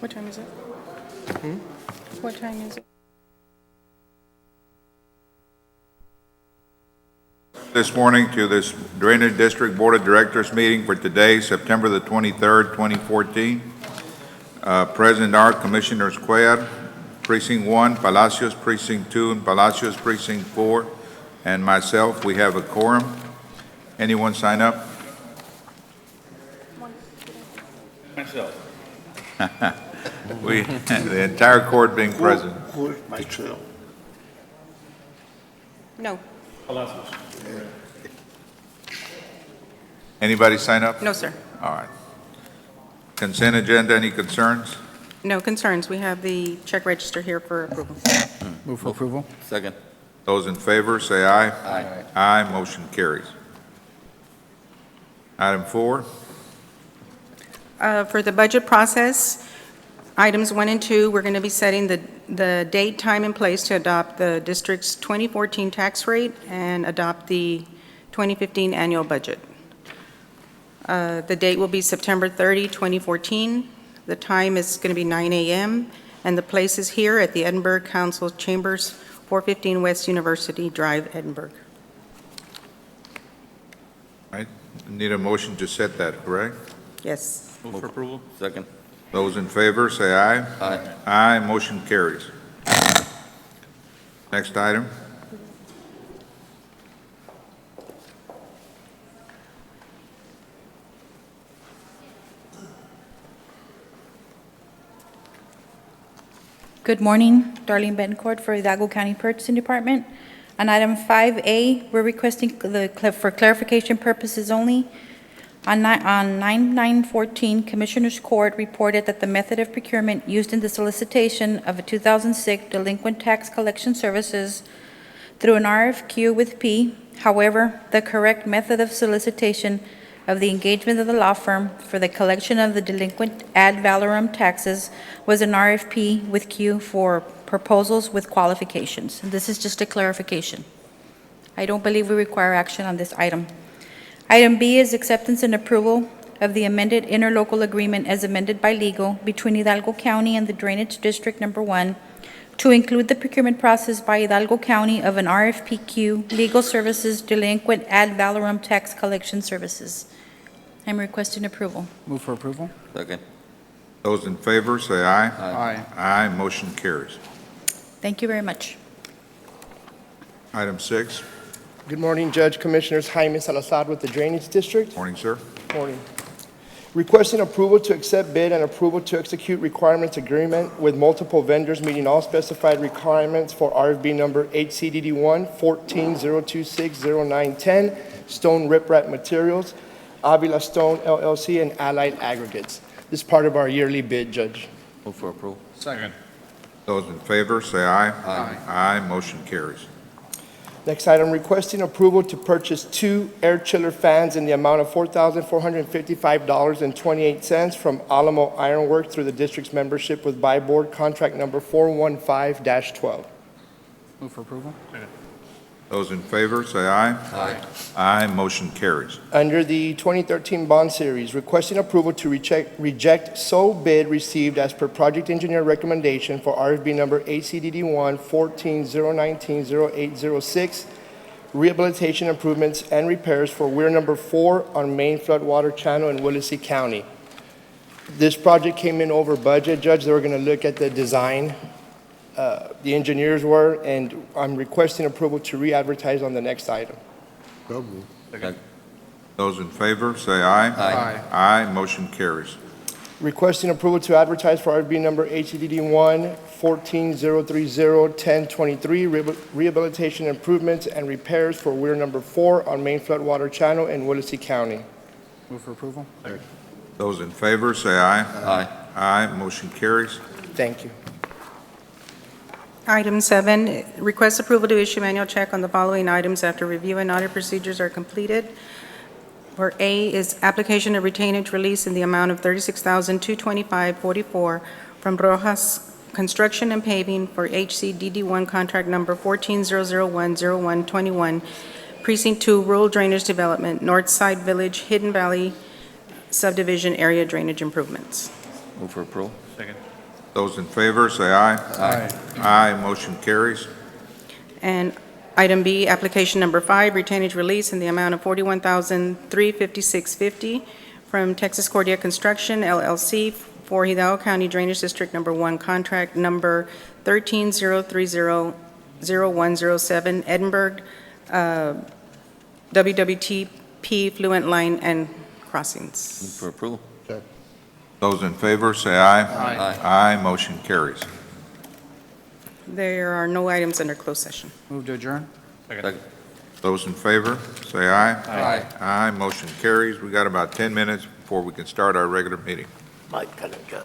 What time is it? What time is it? This morning to this Drainage District Board of Directors meeting for today, September the 23rd, 2014. Present are Commissioners Cuellar, Precinct 1, Palacios, Precinct 2, and Palacios, Precinct 4, and myself. We have a quorum. Anyone sign up? Myself. The entire court being present. Who is myself? No, Palacios. Anybody sign up? no, sir. All right. Consent agenda, any concerns? No concerns. We have the check register here for approval. Move for approval. Second. Those in favor, say aye. Aye. Aye, motion carries. Item 4, For the budget process, items 1 and 2, we're going to be setting the date, time, and place to adopt the district's 2014 tax rate and adopt the 2015 annual budget. The date will be September 30, 2014. The time is going to be 9 a.m., and the place is here at the Edinburgh Council Chambers, 415 West University Drive, Edinburgh. right? Need a motion to set that, correct? Yes. Move for approval. Second. Those in favor, say aye. Aye. Aye, motion carries. Next item. Good morning, Darlene Bencourt for Hidalgo County Purchasing Department. On item 5A, we're requesting for clarification purposes only. On 9/9/14, Commissioners Court reported that the method of procurement used in the solicitation of a 2006 delinquent tax collection services through an RFQ with P. However, the correct method of solicitation of the engagement of the law firm for the collection of the delinquent ad valorem taxes was an RFP with Q for proposals with qualifications. And this is just a clarification. I don't believe we require action on this item. Item B is acceptance and approval of the amended interlocal agreement as amended by legal between Hidalgo County and the Drainage District Number 1 to include the procurement process by Hidalgo County of an RFPQ legal services delinquent ad valorem tax collection services. I'm requesting approval. Move for approval. Second. Those in favor, say aye. Aye. Aye, motion carries. Thank you very much. Item 6. Good morning, Judge, Commissioners. Jaime Salazar with the Drainage District. Morning, sir. Morning. Requesting approval to accept bid and approval to execute requirements agreement with multiple vendors meeting all specified requirements for RFB number HCDD1 1402600910, Stone Riprap Materials, Avila Stone LLC, and Allied Aggregates. This is part of our yearly bid, Judge. Move for approval. Second. Those in favor, say aye. Aye. Aye, motion carries. Next item, requesting approval to purchase 2 air chiller fans in the amount of $4,455.28 from Alamo Iron Works through the district's membership with Buy Board, contract number 415-12. Move for approval. Those in favor, say aye. Aye. Aye, motion carries. Under the 2013 bond series, requesting approval to reject sole bid received as per project engineer recommendation for RFB number ACDD1 14090806, rehabilitation improvements and repairs for weir number 4 on main floodwater channel in Willacy County. This project came in over budget, Judge. They were going to look at the design, the engineers were, and I'm requesting approval to re-advertise on the next item. Second. Those in favor, say aye. Aye. Aye, motion carries. Requesting approval to advertise for RFB number HCDD1 14030103, rehabilitation improvements and repairs for weir number 4 on main floodwater channel in Willacy County. Move for approval. Those in favor, say aye. Aye. Aye, motion carries. Thank you. Item 7, request approval to issue manual check on the following items after review and audit procedures are completed. For A is application of retainage release in the amount of $36,225.44 from Rojas Construction and Paving for HCDD1 contract number 1400010121, Precinct 2 Rural Drainage Development, Northside Village, Hidden Valley Subdivision Area Drainage Improvements. Move for approval. Second. Those in favor, say aye. Aye. Aye, motion carries. And item B, application number 5, retainage release in the amount of $41,356.50 from Texas Cordia Construction LLC for Hidalgo County Drainage District Number 1, contract number 130300107, Edinburgh, WWTP Fluent Line and Move Crossings. for approval. Second. Those in favor, say aye. Aye. Aye, motion carries. There are no items under closed session. Move to adjourn? Second. Those in favor, say aye. Aye. Aye, motion carries. We got about 10 minutes before we can start our regular meeting. Mike Cunningham.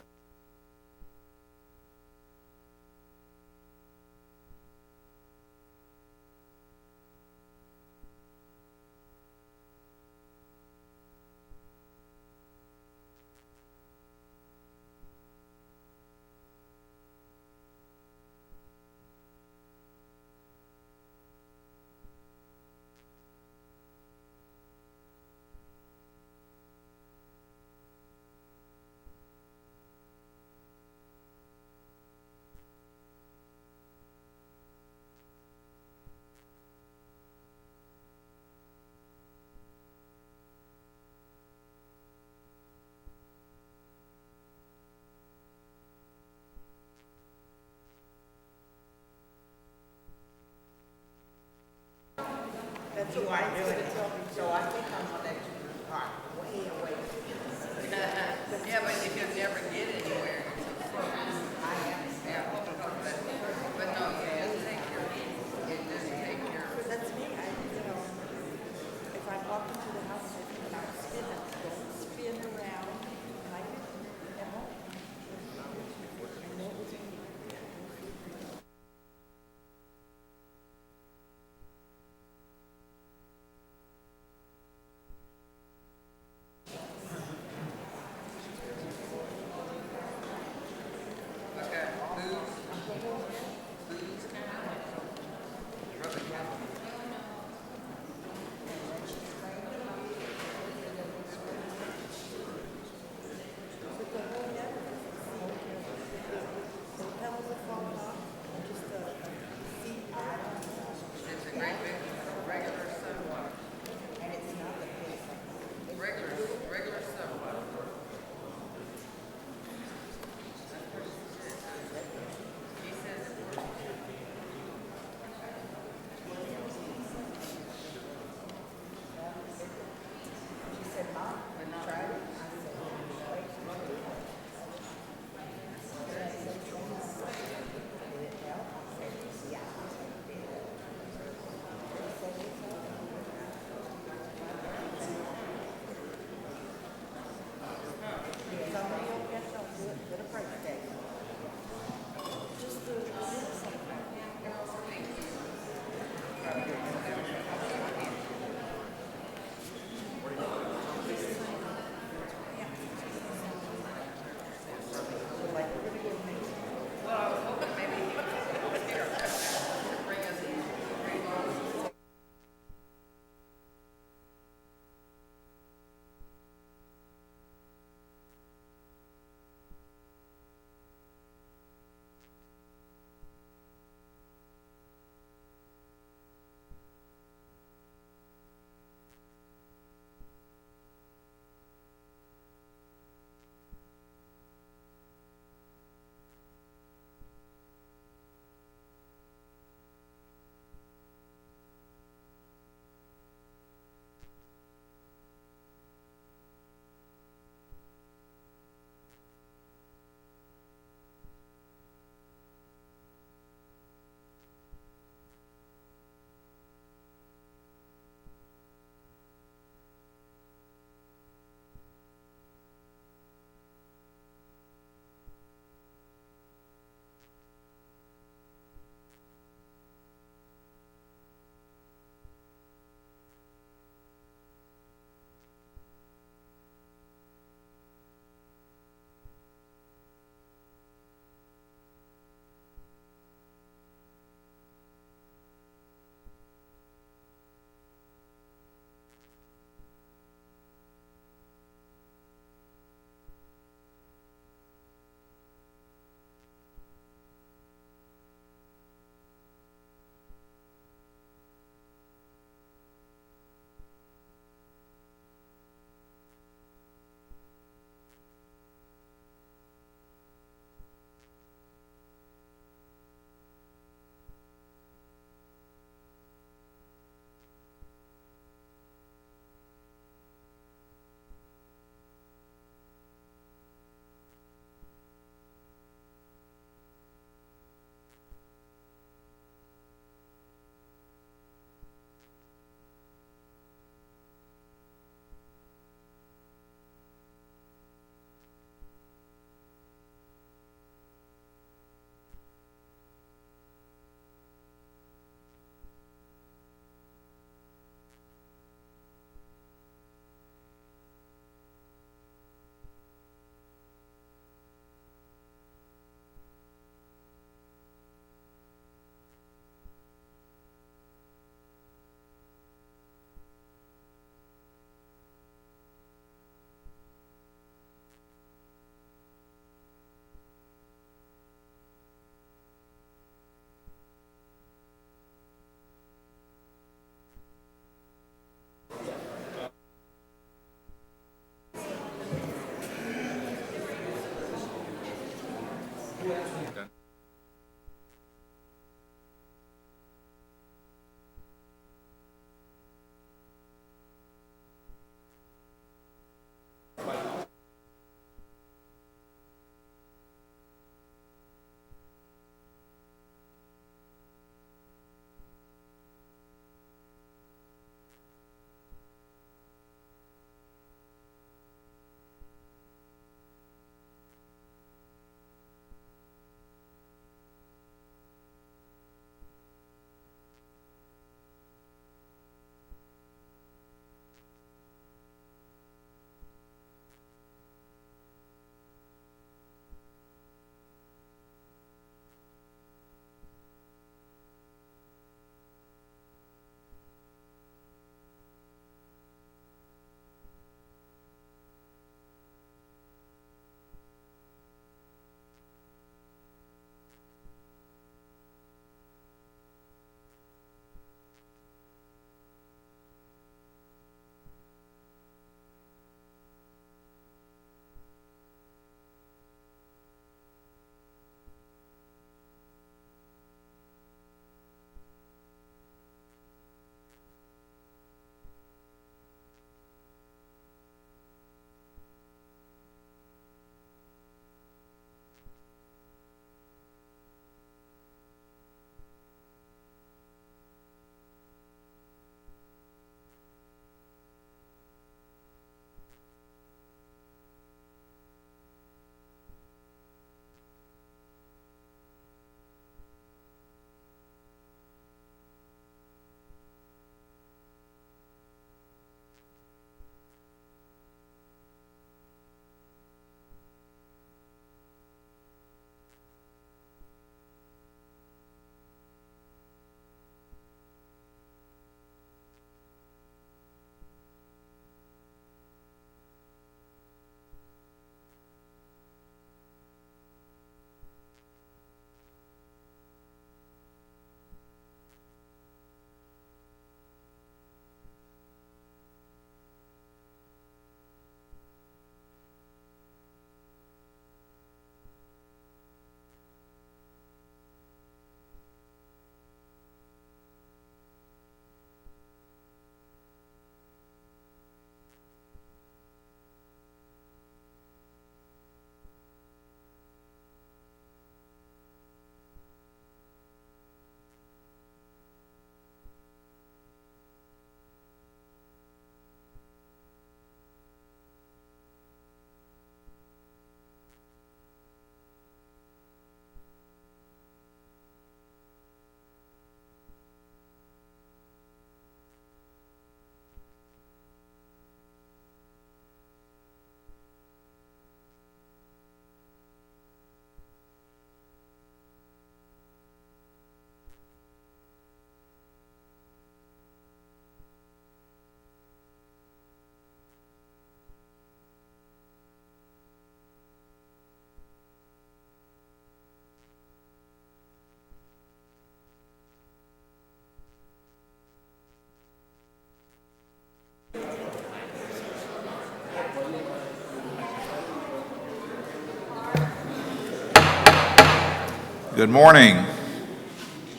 Good morning.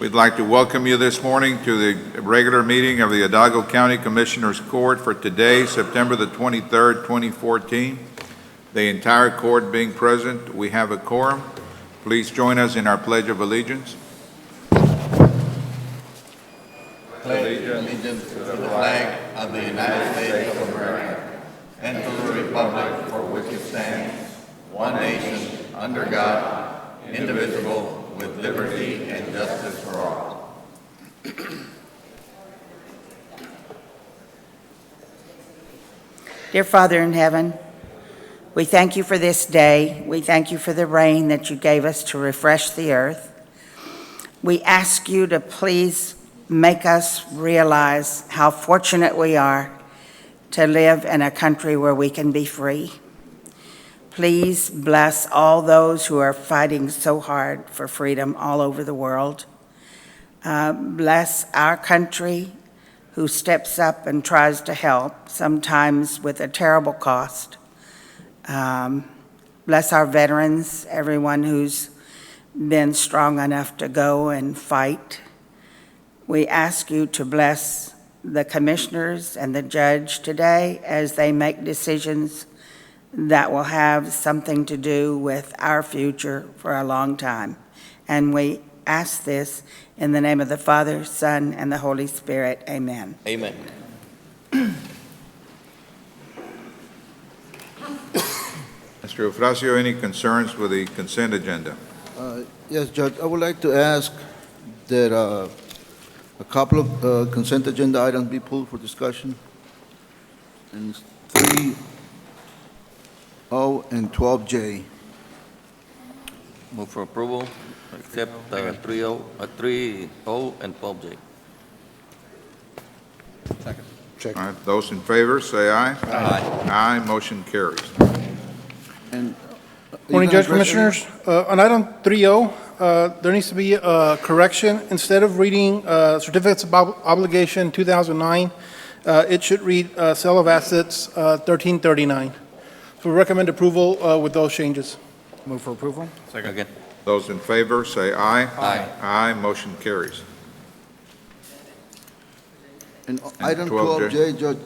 We'd like to welcome you this morning to the regular meeting of the Hidalgo County Commissioners Court for today, September the 23rd, 2014. The entire court being present, we have a quorum. Please join us in our Pledge of Allegiance. Allegiance to the flag of the United States of America and to the republic for which it stands, one nation, under God, indivisible, with liberty and justice for all. Dear Father in heaven, we thank you for this day. We thank you for the rain that you gave us to refresh the earth. We ask you to please make us realize how fortunate we are to live in a country where we can be free. Please bless all those who are fighting so hard for freedom all over the world. Bless our country who steps up and tries to help, sometimes with a terrible cost. Bless our veterans, everyone who's been strong enough to go and fight. We ask you to bless the commissioners and the judge today as they make decisions that will have something to do with our future for a long time. And we ask this in the name of the Father, Son, and the Holy Spirit. Amen. Amen. Mr. Eufrasio, any concerns with the consent agenda? Yes, Judge, I would like to ask that a couple of consent agenda items be pulled for discussion. And 3O and 12J. Move for approval, except 3O and 12J. Check. All right, those in favor, say aye. Aye. Aye, motion carries. And Morning, Judge Commissioners. On item 3O, there needs to be a correction. Instead of reading certificates of obligation 2009, it should read sale of assets 1339. So we recommend approval with those changes. Move for approval? Second. Those in favor, say aye. Aye. Aye, motion carries. And item 12J. 12J, Judge,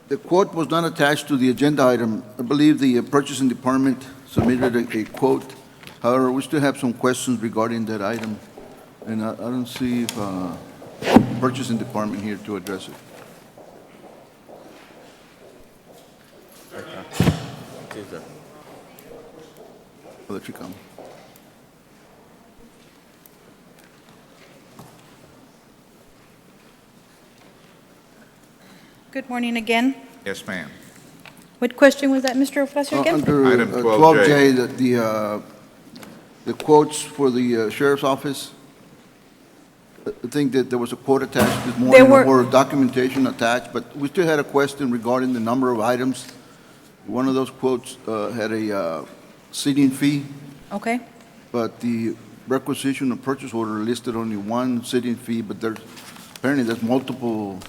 the quote was not attached to the agenda item. I believe the purchasing department submitted a quote. However, we still have some questions regarding that item, and I don't see if purchasing department here to address it. I'll let you come. Good morning again. Yes, ma'am. What question was that, Mr. Officer, again? Under Item 12J, the quotes for the sheriff's office, I think that there was a quote attached this morning, or documentation attached, but we still had a question regarding the number of items. One of those quotes had a seating fee, Okay. but the requisition of purchase order listed only one sitting fee, but apparently there's multiple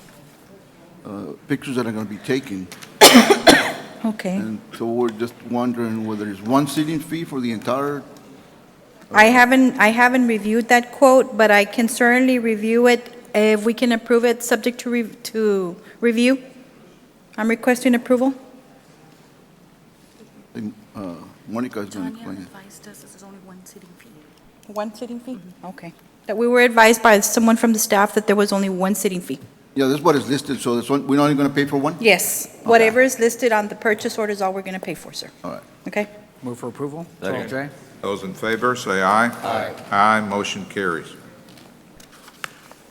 pictures that are going to be taken. Okay. And so we're just wondering whether it's one sitting fee for the entire. I haven't reviewed that quote, but I can certainly review it if we can approve it, subject to review. I'm requesting approval. I think Monica is going to explain it. advised us there's only one sitting fee. One sitting fee? Okay. That we were advised by someone from the staff that there was only one sitting fee. Yeah, that's what is listed, so we're only going to pay for one? Yes. Whatever is listed on the purchase order is all we're going to pay for, sir. All right. Okay? Move for approval? Second. 12J? Those in favor, say aye. Aye. Aye, motion carries.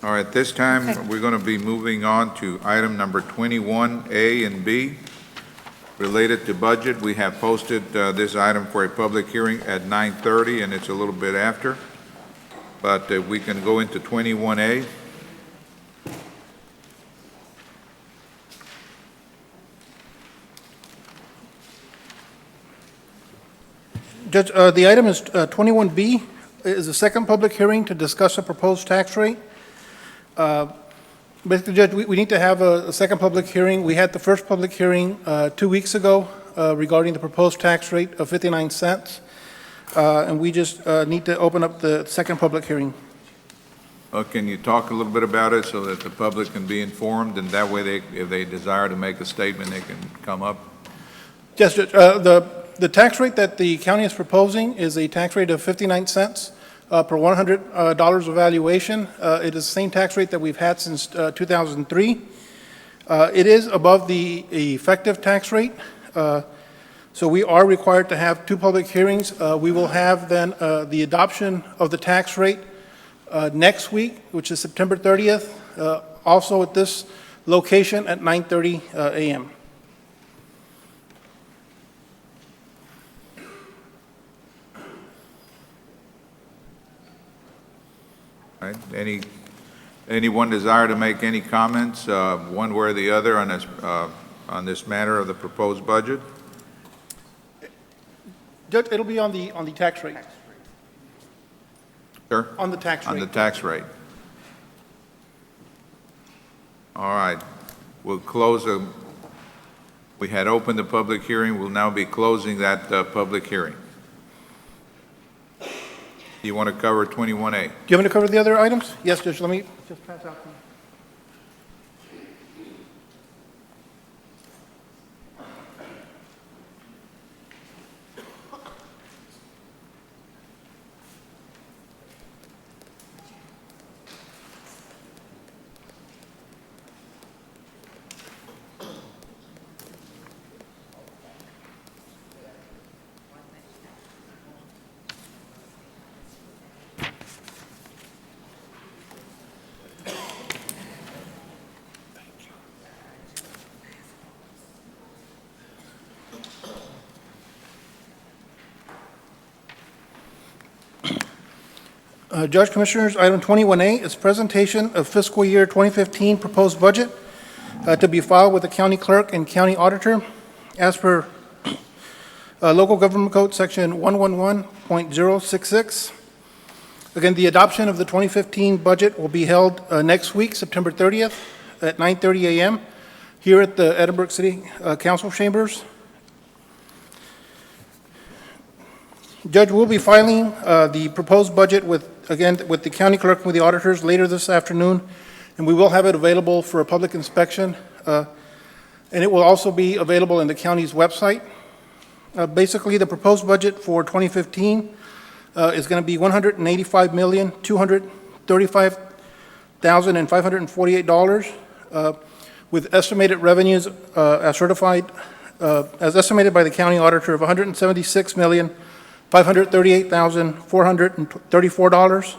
All right, this time, Okay. we're going to be moving on to item number 21A and B. Related to budget, we have posted this item for a public hearing at 9:30, and it's a little bit after. But we can go into 21A. Judge, the item is 21B, is the second public hearing to discuss a proposed tax rate. Basically, Judge, we need to have a second public hearing. We had the first public hearing 2 weeks ago regarding the proposed tax rate of 59 cents. and we just need to open up the second public hearing. Can you talk a little bit about it so that the public can be informed, and that way if they desire to make a statement, they can come up? Yes, Judge, the tax rate that the county is proposing is a tax rate of 59 cents per $100 of valuation. It is the same tax rate that we've had since 2003. It is above the effective tax rate, so we are required to have two public hearings. We will have then the adoption of the tax rate next week, which is September 30th, also at this location at 9:30 a.m. All right, anyone desire to make any comments, one way or the other, on this matter of the proposed budget? Judge, it'll be on the tax rate. Sir? On the tax rate. On the tax rate. All right, we'll close, we had opened the public hearing, we'll now be closing that public hearing. Do you want to cover 21A? Do you want me to cover the other items? Yes, Judge, let me just pass out. Judge, Commissioners, item 21A is presentation of fiscal year 2015 proposed budget to be filed with the county clerk and county auditor as per local government code section 111.066. Again, the adoption of the 2015 budget will be held next week, September 30th at 9:30 a.m. here at the Edinburgh City Council Chambers. Judge, we'll be filing the proposed budget with the county clerk and with the auditors later this afternoon, and we will have it available for a public inspection, and it will also be available in the county's website. Basically, the proposed budget for 2015 is going to be $185,235,548, with estimated revenues as certified, as estimated by the county auditor of $176,538,434.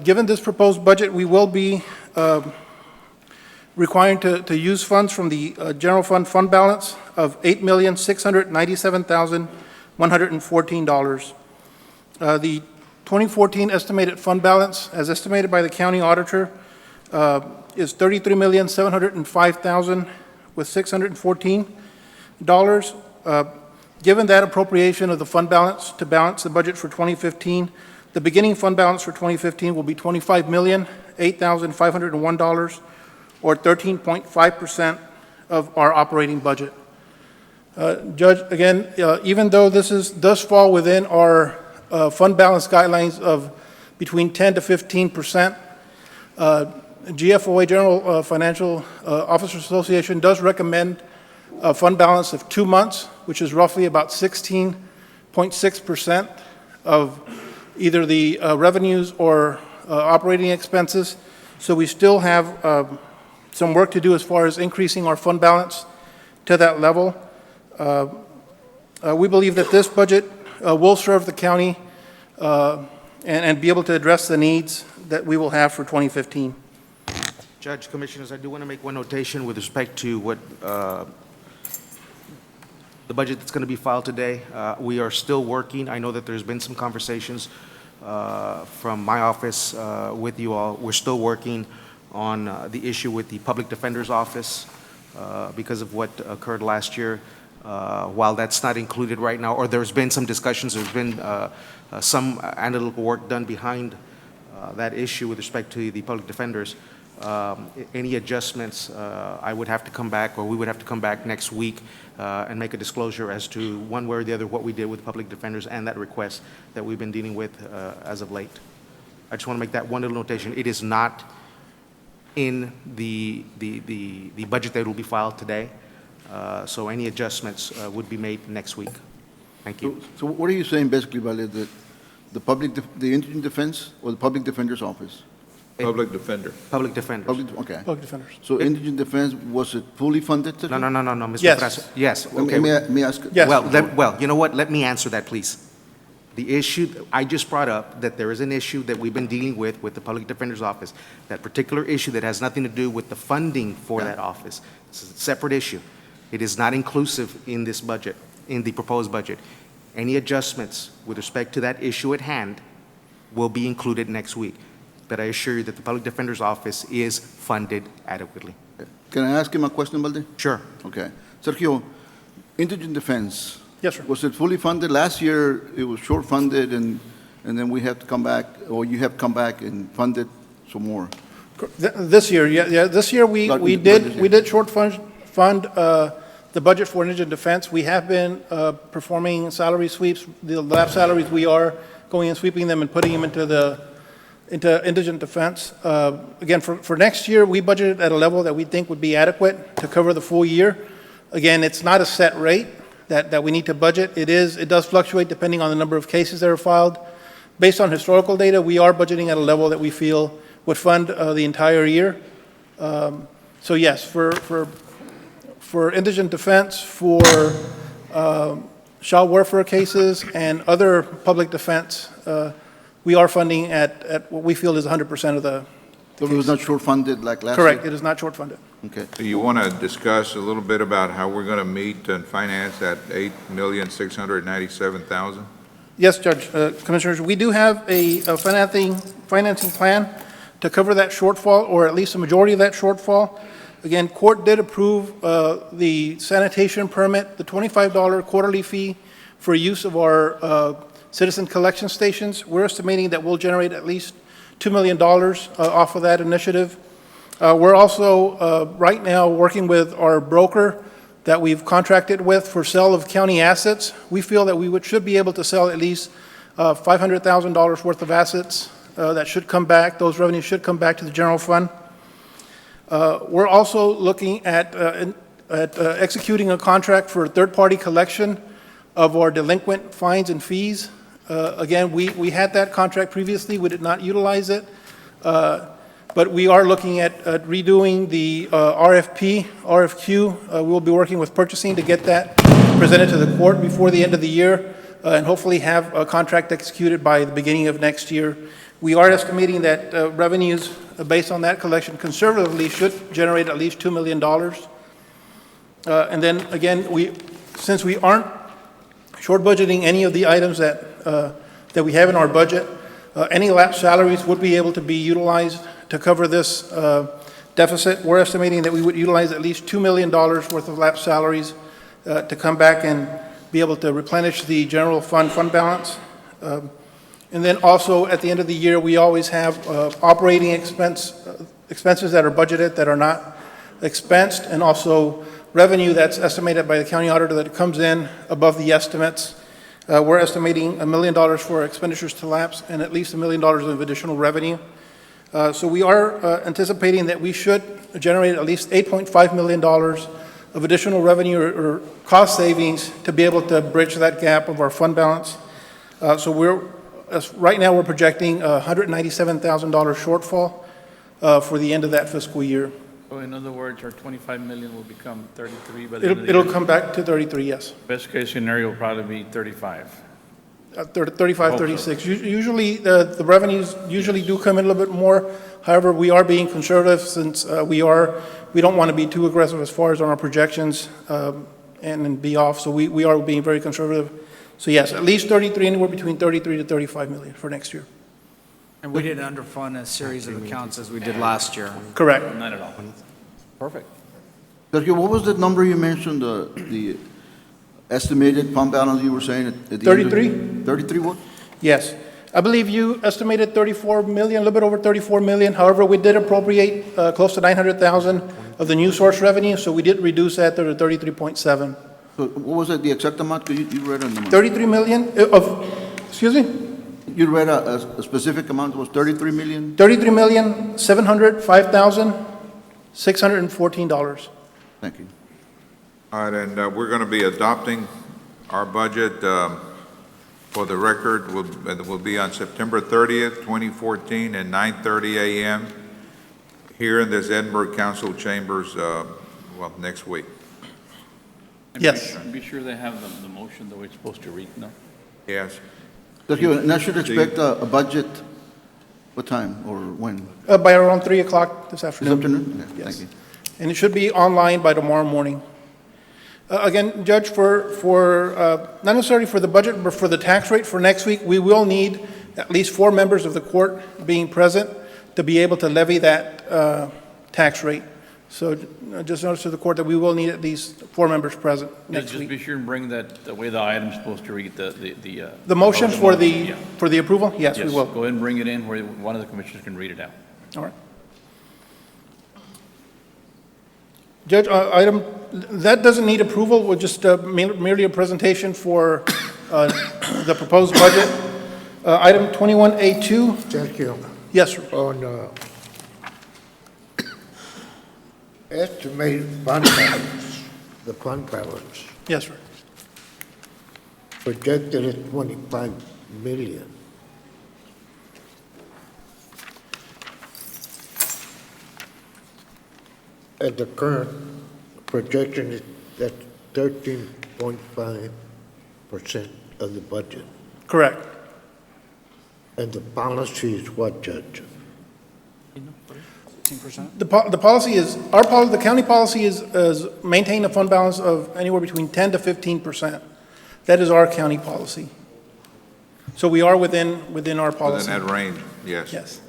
Given this proposed budget, we will be requiring to use funds from the general fund balance of $8,697,114. The 2014 estimated fund balance, as estimated by the county auditor, is $33,705,614. Given that appropriation of the fund balance to balance the budget for 2015, the beginning fund balance for 2015 will be $25,008,501, or 13.5% of our operating budget. Judge, again, even though this does fall within our fund balance guidelines of between 10 to 15%, GFOA, General Financial Officers Association, does recommend a fund balance of 2 months, which is roughly about 16.6% of either the revenues or operating expenses. So we still have some work to do as far as increasing our fund balance to that level. We believe that this budget will serve the county and be able to address the needs that we will have for 2015. Judge, Commissioners, I do want to make one notation with respect to what the budget that's going to be filed today. We are still working. I know that there's been some conversations from my office with you all. We're still working on the issue with the Public Defender's Office because of what occurred last year. While that's not included right now, or there's been some discussions, there's been some analytical work done behind that issue with respect to the public defenders. Any adjustments, I would have to come back, or we would have to come back next week and make a disclosure as to one way or the other what we did with public defenders and that request that we've been dealing with as of late. I just want to make that one little notation. It is not in the budget that will be filed today, so any adjustments would be made next week. Thank you. So what are you saying basically, Vale, that the indigent defense or the public defender's office? Public defender. Public defenders. Okay. Public defenders. So indigent defense, was it fully funded? No, Mr. Yes. Fraser. Yes, Let okay. me ask. Yes. Well, you know what? Let me answer that, please. The issue, I just brought up that there is an issue that we've been dealing with the Public Defender's Office, that particular issue that has nothing to do with the funding for that office. It's a separate issue. It is not inclusive in this budget, in the proposed budget. Any adjustments with respect to that issue at hand will be included next week. But I assure you that the Public Defender's Office is funded adequately. Can I ask him a question, Valde? Sure. Okay. Sergio, indigent defense. Yes, sir. Was it fully funded? Last year, it was short funded, and then we have to come back, or you have come back and fund it some more. This year, yeah, this year we Not did, this year. we did short fund the budget for indigent defense. We have been performing salary sweeps, the lab salaries, we are going and sweeping them and putting them into indigent defense. Again, for next year, we budgeted at a level that we think would be adequate to cover the full year. Again, it's not a set rate that we need to budget. It does fluctuate depending on the number of cases that are filed. Based on historical data, we are budgeting at a level that we feel would fund the entire year. So yes, for indigent defense, for child welfare cases and other public defense, we are funding at what we feel is 100% of the So it was not short funded like last year? correct. It is not short funded. Okay. Do you want to discuss a little bit about how we're going to meet and finance that $8,697,000? Yes, Judge, Commissioners, we do have a financing plan to cover that shortfall, or at least a majority of that shortfall. Again, court did approve the sanitation permit, the $25 quarterly fee for use of our citizen collection stations. We're estimating that we'll generate at least $2 million off of that initiative. We're also, right now, working with our broker that we've contracted with for sale of county assets. We feel that we should be able to sell at least $500,000 worth of assets that should come back. Those revenues should come back to the general fund. We're also looking at executing a contract for third-party collection of our delinquent fines and fees. Again, we had that contract previously. We did not utilize it. But we are looking at redoing the RFQ. We'll be working with purchasing to get that presented to the court before the end of the year, and hopefully have a contract executed by the beginning of next year. We are estimating that revenues based on that collection conservatively should generate at least $2 million. And then again, since we aren't short budgeting any of the items that we have in our budget, any lapsed salaries would be able to be utilized to cover this deficit. We're estimating that we would utilize at least $2 million worth of lapsed salaries to come back and be able to replenish the general fund balance. And then also, at the end of the year, we always have operating expenses that are budgeted that are not expensed, and also revenue that's estimated by the county auditor that comes in above the estimates. We're estimating $1 million for expenditures to lapse and at least $1 million of additional revenue. So we are anticipating that we should generate at least $8.5 million of additional revenue or cost savings to be able to bridge that gap of our fund balance. So right now we're projecting a $197,000 shortfall for the end of that fiscal year. So in other words, our 25 million will become 33 by the end of the It'll year? come back to 33, yes. Best case scenario will probably be 35. 35, 36. Usually, the revenues usually do come in a little bit more. However, we are being conservative since we don't want to be too aggressive as far as on our projections and be off. So we are being very conservative. So yes, at least 33, anywhere between 33 to 35 million for next year. And we didn't underfund a series of accounts as we did last year. Correct. Not at all. Perfect. Sergio, what was the number you mentioned, the estimated fund balance you were saying at the end of- 33? 33 what? Yes. I believe you estimated 34 million, a little bit over 34 million. However, we did appropriate close to 900,000 of the new source revenue, so we did reduce that to 33.7. So what was that, the exact amount? 'Cause you read a number. 33 million excuse me? You read a specific amount, it was 33 million? $33,705,614. Thank you. All right, and we're going to be adopting our budget for the record. It will be on September 30th, 2014, at 9:30 a.m. here in this Edinburgh Council Chambers, next week. And Yes. Be sure they have the motion that we're supposed to read, no? Yes. Sergio, and I should expect a budget, what time or when? By around 3 o'clock this This afternoon. afternoon? Yeah, Yes. thank you. And it should be online by tomorrow morning. Again, Judge, not necessarily for the budget, but for the tax rate for next week, we will need at least 4 members of the court being present to be able to levy that tax rate. So just notice to the court that we will need at least 4 members present next Just be week. sure and bring that, the way the item's supposed to read, The motion for Yeah. the approval? Yes, we Yes, will. go ahead and bring it in where one of the commissioners can read it out. All right. Judge, that doesn't need approval, we're just merely a presentation for the proposed budget. Item 21A2, Sergio, yes, sir. on estimated fund balance, the fund balance Yes, sir. projected at 25 million. And the current projection is at 13.5% of the budget. Correct. And the policy is what, Judge? 15%? The policy is, the county policy is maintain a fund balance of anywhere between 10 to 15%. That is our county policy. So we are within our policy. Within that range, yes. Yes.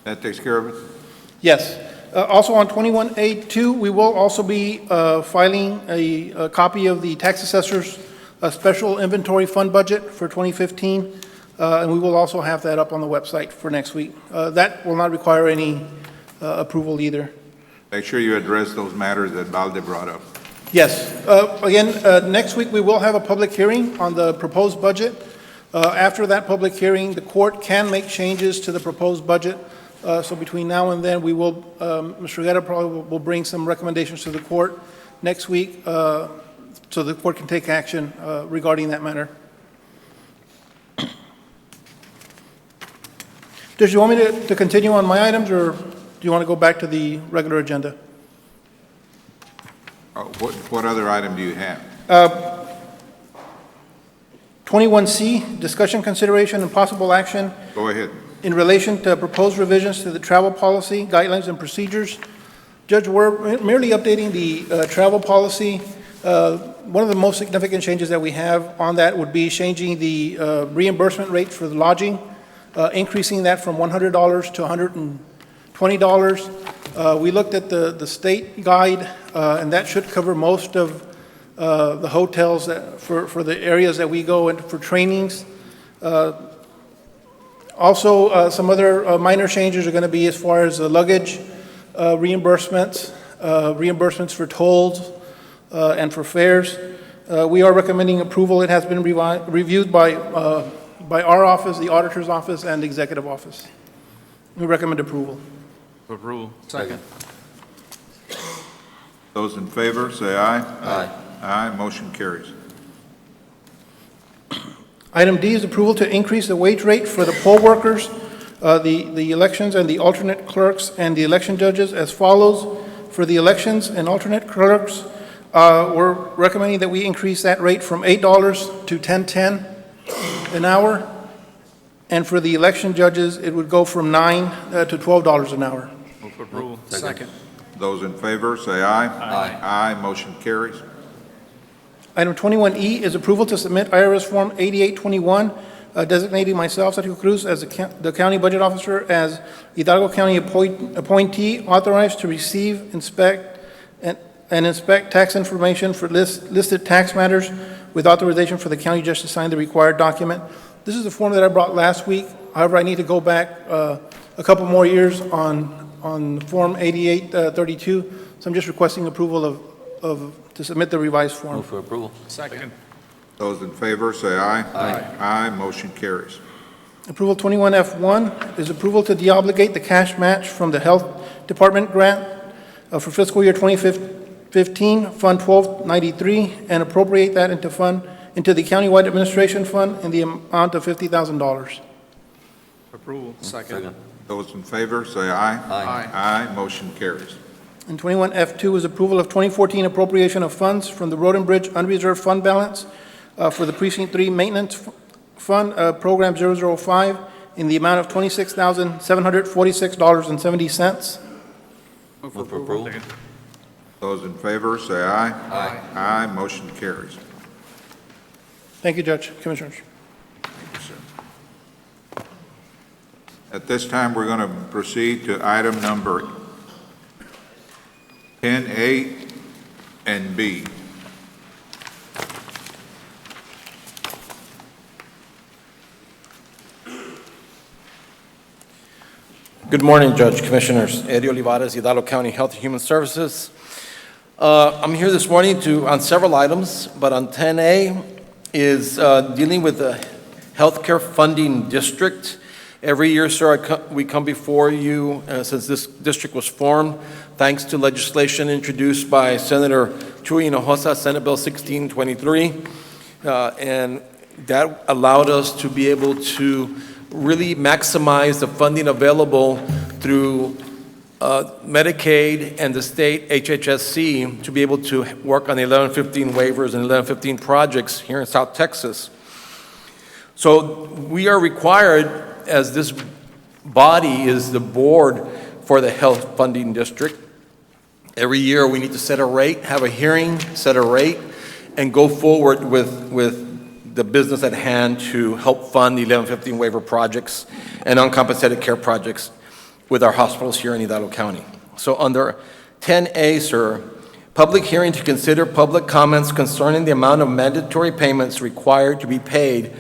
That takes care of it? Yes. Also on 21A2, we will also be filing a copy of the tax assessor's special inventory fund budget for 2015, and we will also have that up on the website for next week. That will not require any approval either. Make sure you address those matters that Valde brought up. Yes. Again, next week, we will have a public hearing on the proposed budget. After that public hearing, the court can make changes to the proposed budget. So between now and then, we will, Mr. Guerra probably will bring some recommendations to the court next week so the court can take action regarding that matter. Do you want me to continue on my items, or do you want to go back to the regular agenda? What other item do you have? 21C, discussion, consideration, and possible action Go ahead. in relation to proposed revisions to the travel policy, guidelines, and procedures. Judge, we're merely updating the travel policy. One of the most significant changes that we have on that would be changing the reimbursement rate for the lodging, increasing that from $100 to $120. We looked at the state guide, and that should cover most of the hotels for the areas that we go and for trainings. Also, some other minor changes are going to be as far as luggage reimbursements, reimbursements for tolls, and for fares. We are recommending approval. It has been reviewed by our office, the auditor's office, and the executive office. We recommend approval. Approval. Second. Those in favor, say aye. Aye. Aye, motion carries. Item D is approval to increase the wage rate for the poll workers, the elections and the alternate clerks, and the election judges as follows. For the elections and alternate clerks, we're recommending that we increase that rate from $8 to $10.10 an hour. And for the election judges, it would go from $9 to $12 an hour. Move for approval. Second. Those in favor, say aye. Aye. Aye, motion carries. Item 21E is approval to submit IRS Form 8821, designating myself, Sergio Cruz, as the county budget officer, as Hidalgo County appointee authorized to receive, inspect, and inspect tax information for listed tax matters with authorization for the county judge to sign the required document. This is the form that I brought last week. However, I need to go back a couple more years on Form 8832, so I'm just requesting approval to submit the revised form. Move for approval. Second. Those in favor, say aye. Aye. Aye, motion carries. Approval 21F1 is approval to deobligate the cash match from the Health Department grant for fiscal year 2015, Fund 1293, and appropriate that into the countywide administration fund in the amount of $50,000. Approval. Second. Those in favor, say aye. Aye. Aye, motion carries. And 21F2 is approval of 2014 appropriation of funds from the Road and Bridge unreserved fund balance for the Precinct 3 Maintenance Fund, Program 005, in the amount of $26,746.70. Move for approval. Those in favor, say aye. Aye. Aye, motion carries. Thank you, Judge, Commissioners. Thank you, sir. At this time, we're going to proceed to item number 10A and B. Good morning, Judge, Commissioners. Eddie Olivares, Hidalgo County Health and Human Services. I'm here this morning on several items, but on 10A is dealing with the healthcare funding district. Every year, sir, we come before you since this district was formed, thanks to legislation introduced by Senator Chuy Hinojosa, Senate Bill 1623, and that allowed us to be able to really maximize the funding available through Medicaid and the state HHSC to be able to work on the 1115 waivers and 1115 projects here in South Texas. So we are required, as this body is the board for the health funding district, every year we need to set a rate, have a hearing, set a rate, and go forward with the business at hand to help fund the 1115 waiver projects and uncompensated care projects with our hospitals here in Hidalgo County. So under 10A, sir, public hearing to consider public comments concerning the amount of mandatory payments required to be paid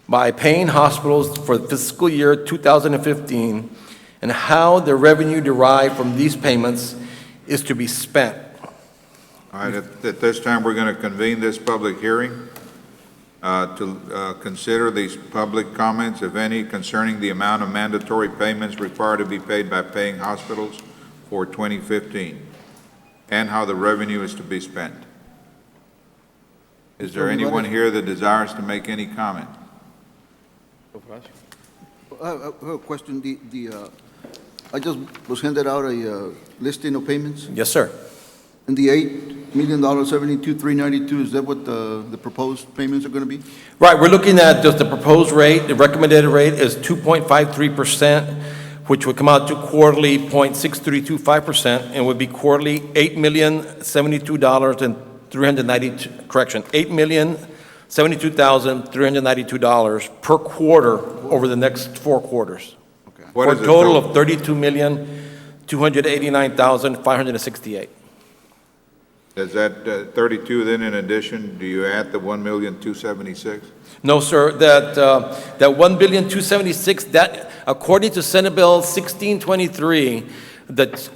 by paying hospitals for the fiscal year 2015 and how the revenue derived from these payments is to be spent. All right, at this time, we're going to convene this public hearing to consider these public comments, if any, concerning the amount of mandatory payments required to be paid by paying hospitals for 2015 and how the revenue is to be spent. Is there anyone here that desires to make any comment? I have a question. I just was handed out a listing of payments. Yes, sir. And the $8,072,392, is that what the proposed payments are going to be? Right, we're looking at just the proposed rate. The recommended rate is 2.53%, which would come out to quarterly 0.6325%, and would be quarterly $8,072,392 per quarter over the next 4 quarters. Okay. For a total of $32,289,568. Is that 32 then in addition? Do you add the 1,276,000? No, sir, that 1,276,000, that, according to Senate Bill 1623, the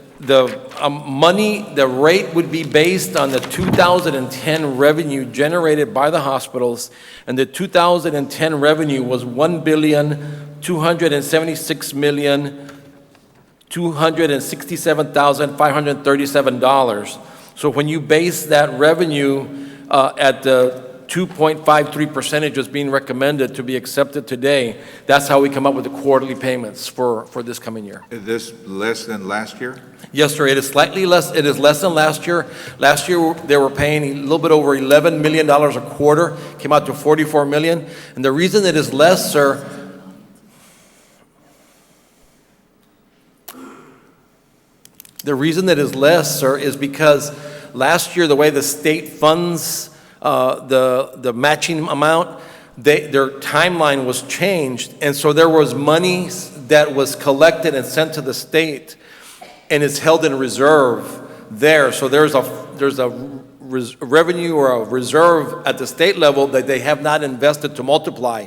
money, the rate would be based on the 2010 revenue generated by the hospitals, and the 2010 revenue was $1,276,267,537. So when you base that revenue at the 2.53% as being recommended to be accepted today, that's how we come up with the quarterly payments for this coming year. Is this less than last year? Yes, sir, it is slightly less, it is less than last year. Last year, they were paying a little bit over $11 million a quarter, came out to $44 million. And the reason it is less, sir, is because last year, the way the state funds the matching amount, their timeline was changed, and so there was money that was collected and sent to the state, and it's held in reserve there. So there's a revenue or a reserve at the state level that they have not invested to multiply.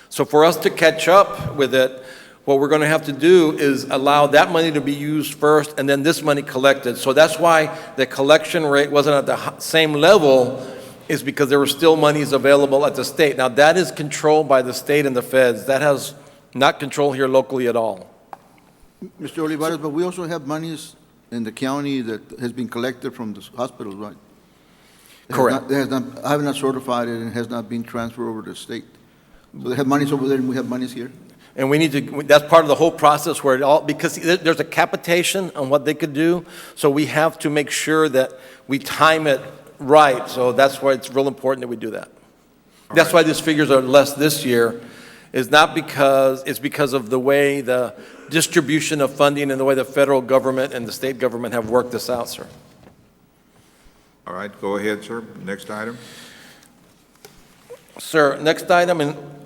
So for us to catch up with it, what we're going to have to do is allow that money to be used first and then this money collected. So that's why the collection rate wasn't at the same level, is because there were still monies available at the state. Now, that is controlled by the state and the feds. That has not control here locally at all. Mr. Olivares, but we also have monies in the county that has been collected from the hospitals, right? Correct. I have not certified it and has not been transferred over to the state. So they have monies over there and we have monies here? And we need to, that's part of the whole process where it all, because there's a capitation on what they could do, so we have to make sure that we time it right. So that's why it's real important that we do that. That's why these figures are less this year, is not because, it's because of the way the distribution of funding and the way the federal government and the state government have worked this out, sir. All right, go ahead, sir. Next item. Sir, next item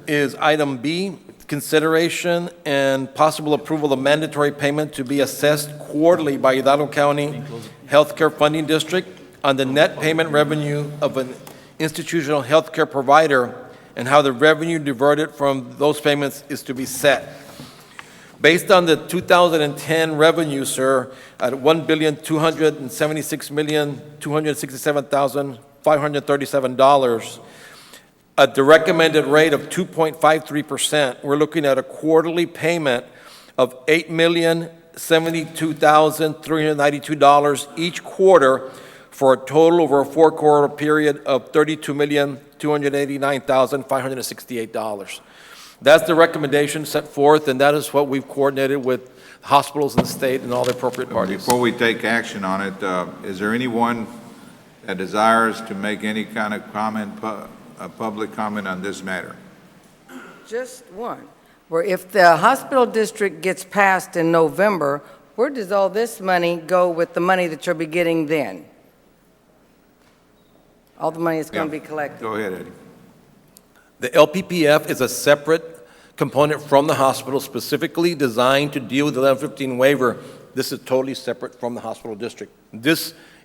is item B, consideration and possible approval of mandatory payment to be assessed quarterly by Hidalgo County Healthcare Funding District on the net payment revenue of an institutional healthcare provider and how the revenue diverted from those payments is to be set. Based on the 2010 revenue, sir, at $1,276,267,537, at the recommended rate of 2.53%, we're looking at a quarterly payment of $8,072,392 each quarter for a total over a four-quarter period of $32,289,568. That's the recommendation set forth, and that is what we've coordinated with hospitals in the state and all the appropriate parties. Before we take action on it, is there anyone that desires to make any kind of comment, a public comment on this matter? Just one. Where if the hospital district gets passed in November, where does all this money go with the money that you'll be getting then? All the money is going to be collected. Go ahead, Eddie. The LPPF is a separate component from the hospital, specifically designed to deal with the 1115 waiver. This is totally separate from the hospital district.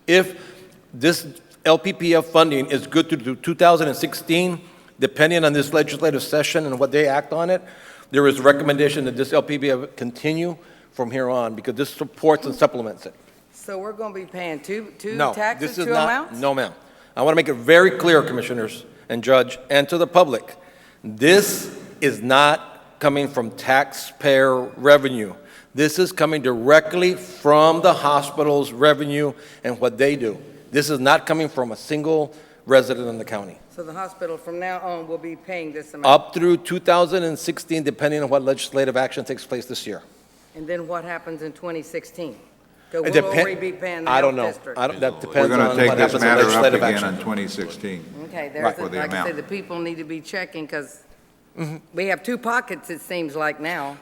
If this LPPF funding is good to 2016, depending on this legislative session and what they act on it, there is a recommendation that this LPPF continue from here on, because this supports and supplements it. So we're going to be paying two No, taxes, this is two not, amounts? no, ma'am. I want to make it very clear, Commissioners and Judge, and to the public, this is not coming from taxpayer revenue. This is coming directly from the hospital's revenue and what they do. This is not coming from a single resident in the county. So the hospital from now on will be paying this amount? Up through 2016, depending on what legislative action takes place this year. And then what happens in 2016? So It we'll depend- already be paying the I don't health know. district? That We're depends going on to take what this happens in matter up legislative again action. in 2016. Okay, Right. For the like I amount. said, the people need to be checking, because we have two pockets, it seems like now.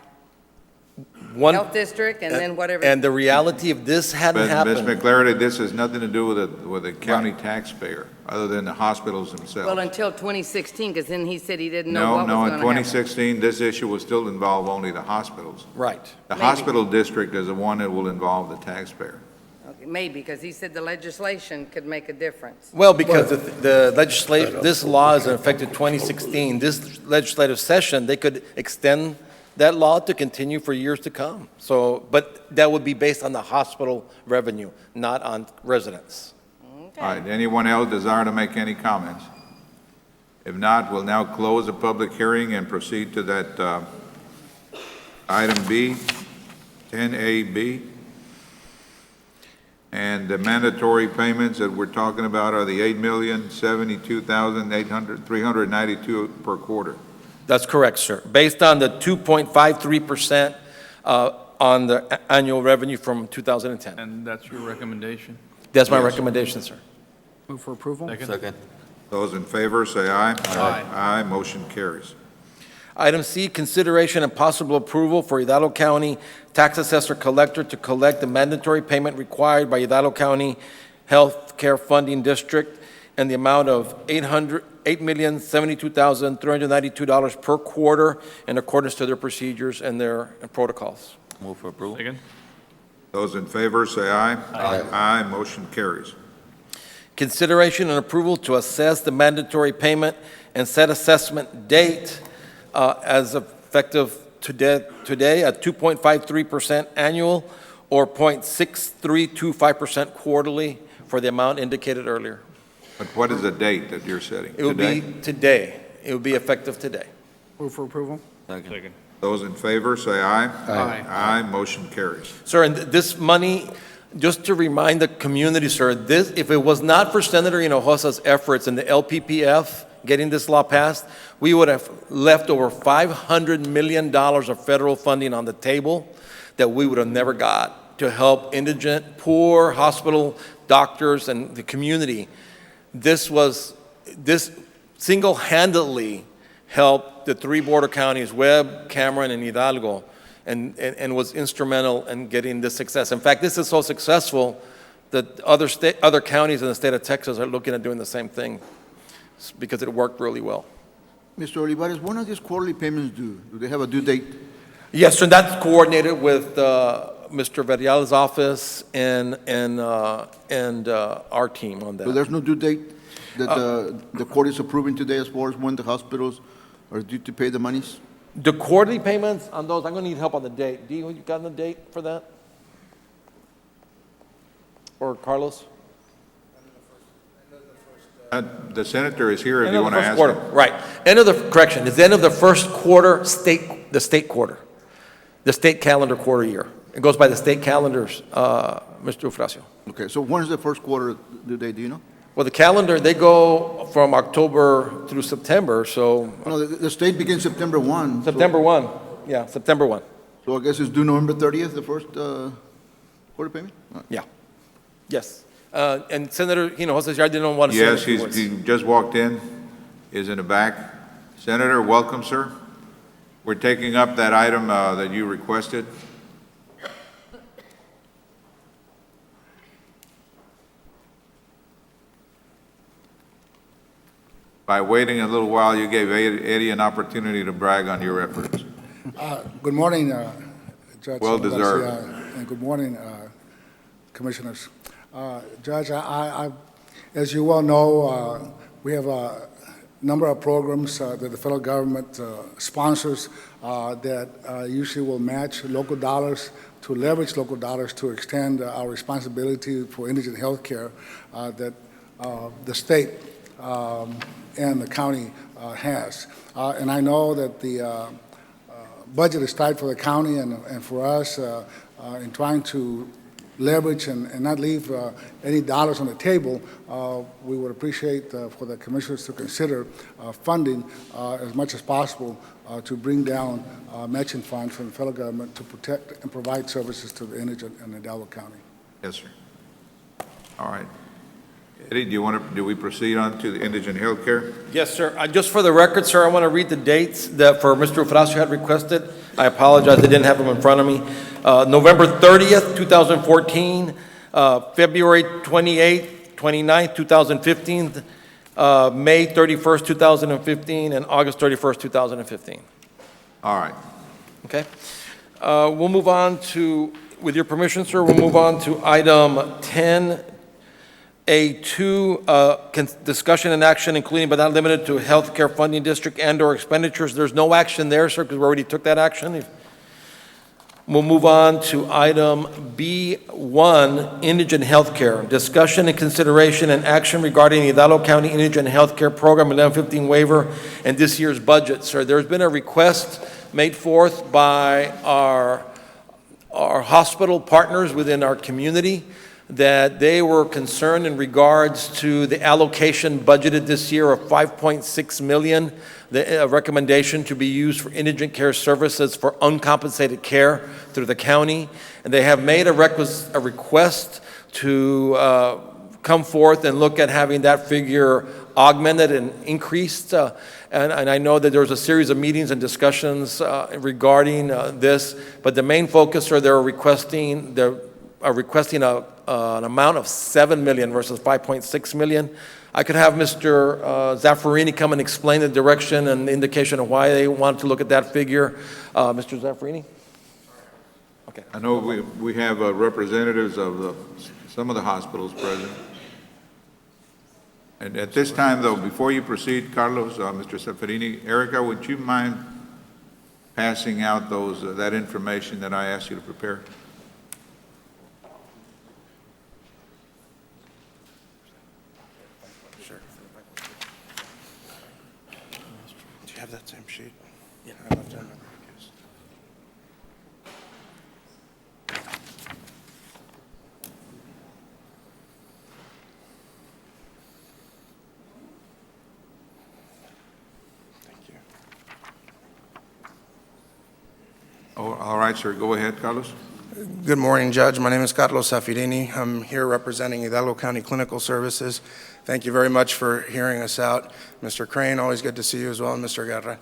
One- Health district and then whatever. And the reality, if this hadn't But, Ms. happened, McClarity, this has nothing to do with the county taxpayer, other than the hospitals themselves. Well, until 2016, because then he said he didn't know No, what was no, going in to happen. 2016, this issue will still involve only the hospitals. right. The hospital district is the one that will involve the taxpayer. Okay, maybe, because he said the legislation could make a difference. Well, because the legislation, this law is in effect in 2016. This legislative session, they could extend that law to continue for years to come. So, but that would be based on the hospital revenue, not on residents. All right, anyone else desire to make any comments? If not, we'll now close the public hearing and proceed to that item B, 10AB. And the mandatory payments that we're talking about are the $8,072,392 per quarter. That's correct, sir. Based on the 2.53% on the annual revenue from 2010. And that's your recommendation? That's my Yes. recommendation, sir. Move for approval? Second. Those in favor, say aye. Aye. Aye, motion carries. Item C, consideration and possible approval for Hidalgo County Tax Assessor Collector to collect the mandatory payment required by Hidalgo County Health Care Funding District in the amount of $8,072,392 per quarter in accordance to their procedures and their protocols. Move for approval. Second. Those in favor, say aye. Aye. Aye, motion carries. consideration and approval to assess the mandatory payment and set assessment date as effective today at 2.53% annual or 0.6325% quarterly for the amount indicated earlier. But what is the date that you're setting? It will be today. It will be effective today. Move for approval? Second. Those in favor, say aye. Aye. Aye, motion carries. Sir, and this money, just to remind the community, sir, this, if it was not for Senator Hinojosa's efforts and the LPPF getting this law passed, we would have left over $500 million of federal funding on the table that we would have never got to help indigent, poor hospital doctors and the community. This single-handedly helped the three border counties, Webb, Cameron, and Hidalgo, and was instrumental in getting this success. In fact, this is so successful that other counties in the state of Texas are looking at doing the same thing because it worked really well. Mr. Olivares, when are these quarterly payments due? Do they have a due date? Yes, sir, that's coordinated with Mr. Verial's office and our team on that. So there's no due date that the court is approving today as far as when the hospitals are due to pay the monies? The quarterly payments on those, I'm going to need help on the date. You got the date for that? Or Carlos? The senator is here if you want to ask quarter, him. right. End of the, correction, it's the end of the first quarter, the state quarter, the state calendar quarter year. It goes by the state calendars, Mr. Eufrasio. Okay, so when is the first quarter due date, do you know? Well, the calendar, they go from October through September, so. No, the state begins September 1. September 1, yeah, September 1. So I guess it's due November 30th, the first quarter payment? All right. Yeah, yes. And Senator Hinojosa, I didn't want to say Yes, a few words. he just walked in, is in the back. Senator, welcome, sir. We're taking up that item that you requested. By waiting a little while, you gave Eddie an opportunity to brag on your efforts. Good morning, Judge. Well deserved. Garcia, and good morning, Commissioners. Judge, as you well know, we have a number of programs that the federal government sponsors that usually will match local dollars, to leverage local dollars to extend our responsibility for indigent health care that the state and the county has. And I know that the budget is tight for the county and for us in trying to leverage and not leave any dollars on the table. We would appreciate for the commissioners to consider funding as much as possible to bring down matching funds from the federal government to protect and provide services to the indigent in Hidalgo County. Yes, sir. All right. Eddie, do we proceed on to the indigent health care? Yes, sir. Just for the record, sir, I want to read the dates that for Mr. Eufrasio had requested. I apologize, I didn't have them in front of me. November 30th, 2014, February 28th, 29th, 2015, May 31st, 2015, and August 31st, 2015. All right. Okay. We'll move on to, with your permission, sir, we'll move on to item 10A2, discussion and action, including but not limited to healthcare funding district and/or expenditures. There's no action there, sir, because we already took that action. We'll move on to item B1, indigent healthcare, discussion and consideration and action regarding the Hidalgo County Indigent Healthcare Program 1115 waiver and this year's budget. Sir, there's been a request made forth by our hospital partners within our community that they were concerned in regards to the allocation budgeted this year of $5.6 million, the recommendation to be used for indigent care services for uncompensated care through the county. And they have made a request to come forth and look at having that figure augmented and increased. And I know that there was a series of meetings and discussions regarding this, but the main focus are they're requesting an amount of $7 million versus $5.6 million. I could have Mr. Zaffarini come and explain the direction and the indication of why they want to look at that figure. Mr. Zaffarini? Okay. I know we have representatives of some of the hospitals present. And at this time, though, before you proceed, Carlos, Mr. Seferini, Erica, would you mind passing out that information that I asked you to prepare? Sure. Do you have that same sheet? Yeah. I left it in my briefcase. Thank you. Oh, all right, sir. Go ahead, Carlos. Good morning, Judge. My name is Carlos Zafirini. I'm here representing Hidalgo County Clinical Services. Thank you very much for hearing us out. Mr. Crane, always good to see you as well, and Mr. Guerra.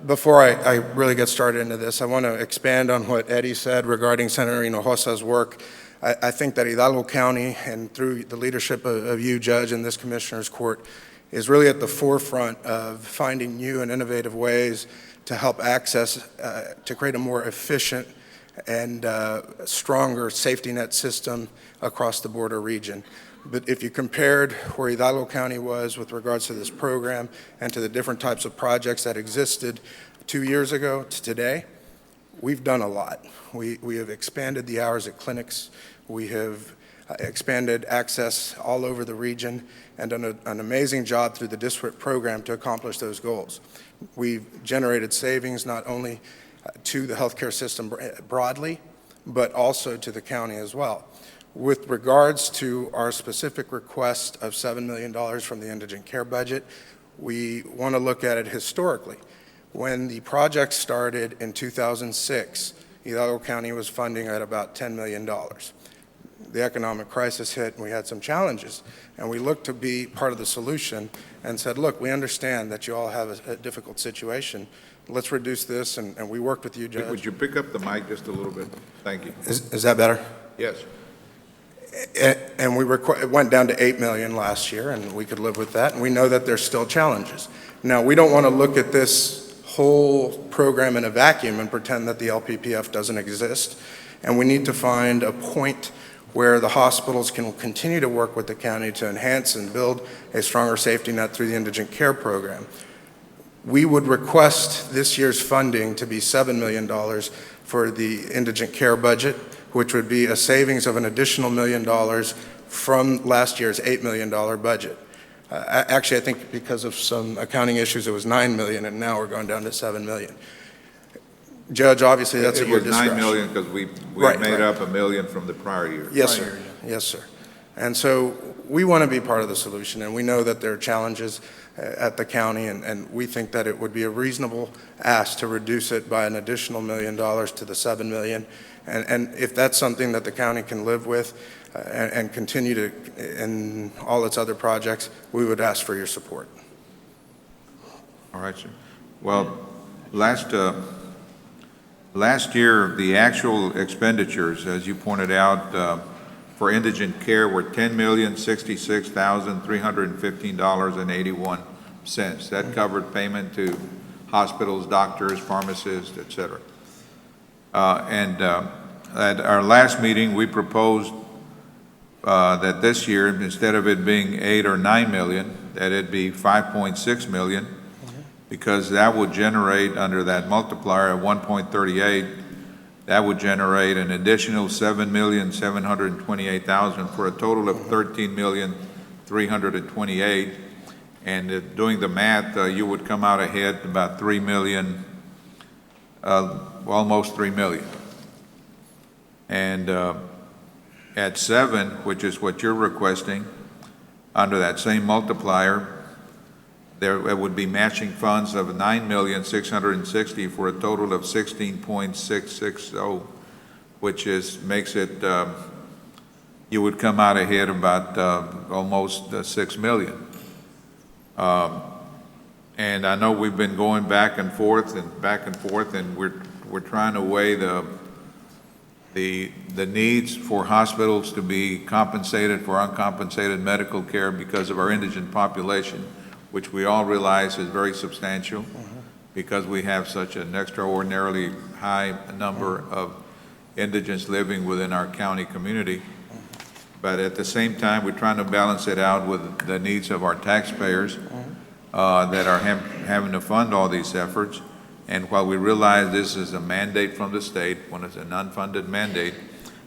Before I really get started into this, I want to expand on what Eddie said regarding Senator Hinojosa's work. I think that Hidalgo County, and through the leadership of you, Judge, and this Commissioner's Court, is really at the forefront of finding new and innovative ways to help access, to create a more efficient and stronger safety net system across the border region. But if you compared where Hidalgo County was with regards to this program and to the different types of projects that existed 2 years ago to today, we've done a lot. We have expanded the hours at clinics. We have expanded access all over the region and done an amazing job through the district program to accomplish those goals. We've generated savings not only to the healthcare system broadly, but also to the county as well. With regards to our specific request of $7 million from the indigent care budget, we want to look at it historically. When the project started in 2006, Hidalgo County was funding at about $10 million. The economic crisis hit and we had some challenges, and we looked to be part of the solution and said, look, we understand that you all have a difficult situation. Let's reduce this, and we worked with you, Judge. Would you pick up the mic just a little bit? Thank you. Is that better? Yes. And it went down to $8 million last year, and we could live with that, and we know that there's still challenges. Now, we don't want to look at this whole program in a vacuum and pretend that the LPPF doesn't exist, and we need to find a point where the hospitals can continue to work with the county to enhance and build a stronger safety net through the indigent care program. We would request this year's funding to be $7 million for the indigent care budget, which would be a savings of an additional $1 million from last year's $8 million budget. Actually, I think because of some accounting issues, it was $9 million, and now we're going down to $7 million. Judge, obviously, that's at your discretion. It was $9 million because we made up $1 million from the prior year. Yes, sir. Yes, sir. And so we want to be part of the solution, and we know that there are challenges at the county, and we think that it would be a reasonable ask to reduce it by an additional $1 million to the $7 million. And if that's something that the county can live with and continue to in all its other projects, we would ask for your support. All right, sir. Well, last year, the actual expenditures, as you pointed out, for indigent care were $10,066,315.81. That covered payment to hospitals, doctors, pharmacists, et cetera. At our last meeting, we proposed that this year, instead of it being 8 or 9 million, that it be 5.6 million, because that would generate, under that multiplier of 1.38, that would generate an additional 7,728,000 for a total of 13,328,000. And doing the math, you would come out ahead about 3 million, almost 3 million. And at 7, which is what you're requesting, under that same multiplier, there would be matching funds of 9,660,000 for a total of 16.660, which makes it, you would come out ahead about almost 6 million. And I know we've been going back and forth, and we're trying to weigh the needs for hospitals to be compensated for uncompensated medical care because of our indigent population, which we all realize is very substantial because we have such an extraordinarily high number of indigents living within our county community. But at the same time, we're trying to balance it out with the needs of our taxpayers that are having to fund all these efforts. And while we realize this is a mandate from the state, when it's an unfunded mandate,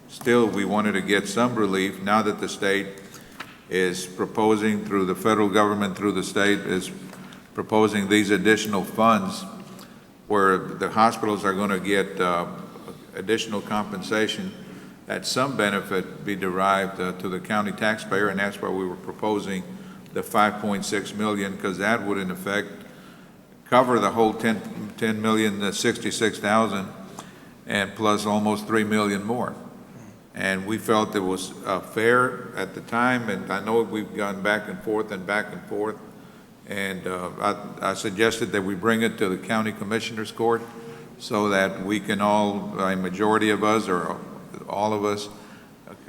still, we wanted to get some relief now that the state is proposing through the federal government, through the state, is proposing these additional funds where the hospitals are going to get additional compensation, that some benefit be derived to the county taxpayer, and that's why we were proposing the 5.6 million, because that would in effect cover the whole 10 million, 66,000, and plus almost 3 million more. And we felt it was fair at the time, and I know we've gone back and forth and back and forth. And I suggested that we bring it to the county commissioners court so that we can all, a majority of us or all of us,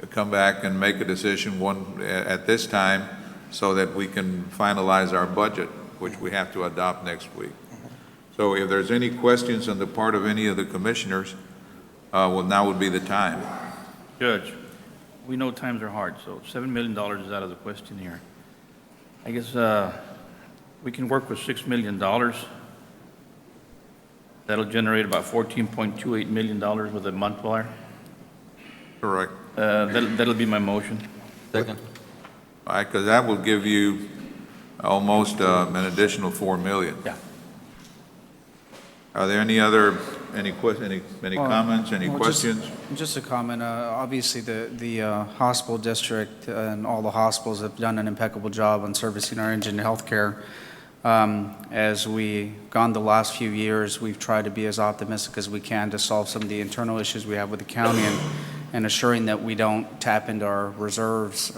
come back and make a decision at this time so that we can finalize our budget, which we have to adopt next week. So if there's any questions on the part of any of the commissioners, well, now would be the time. Judge, we know times are hard, so $7 million is out of the question here. I guess we can work with $6 million. That'll generate about $14.28 million with a multiplier. Correct. That'll be my motion. Second. All right, because that will give you almost an additional 4 million. Yeah. Are there any comments, any questions? Just a comment. Obviously, the hospital district and all the hospitals have done an impeccable job on servicing our indigent healthcare. As we've gone the last few years, we've tried to be as optimistic as we can to solve some of the internal issues we have with the county and assuring that we don't tap into our reserves.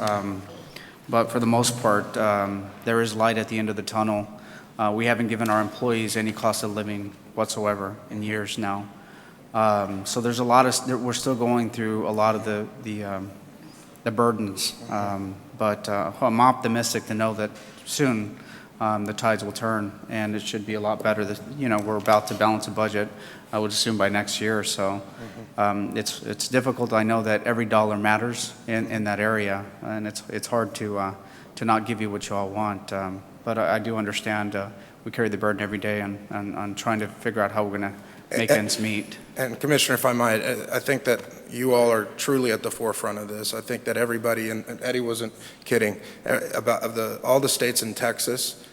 But for the most part, there is light at the end of the tunnel. We haven't given our employees any cost of living whatsoever in years now. So there's a lot of, we're still going through a lot of the burdens. But I'm optimistic to know that soon the tides will turn and it should be a lot better. We're about to balance a budget, I would assume by next year or so. It's difficult. I know that every dollar matters in that area, and it's hard to not give you what you all want. But I do understand we carry the burden every day on trying to figure out how we're going to make ends meet. And Commissioner, if I might, I think that you all are truly at the forefront of this. I think that everybody, and Eddie wasn't kidding, about all the states in Texas,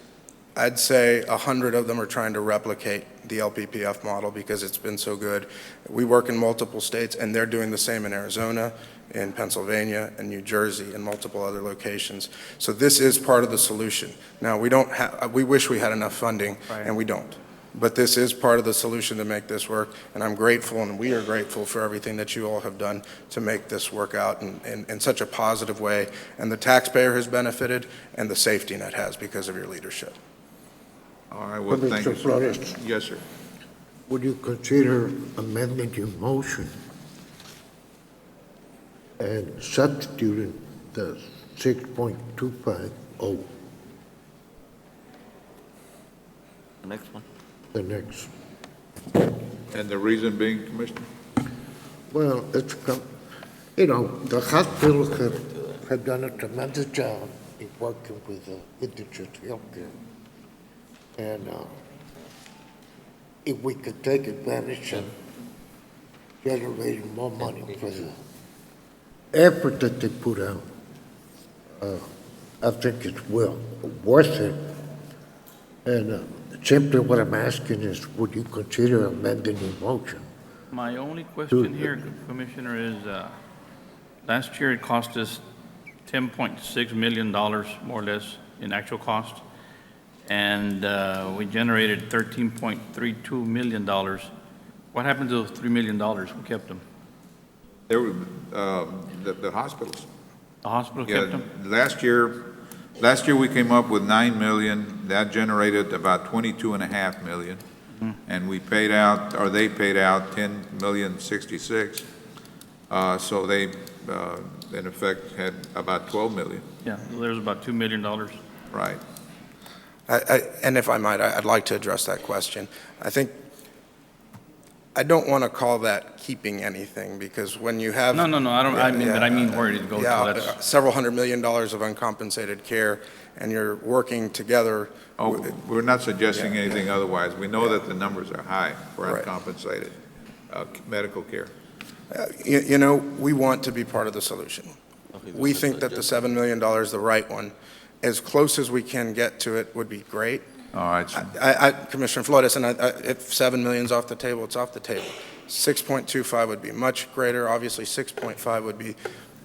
I'd say 100 of them are trying to replicate the LPPF model because it's been so good. We work in multiple states, and they're doing the same in Arizona, in Pennsylvania, and New Jersey, and multiple other locations. So this is part of the solution. Now, we wish we had enough funding, and we don't. But this is part of the solution to make this work, and I'm grateful, and we are grateful for everything that you all have done to make this work out in such a positive way. And the taxpayer has benefited, and the safety net has because of your leadership. All right, well, thank you. Mr. Flores, Yes, sir. would you consider amending your motion and substituting the 6.250, The next one. the next? And the reason being, Commissioner? Well, the hospitals have done a tremendous job in working with indigent healthcare. And if we could take advantage of generating more money for the effort that they put out, I think it's worth it. And simply what I'm asking is, would you consider amending your motion? My only question here, Commissioner, is last year it cost us $10.6 million, more or less, in actual cost. And we generated $13.32 million. What happened to those $3 million? Who kept them? They were the hospitals. The hospital kept them? Last year we came up with 9 million. That generated about 22.5 million. Mm-hmm. And we paid out, or they paid out 10,066,000. So they, in effect, had about 12 million. Yeah, there's about $2 million. Right. And if I might, I'd like to address that question. I I don't want to call that keeping anything, because when you have... No, I don't, I mean, but I mean where it goes to, Yeah, that's, several $100 million of uncompensated care, and you're working together. Oh, we're not suggesting anything otherwise. We know that the numbers are high for Right. uncompensated medical care. You know, we want to be part of the solution. We think that the $7 million is the right one. As close as we can get to it would be great. All right. Commissioner Flores, and if $7 million's off the table, it's off the table. 6.25 would be much greater. Obviously, 6.5 would be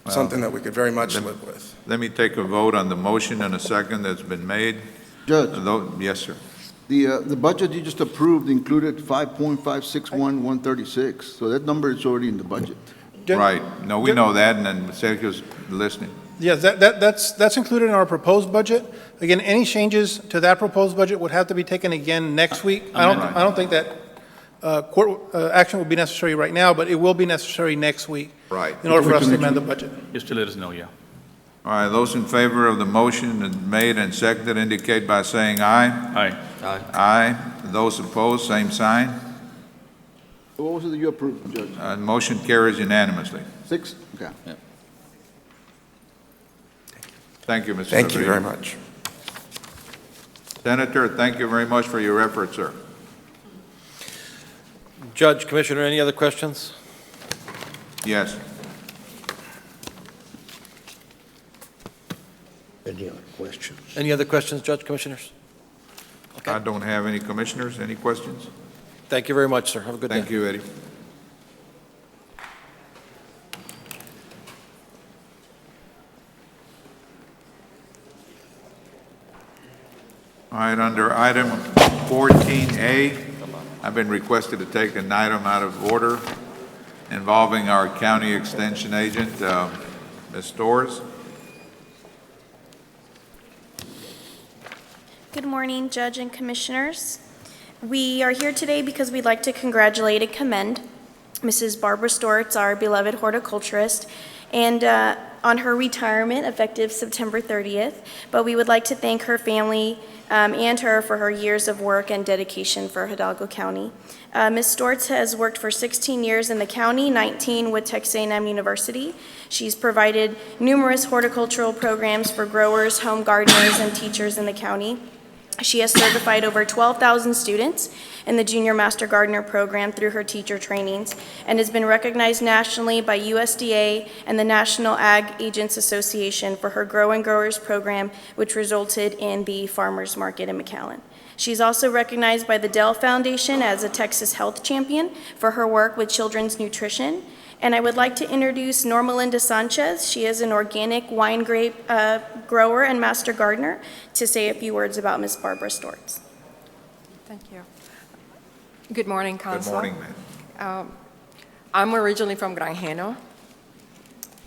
something that we could very much live with. Let me take a vote on the motion and a second that's been made. Judge, Yes, sir. the budget you just approved included 5.561136, so that number is already in the budget. Right. No, we know that, and then Sergio's listening. Yes, that's included in our proposed budget. Again, any changes to that proposed budget would have to be taken again next week. I don't think that court action will be necessary right now, but it will be necessary next week. Right. In order for us to amend the budget. just to let us know, yeah. All right, those in favor of the motion made and seconded indicate by saying aye. Aye. Aye. Those opposed, same sign. What was it that you approved, Judge? Motion carries unanimously. 6? Okay. Thank you, Mr. Thank you Severino. very much. Senator, thank you very much for your effort, sir. Judge, Commissioner, any other questions? Yes. Any other questions? Any other questions, Judge, Commissioners? I don't have any commissioners. Any questions? Thank you very much, sir. Have a good day. Thank you, Eddie. All right, under item 14A, I've been requested to take an item out of order involving our county extension agent, Ms. Storrs. Good morning, Judge and Commissioners. We are here today because we'd like to congratulate and commend Mrs. Barbara Stortz, our beloved horticulturist, and on her retirement effective September 30th. But we would like to thank her family and her for her years of work and dedication for Hidalgo County. Ms. Stortz has worked for 16 years in the county, 19 with Texas A&M University. She's provided numerous horticultural programs for growers, home gardeners, and teachers in the county. She has certified over 12,000 students in the Junior Master Gardener program through her teacher trainings and has been recognized nationally by USDA and the National Ag Agents Association for her Grow and Growers program, which resulted in the Farmers Market in McAllen. She's also recognized by the Dell Foundation as a Texas Health Champion for her work with children's nutrition. And I would like to introduce Norma Linda Sanchez. She is an organic wine grape grower and master gardener, to say a few words about Ms. Barbara Stortz. Thank you. Good morning, Council. Good morning, ma'am. I'm originally from Granjeno,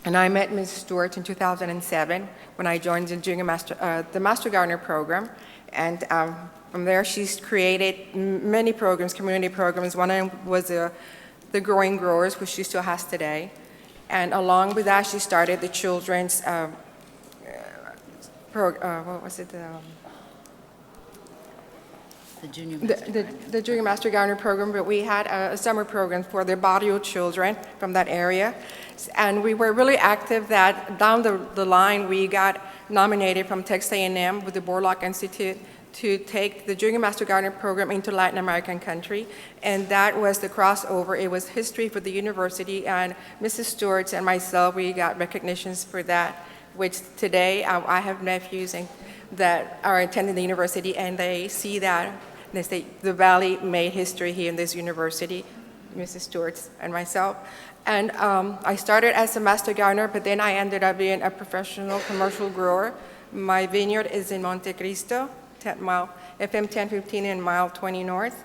and I met Ms. Stortz in 2007 when I joined the Master Gardener program. And from there, she's created many programs, community programs. One of them was the Growing Growers, which she still has today. And along with that, she started the children's, what was it? The Junior Master Gardener program, but we had a summer program for the barrio children from that area. And we were really active that down the line, we got nominated from Texas A&M with the Borlaug Institute to take the Junior Master Gardener program into Latin American country, and that was the crossover. It was history for the university, and Mrs. Stortz and myself, we got recognitions for that, which today I have nephews that are attending the university, and they see that, they say, the Valley made history here in this university, Mrs. Stortz and myself. And I started as a master gardener, but then I ended up being a professional commercial grower. My vineyard is in Monte Cristo, 10 mile, FM 1015 and mile 20 north.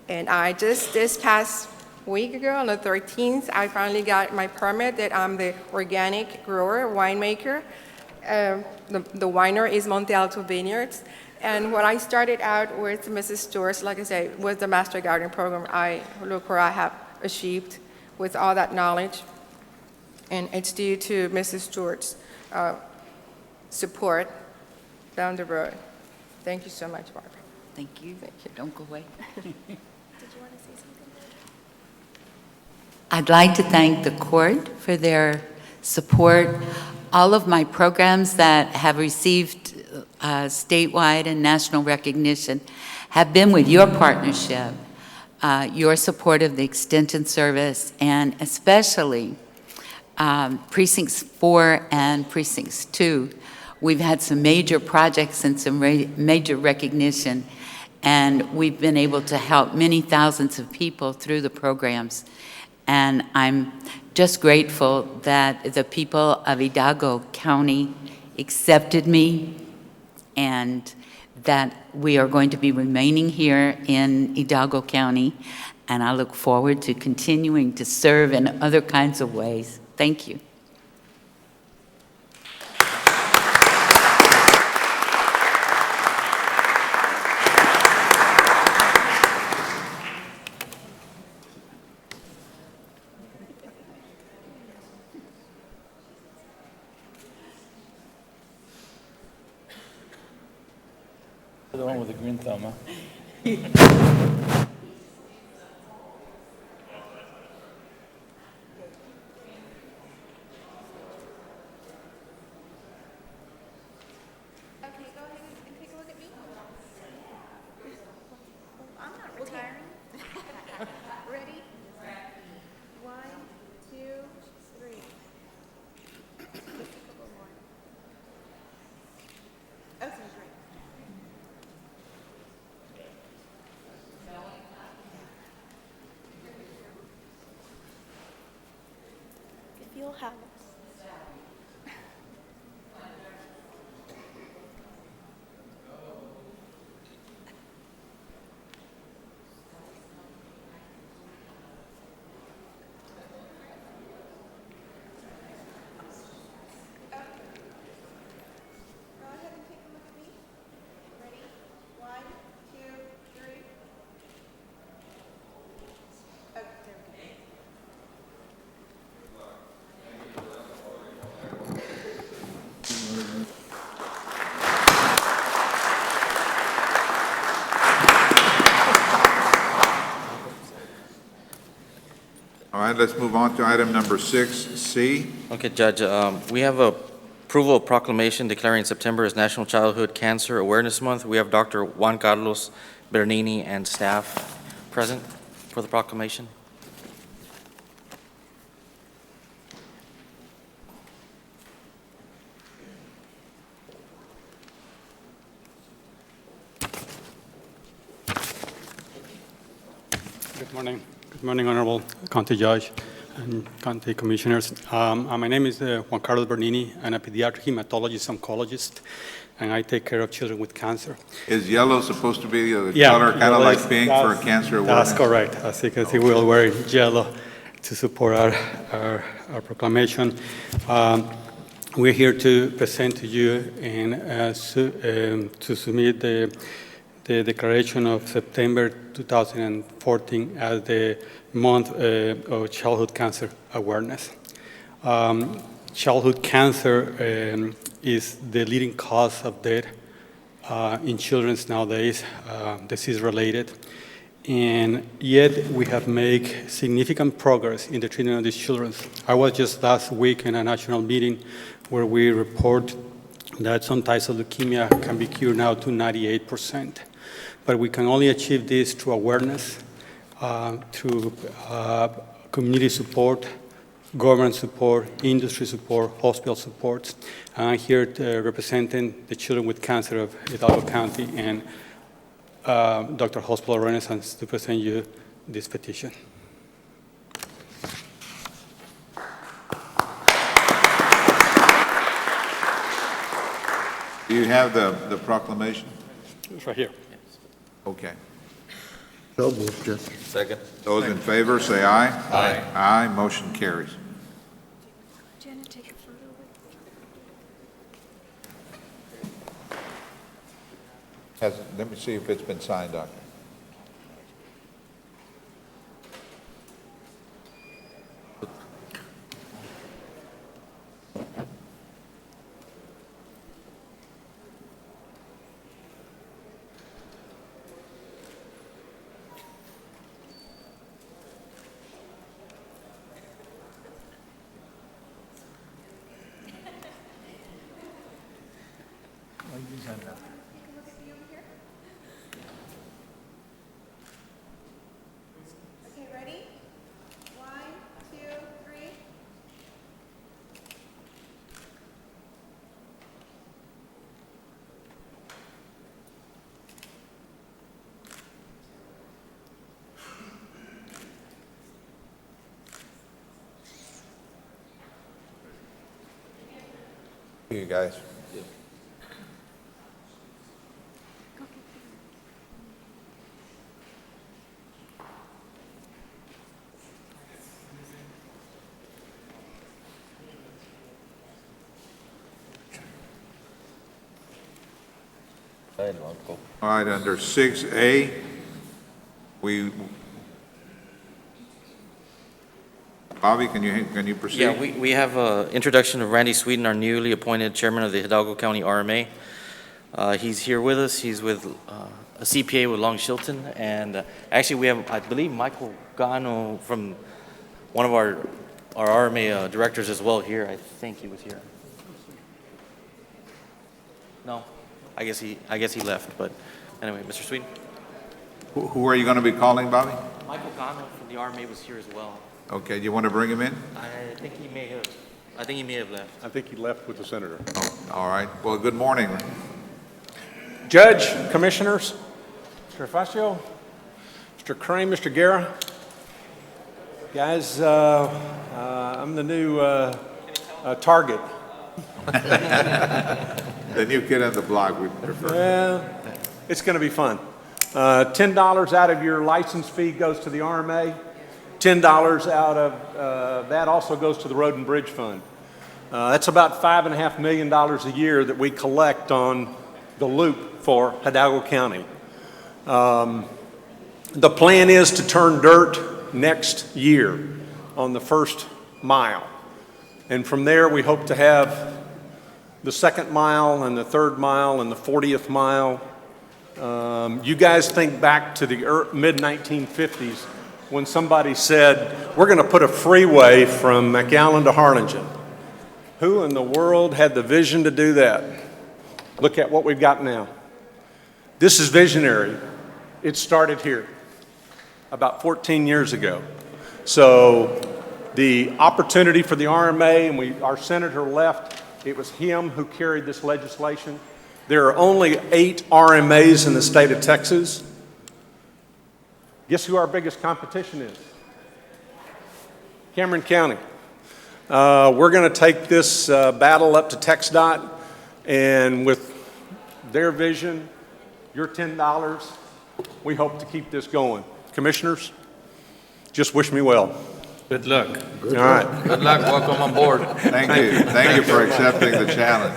And I just, this past week ago, on the 13th, I finally got my permit that I'm the organic grower, winemaker. The winery is Monte Alto Vineyards. And when I started out with Mrs. Stortz, like I said, with the Master Gardening program, look where I have achieved with all that knowledge. And it's due to Mrs. Stortz's support down the road. Thank you so much, Barbara. Thank you. Don't go away. Did you want to say something? I'd like to thank the court for their support. All of my programs that have received statewide and national recognition have been with your partnership, your support of the Extension Service, and especially Precincts 4 and Precincts 2. We've had some major projects and some major recognition, and we've been able to help many thousands of people through the programs. And I'm just grateful that the people of Hidalgo County accepted me, and that we are going to be remaining here in Hidalgo County, and I look forward to continuing to serve in other kinds of ways. Thank you. The one with the green thumb, huh? I'm not retiring. Ready? 1, 2, 3. Okay, great. If you'll have us. Go ahead and take a look at me. Ready? 1, 2, 3. Oh, there we go. All right, let's move on to item number 6C. Okay, Judge, we have approval of proclamation declaring September as National Childhood Cancer Awareness Month. We have Dr. Juan Carlos Bernini and staff present for the proclamation. Good morning. Good morning, Honorable County Judge and County Commissioners. My name is Juan Carlos Bernini. I'm a pediatric hematologist oncologist, and I take care of children with cancer. Is yellow supposed to be the color, kind of like pink for cancer awareness? That's correct. As you can see, we all wear yellow to support our proclamation. We're here to present to you and to submit the declaration of September 2014 as the month of childhood cancer awareness. Childhood cancer is the leading cause of death in children nowadays, disease-related. And yet we have made significant progress in the treatment of these children. I was just last week in a national meeting where we report that some types of leukemia can be cured now to 98%. But we can only achieve this through awareness, through community support, government support, industry support, hospital support. And I'm here representing the children with cancer of Hidalgo County and Dr. Hospital Renaissance to present you this petition. Do you have the proclamation? It's right here. Okay. So moved, Judge. Second. Those in favor, say aye. Aye. Aye, motion carries. Janet, take a photo with Let me see if it's been signed, Doctor. Okay, ready? 1, 2, 3. You guys. All right, under 6A, Bobby, can you proceed? Yeah, we have introduction of Randy Sweden, our newly appointed chairman of the Hidalgo County RMA. He's here with us. He's with a CPA with Long Shilton, and actually we have, I believe, Michael Gano from one of our RMA directors as well here. I think he was here. No, I guess he left. But anyway, Mr. Sweden. Who are you going to be calling, Bobby? Michael Gano from the RMA was here as well. Okay, do you want to bring him in? I think he may have left. I think he left with the senator. Oh, all right. Well, good morning. Judge, Commissioners, Mr. Facio, Mr. Crane, Mr. Guerra, guys, I'm the new target. The new kid on the block, we prefer. Yeah, it's going to be fun. $10 out of your license fee goes to the RMA. $10 out of that also goes to the Road and Bridge Fund. That's about $5.5 million a year that we collect on the loop for Hidalgo County. The plan is to turn dirt next year on the first mile. And from there, we hope to have the second mile and the third mile and the 40th mile. You guys think back to the mid-1950s when somebody said, we're going to put a freeway from McAllen to Harlingen. Who in the world had the vision to do that? Look at what we've got now. This is visionary. It started here about 14 years ago. So the opportunity for the RMA, and our senator left, it was him who carried this legislation. There are only 8 RMAs in the state of Texas. Guess who our biggest competition is? Cameron County. We're going to take this battle up to TxDOT, and with their vision, your $10, we hope to keep this going. Commissioners, just wish me well. Good luck. All right. Good luck. Welcome on board. Thank you. Thank you for accepting the challenge.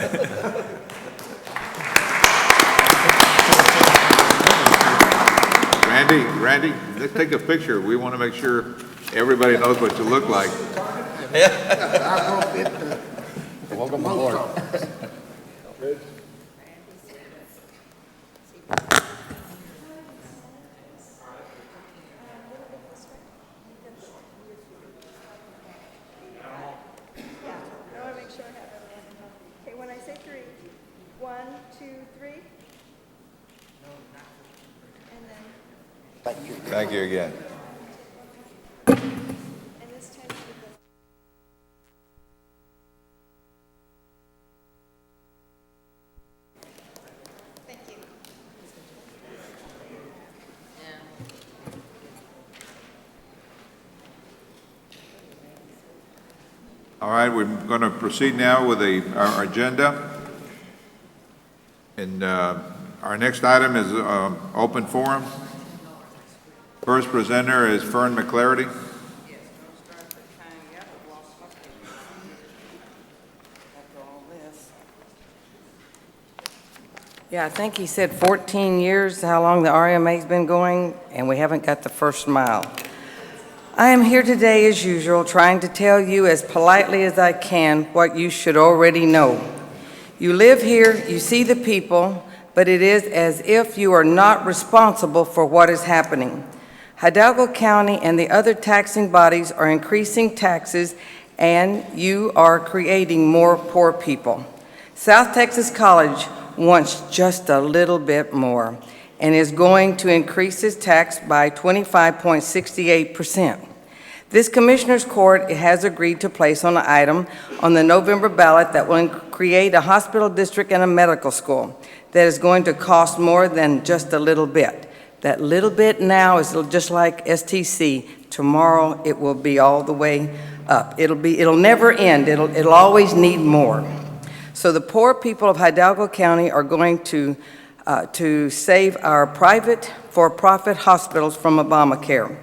Randy, let's take a picture. We want to make sure everybody knows what you look like. Welcome aboard. Okay, when I say 3, 1, 2, 3. And then. Thank you again. And this time. Thank you. All right, we're going to proceed now with our agenda. And our next item is open forum. First presenter is Fern McClarity. Yeah, I think he said 14 years, how long the RMA's been going, and we haven't got the first mile. I am here today, as usual, trying to tell you as politely as I can what you should already know. You live here, you see the people, but it is as if you are not responsible for what is happening. Hidalgo County and the other taxing bodies are increasing taxes, and you are creating more poor people. South Texas College, wants just a little bit more and is going to increase his tax by 25.68%. This Commissioners Court has agreed to place on an item on the November ballot that will create a hospital district and a medical school that is going to cost more than just a little bit. That little bit now is just like STC. Tomorrow it will be all the way up. It'll never end. It'll always need more. So the poor people of Hidalgo County are going to save our private for-profit hospitals from Obamacare.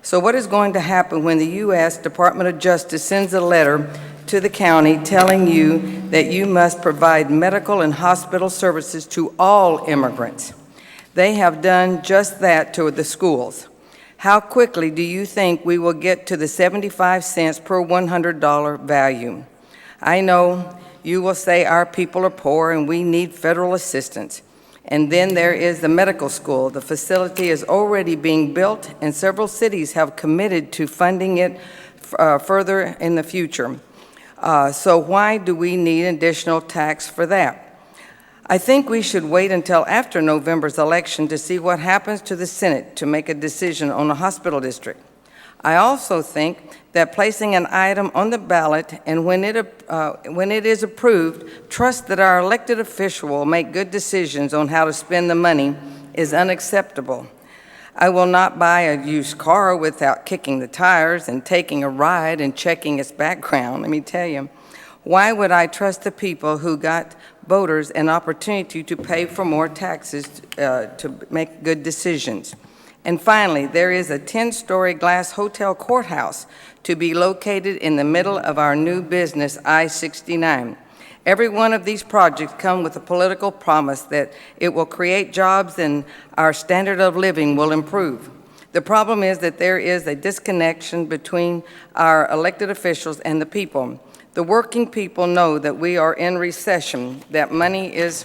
So what is going to happen when the U.S. Department of Justice sends a letter to the county telling you that you must provide medical and hospital services to all immigrants? They have done just that to the schools. How quickly do you think we will get to the 75 cents per $100 value? I know you will say our people are poor and we need federal assistance. And then there is the medical school. The facility is already being built, and several cities have committed to funding it further in the future. So why do we need additional tax for that? I think we should wait until after November's election to see what happens to the Senate to make a decision on the hospital district. I also think that placing an item on the ballot and when it is approved, trust that our elected official will make good decisions on how to spend the money is unacceptable. I will not buy a used car without kicking the tires and taking a ride and checking its background, let me tell you. Why would I trust the people who got voters an opportunity to pay for more taxes to make good decisions? And finally, there is a 10-story glass hotel courthouse to be located in the middle of our new business, I-69. Every one of these projects come with a political promise that it will create jobs and our standard of living will improve. The problem is that there is a disconnection between our elected officials and the people. The working people know that we are in recession, that money is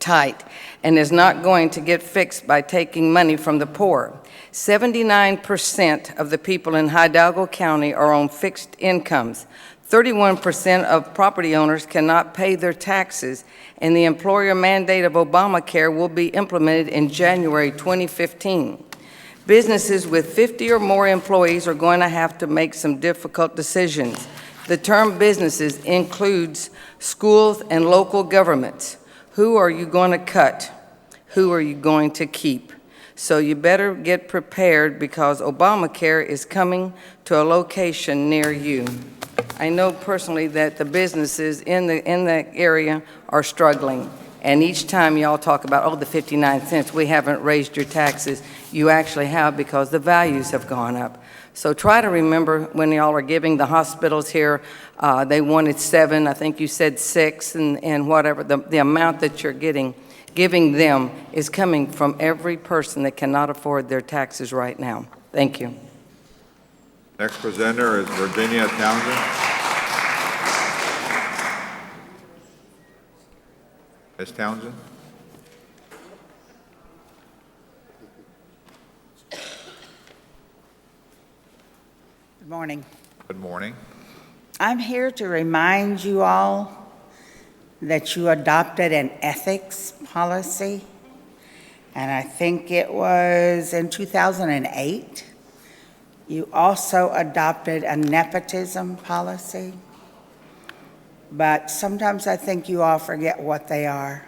tight, and is not going to get fixed by taking money from the poor. 79% of the people in Hidalgo County are on fixed incomes. 31% of property owners cannot pay their taxes, and the employer mandate of Obamacare will be implemented in January 2015. Businesses with 50 or more employees are going to have to make some difficult decisions. The term businesses includes schools and local governments. Who are you going to cut? Who are you going to keep? So you better get prepared because Obamacare is coming to a location near you. I know personally that the businesses in the area are struggling. And each time y'all talk about, oh, the 59 cents, we haven't raised your taxes. You actually have because the values have gone up. So try to remember when y'all are giving the hospitals here, they wanted 7, I think you said 6, and whatever. The amount that you're giving them is coming from every person that cannot afford their taxes right now. Thank you. Next presenter is Virginia Townsend. Ms. Townsend? Good morning. Good morning. I'm here to remind you all that you adopted an ethics policy, and I think it was in 2008. You also adopted a nepotism policy, but sometimes I think you all forget what they are.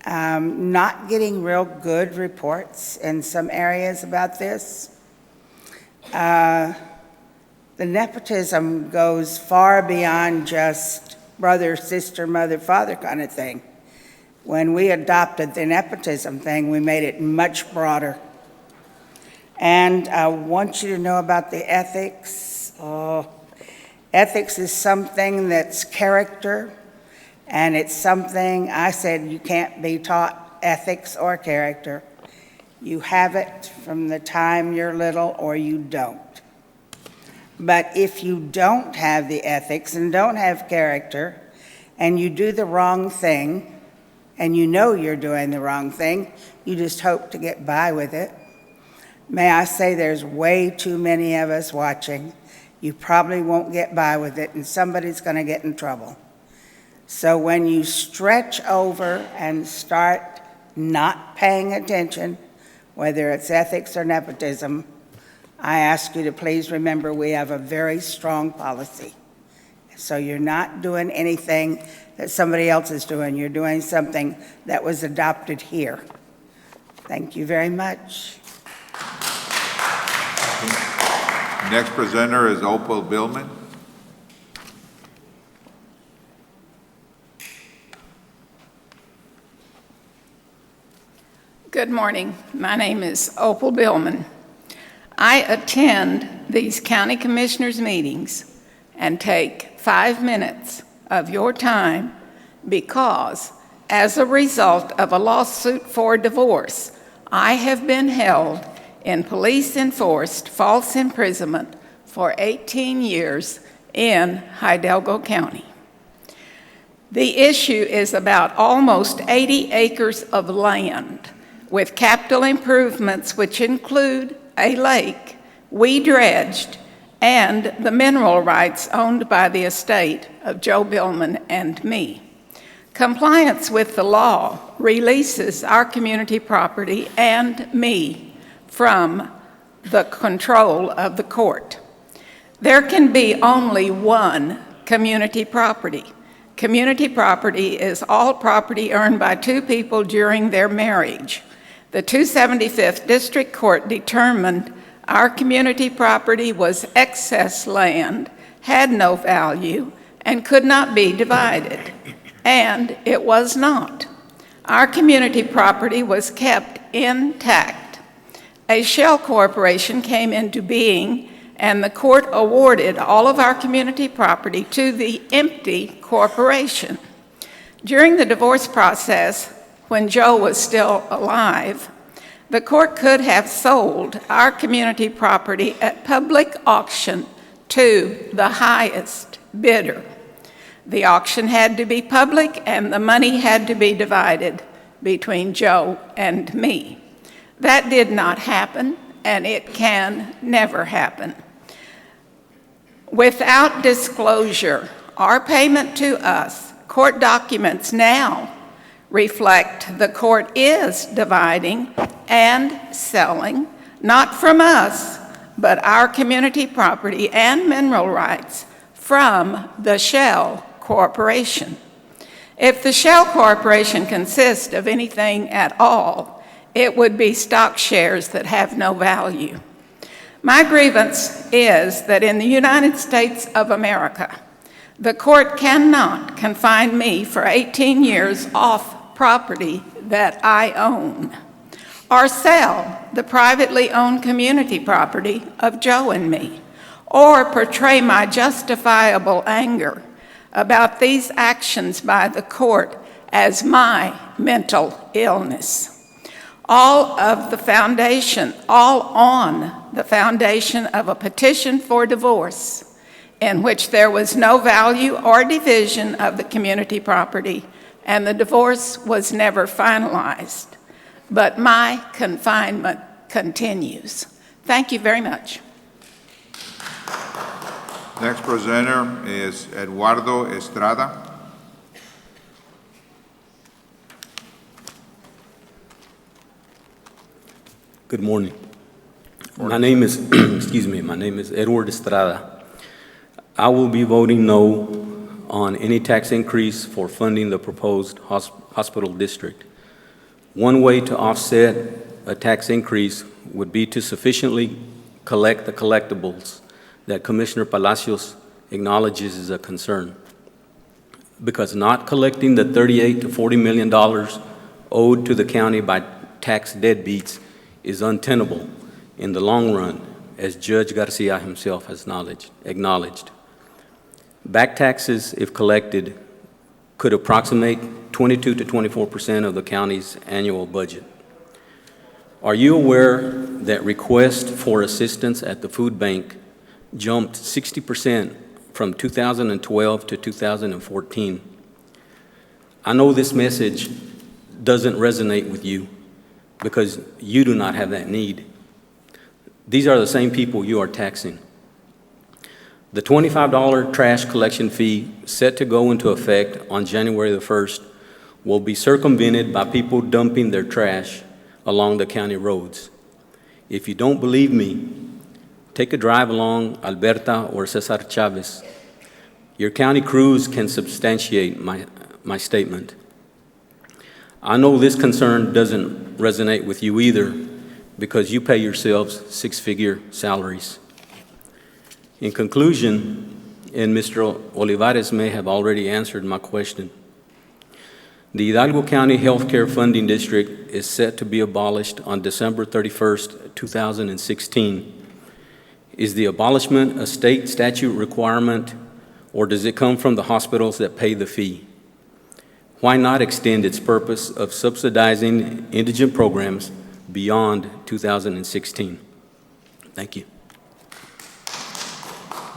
Not getting real good reports in some areas about this. The nepotism goes far beyond just brother, sister, mother, father kind of thing. When we adopted the nepotism thing, we made it much broader. And I want you to know about the ethics. Ethics is something that's character, and it's something I said you can't be taught ethics or character. You have it from the time you're little or you don't. But if you don't have the ethics and don't have character, and you do the wrong thing, and you know you're doing the wrong thing, you just hope to get by with it. May I say there's way too many of us watching. You probably won't get by with it, and somebody's going to get in trouble. So when you stretch over and start not paying attention, whether it's ethics or nepotism, I ask you to please remember we have a very strong policy. So you're not doing anything that somebody else is doing. You're doing something that was adopted here. Thank you very much. Next presenter is Opal Billman. Good morning. My name is Opal Billman. I attend these county commissioners' meetings and take 5 minutes of your time because, as a result of a lawsuit for divorce, I have been held in police-enforced false imprisonment for 18 years in Hidalgo County. The issue is about almost 80 acres of land with capital improvements which include a lake we dredged and the mineral rights owned by the estate of Joe Billman and me. Compliance with the law releases our community property and me from the control of the court. There can be only one community property. Community property is all property earned by two people during their marriage. The 275th District Court determined our community property was excess land, had no value, and could not be divided. And it was not. Our community property was kept intact. A shell corporation came into being, and the court awarded all of our community property to the empty corporation. During the divorce process, when Joe was still alive, the court could have sold our community property at public auction to the highest bidder. The auction had to be public and the money had to be divided between Joe and me. That did not happen, and it can never happen. Without disclosure, our payment to us, court documents now reflect the court is dividing and selling, not from us, but our community property and mineral rights from the Shell Corporation. If the Shell Corporation consists of anything at all, it would be stock shares that have no value. My grievance is that in the United States of America, the court cannot confine me for 18 years off property that I own, or sell the privately owned community property of Joe and me, or portray my justifiable anger about these actions by the court as my mental illness. All on the foundation of a petition for divorce in which there was no value or division of the community property, and the divorce was never finalized. But my confinement continues. Thank you very much. Next presenter is Eduardo Estrada. Good morning. My name is, my name is Edward Estrada. I will be voting no on any tax increase for funding the proposed hospital district. One way to offset a tax increase would be to sufficiently collect the collectibles that Commissioner Palacios acknowledges is a concern. Because not collecting the $38 to $40 million owed to the county by tax deadbeats is untenable in the long run, as Judge Garcia himself has acknowledged. Back taxes, if collected, could approximate 22 to 24% of the county's annual budget. Are you aware that requests for assistance at the food bank jumped 60% from 2012 to 2014? I know this message doesn't resonate with you because you do not have that need. These are the same people you are taxing. The $25 trash collection fee set to go into effect on January the 1st will be circumvented by people dumping their trash along the county roads. If you don't believe me, take a drive along Alberta or Cesar Chavez. Your county crews can substantiate my statement. I know this concern doesn't resonate with you either because you pay yourselves six-figure salaries. In conclusion, and Mr. Olivares may have already answered my question, the Hidalgo County Healthcare Funding District is set to be abolished on December 31st, 2016. Is the abolishment a state statute requirement, or does it come from the hospitals that pay the fee? Why not extend its purpose of subsidizing indigent programs beyond 2016? Thank you.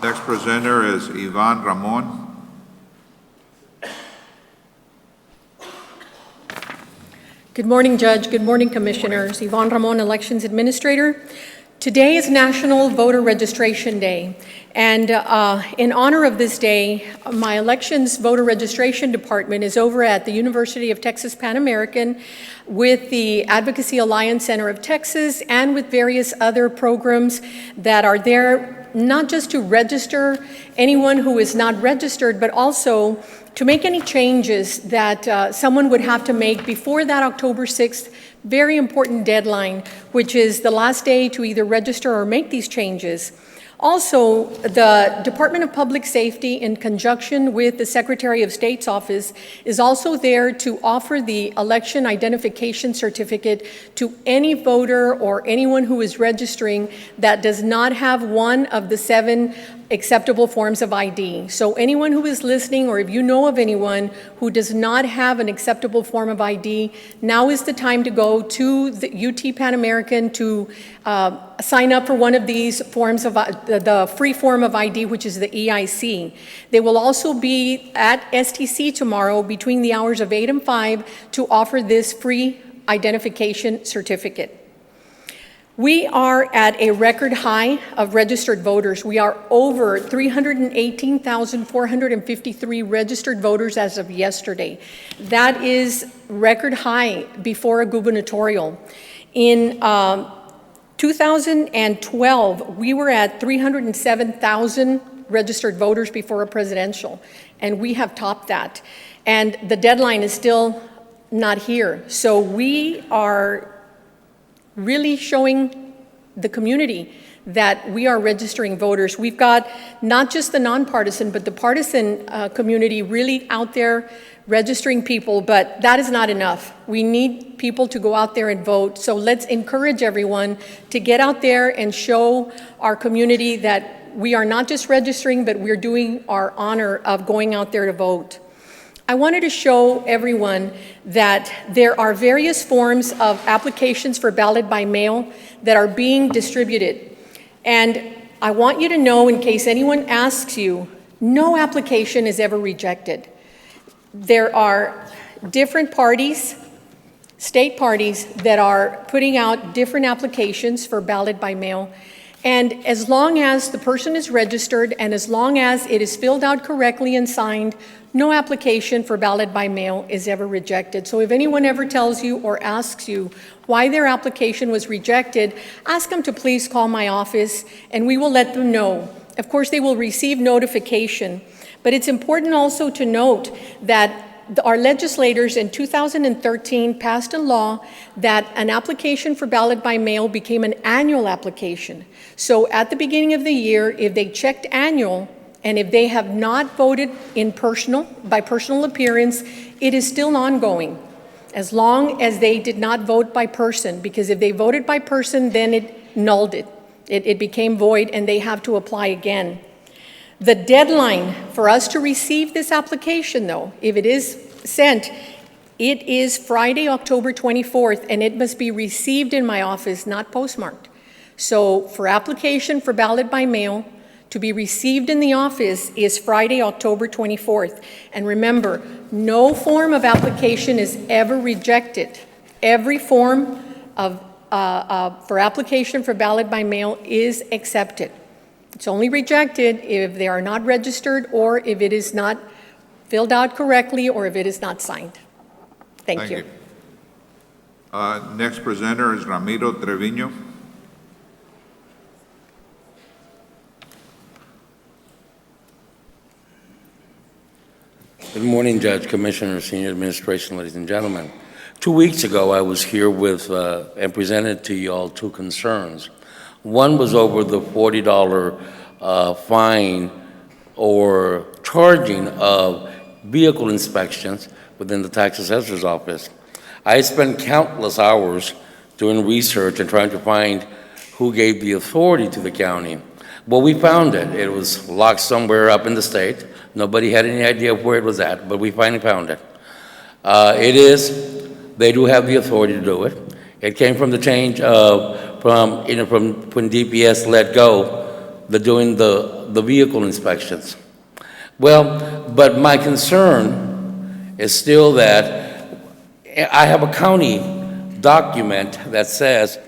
Next presenter is Yvonne Ramon. Good morning, Judge. Good morning, Commissioners. Yvonne Ramon, Elections Administrator. Today is National Voter Registration Day, and in honor of this day, my Elections Voter Registration Department is over at the University of Texas Pan American with the Advocacy Alliance Center of Texas and with various other programs that are there not just to register anyone who is not registered, but also to make any changes that someone would have to make before that October 6th very important deadline, which is the last day to either register or make these changes. Also, the Department of Public Safety, in conjunction with the Secretary of State's office, is also there to offer the election identification certificate to any voter or anyone who is registering that does not have one of the 7 acceptable forms of ID. So anyone who is listening, or if you know of anyone who does not have an acceptable form of ID, now is the time to go to the UT Pan American to sign up for one of these forms of the free form of ID, which is the EIC. They will also be at STC tomorrow between the hours of 8 and 5 to offer this free identification certificate. We are at a record high of registered voters. We are over 318,453 registered voters as of yesterday. That is record high before a gubernatorial. In 2012, we were at 307,000 registered voters before a presidential, and we have topped that. And the deadline is still not here. So we are really showing the community that we are registering voters. We've got not just the nonpartisan, but the partisan community really out there registering people, but that is not enough. We need people to go out there and vote. So let's encourage everyone to get out there and show our community that we are not just registering, but we're doing our honor of going out there to vote. I wanted to show everyone that there are various forms of applications for ballot by mail that are being distributed. And I want you to know, in case anyone asks you, no application is ever rejected. There are different parties, state parties, that are putting out different applications for ballot by mail. And as long as the person is registered and as long as it is filled out correctly and signed, no application for ballot by mail is ever rejected. So if anyone ever tells you or asks you why their application was rejected, ask them to please call my office and we will let them know. Of course, they will receive notification. But it's important also to note that our legislators in 2013 passed a law that an application for ballot by mail became an annual application. So at the beginning of the year, if they checked annual, and if they have not voted by personal appearance, it is still ongoing, as long as they did not vote by person, because if they voted by person, then it nulled it. It became void, and they have to apply again. The deadline for us to receive this application, though, if it is sent, it is Friday, October 24th, and it must be received in my office, not postmarked. So for application for ballot by mail, to be received in the office is Friday, October 24th. And remember, no form of application is ever rejected. Every form of for application for ballot by mail is accepted. It's only rejected if they are not registered or if it is not filled out correctly or if it is not signed. Thank you. Next presenter is Ramiro Trevino. Good morning, Judge, Commissioner, Senior Administration, ladies and gentlemen. 2 weeks ago, I was here with and presented to you all two concerns. One was over the $40 fine or charging of vehicle inspections within the tax assessor's office. I spent countless hours doing research and trying to find who gave the authority to the county. Well, we found it. It was locked somewhere up in the state. Nobody had any idea where it was at, but we finally found it. They do have the authority to do it. It came from the change of, from when DPS let go, doing the vehicle inspections. Well, but my concern is still that I have a county document that says,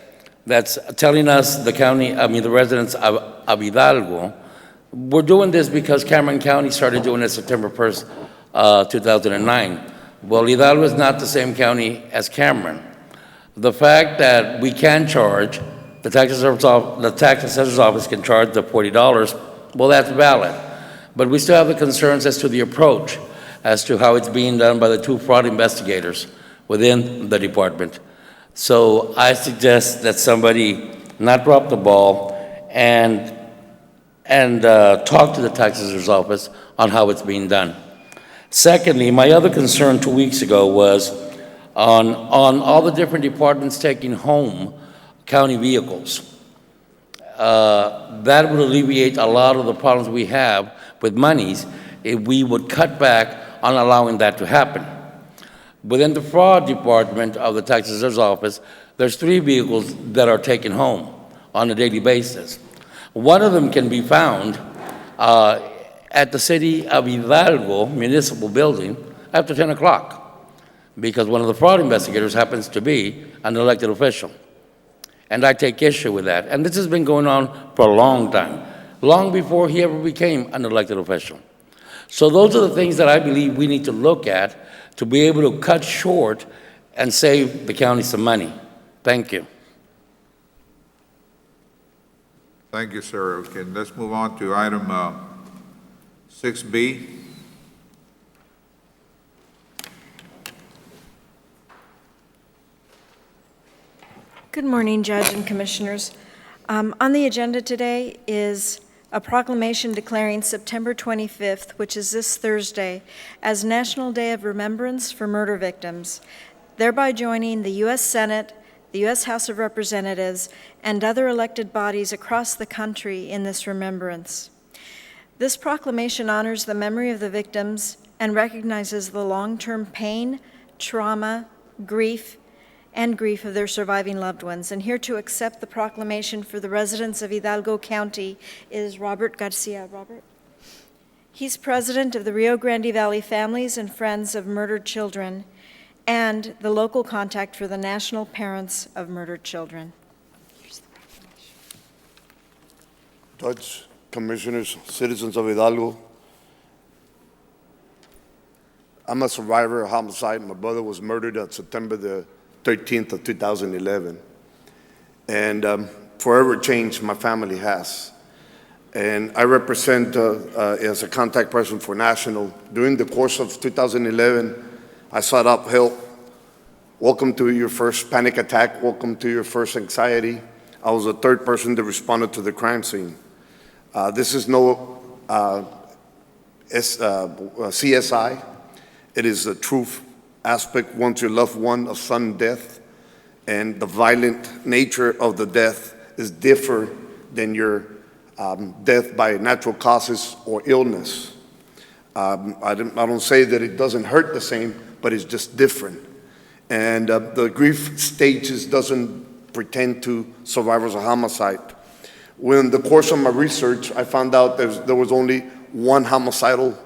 that's telling us the residents of Hidalgo, we're doing this because Cameron County started doing it September 1st, 2009. Well, Hidalgo is not the same county as Cameron. The fact that we can charge, the tax assessor's office can charge the $40, well, that's valid. But we still have the concerns as to the approach, as to how it's being done by the two fraud investigators within the department. So I suggest that somebody not drop the ball and talk to the tax assessor's office on how it's being done. Secondly, my other concern 2 weeks ago was on all the different departments taking home county vehicles. That would alleviate a lot of the problems we have with monies if we would cut back on allowing that to happen. Within the fraud department of the tax assessor's office, there's 3 vehicles that are taken home on a daily basis. One of them can be found at the City of Hidalgo Municipal Building after 10 o'clock because one of the fraud investigators happens to be an elected official. And I take issue with that. And this has been going on for a long time, long before he ever became an elected official. So those are the things that I believe we need to look at to be able to cut short and save the county some money. Thank you. Thank you, sir. Okay, let's move on to item 6B. Good morning, Judge and Commissioners. On the agenda today is a proclamation declaring September 25th, which is this Thursday, as National Day of Remembrance for Murder Victims, thereby joining the U.S. Senate, the U.S. House of Representatives, and other elected bodies across the country in this remembrance. This proclamation honors the memory of the victims and recognizes the long-term pain, trauma, grief of their surviving loved ones. And here to accept the proclamation for the residents of Hidalgo County is Robert Garcia. Robert? He's president of the Rio Grande Valley Families and Friends of Murdered Children and the local contact for the National Parents of Murdered Children. Judge, Commissioners, citizens of Hidalgo, I'm a survivor of homicide. My brother was murdered on September the 13th of 2011. And forever changed my family has. And I represent as a contact person for National. During the course of 2011, I sought out help. Welcome to your first panic attack. Welcome to your first anxiety. I was the 3rd person that responded to the crime scene. This is no CSI. It is a truth aspect once your loved one of sudden death, and the violent nature of the death is different than your death by natural causes or illness. I don't say that it doesn't hurt the same, but it's just different. And the grief stages doesn't pretend to survivors of homicide. When the course of my research, I found out there was only one homicidal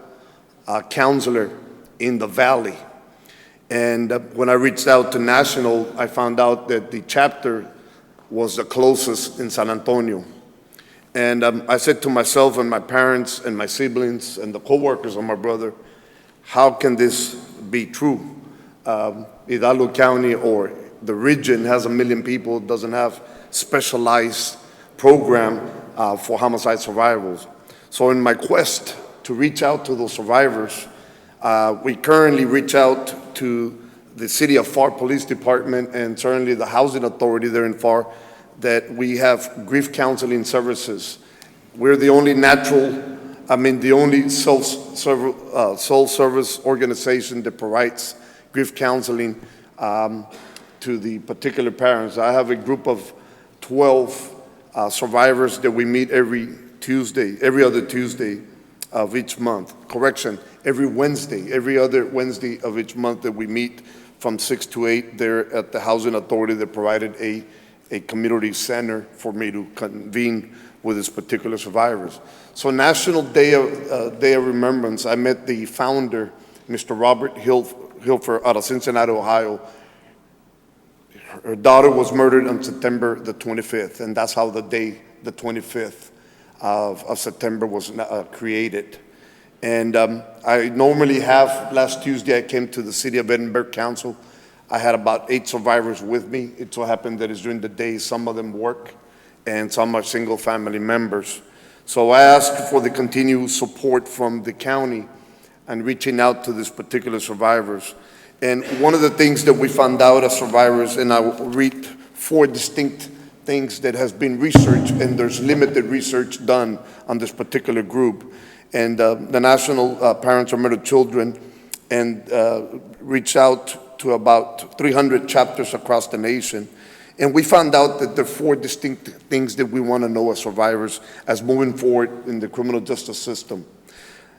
counselor in the valley. And when I reached out to National, I found out that the chapter was the closest in San Antonio. And I said to myself and my parents and my siblings and the coworkers of my brother, how can this be true? Hidalgo County or the region has 1 million people, doesn't have specialized program for homicide survivors. So in my quest to reach out to those survivors, we currently reach out to the City of FAR Police Department and certainly the Housing Authority there in FAR, that we have grief counseling services. We're the only the only self-service organization that provides grief counseling to the particular parents. I have a group of 12 survivors that we meet every other Tuesday of each month. Correction, every other Wednesday of each month that we meet from 6 to 8 there at the Housing Authority that provided a community center for me to convene with these particular survivors. So National Day of Remembrance, I met the founder, Mr. Robert Hilfer out of Cincinnati, Ohio. Her daughter was murdered on September the 25th, and that's how the day, the 25th of September was created. And I normally have, last Tuesday I came to the City of Edinburgh Council. I had about 8 survivors with me. It so happened that it's during the day, some of them work, and some are single family members. So I ask for the continued support from the county and reaching out to these particular survivors. And one of the things that we found out as survivors, and I will read 4 distinct things that has been researched, and there's limited research done on this particular group. And the National Parents of Murdered Children and reached out to about 300 chapters across the nation. And we found out that there are 4 distinct things that we want to know as survivors as moving forward in the criminal justice system.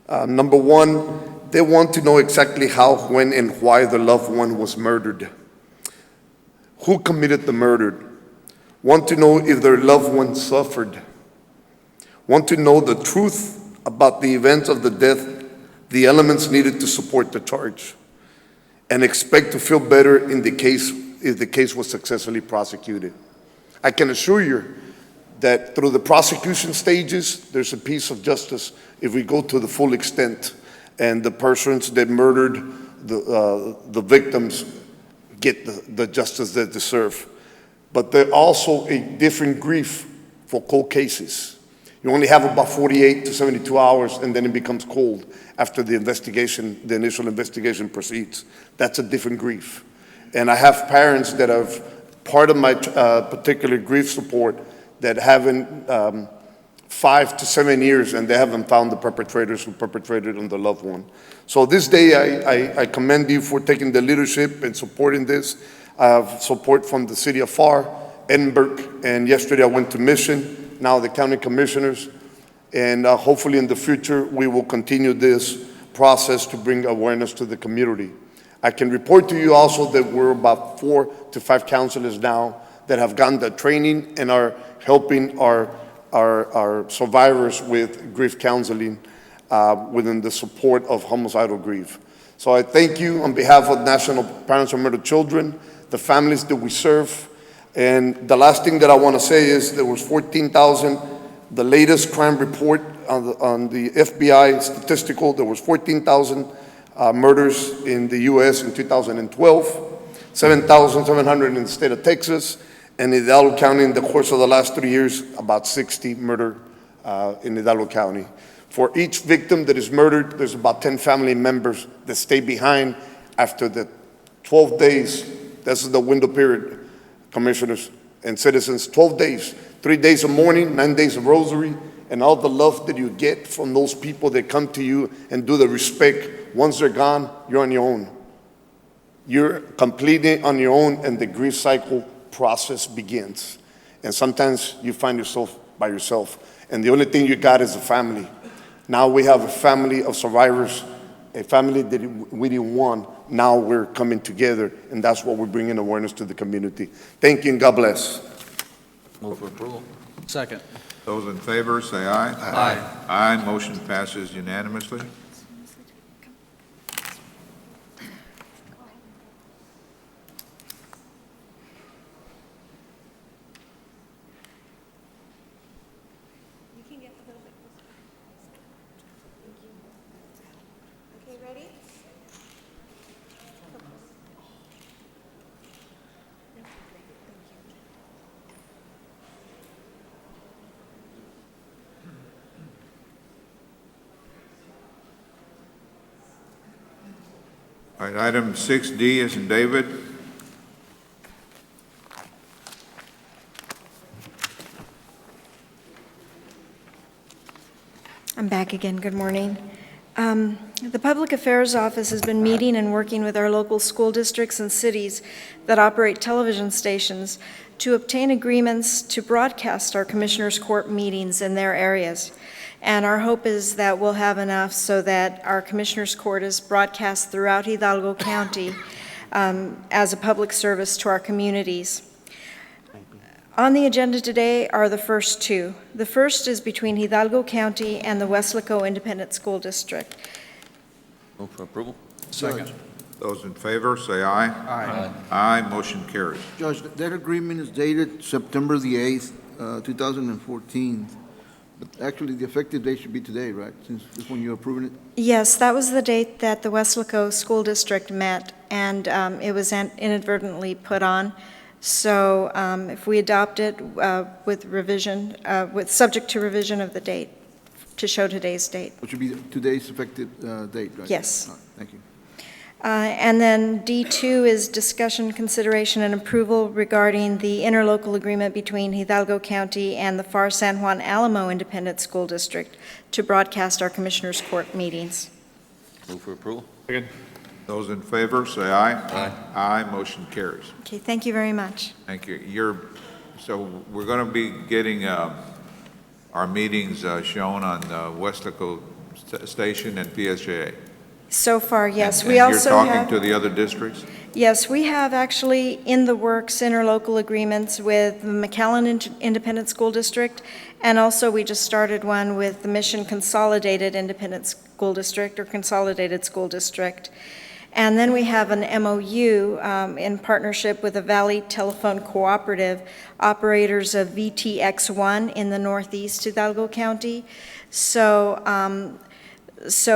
Number 1, they want to know exactly how, when, and why their loved one was murdered. Who committed the murder? Want to know if their loved one suffered. Want to know the truth about the events of the death, the elements needed to support the charge, and expect to feel better in the case if the case was successfully prosecuted. I can assure you that through the prosecution stages, there's a piece of justice if we go to the full extent and the persons that murdered the victims get the justice they deserve. But there's also a different grief for cold cases. You only have about 48 to 72 hours and then it becomes cold after the investigation, the initial investigation proceeds. That's a different grief. And I have parents that are part of my particular grief support that haven't 5 to 7 years and they haven't found the perpetrators who perpetrated on their loved one. So this day I commend you for taking the leadership and supporting this. I have support from the City of FAR, Edinburgh, and yesterday I went to Mission, now the county commissioners, and hopefully in the future we will continue this process to bring awareness to the community. I can report to you also that we're about 4 to 5 counselors now that have gotten the training and are helping our survivors with grief counseling within the support of homicidal grief. So I thank you on behalf of National Parents of Murdered Children, the families that we serve. And the last thing that I want to say is there was 14,000, the latest crime report on the FBI statistical, there was 14,000 murders in the U.S. in 2012, 7,700 in the state of Texas, and in Hidalgo County in the course of the last 3 years, about 60 murder in Hidalgo County. For each victim that is murdered, there's about 10 family members that stay behind after the 12 days. This is the window period, commissioners and citizens, 12 days, 3 days of mourning, 9 days of rosary, and all the love that you get from those people that come to you and do the respect. Once they're gone, you're on your own. You're completely on your own, and the grief cycle process begins. And sometimes you find yourself by yourself, and the only thing you got is a family. Now we have a family of survivors, a family that we didn't want. Now we're coming together, and that's what we're bringing awareness to the community. Thank you, and God bless. Move for approval. Second. Those in favor, say aye. Aye. Aye, motion passes unanimously. All right, item 6D is in David. I'm back again. Good morning. The Public Affairs Office has been meeting and working with our local school districts and cities that operate television stations to obtain agreements to broadcast our Commissioners Court meetings in their areas. And our hope is that we'll have enough so that our Commissioners Court is broadcast throughout Hidalgo County as a public service to our communities. On the agenda today are the first two. The first is between Hidalgo County and the Weslaco Independent School District. Move for approval. Second. Those in favor, say aye. Aye. Aye, motion carries. Judge, that agreement is dated September the 8th, 2014. But actually, the effective date should be today, right? Since this one you're approving it? Yes, that was the date that the Weslaco School District met, and it was inadvertently put on. So if we adopt it with revision, subject to revision of the date, to show today's date. Which would be today's effective date, right? Yes. All right, thank you. And then D2 is discussion, consideration, and approval regarding the interlocal agreement between Hidalgo County and the FAR San Juan Alamo Independent School District to broadcast our Commissioners Court meetings. Move for approval. Second. Those in favor, say aye. Aye. Aye, motion carries. Okay, thank you very much. Thank you. So we're going to be getting our meetings shown on Weslaco Station and PSJA. So far, yes. And We also you're have. talking to the other districts? Yes, we have actually in the works interlocal agreements with the McAllen Independent School District, and also we just started one with the Mission Consolidated Independent School District, or Consolidated School District. And then we have an MOU in partnership with the Valley Telephone Cooperative, operators of VTX1 in the northeast Hidalgo County. So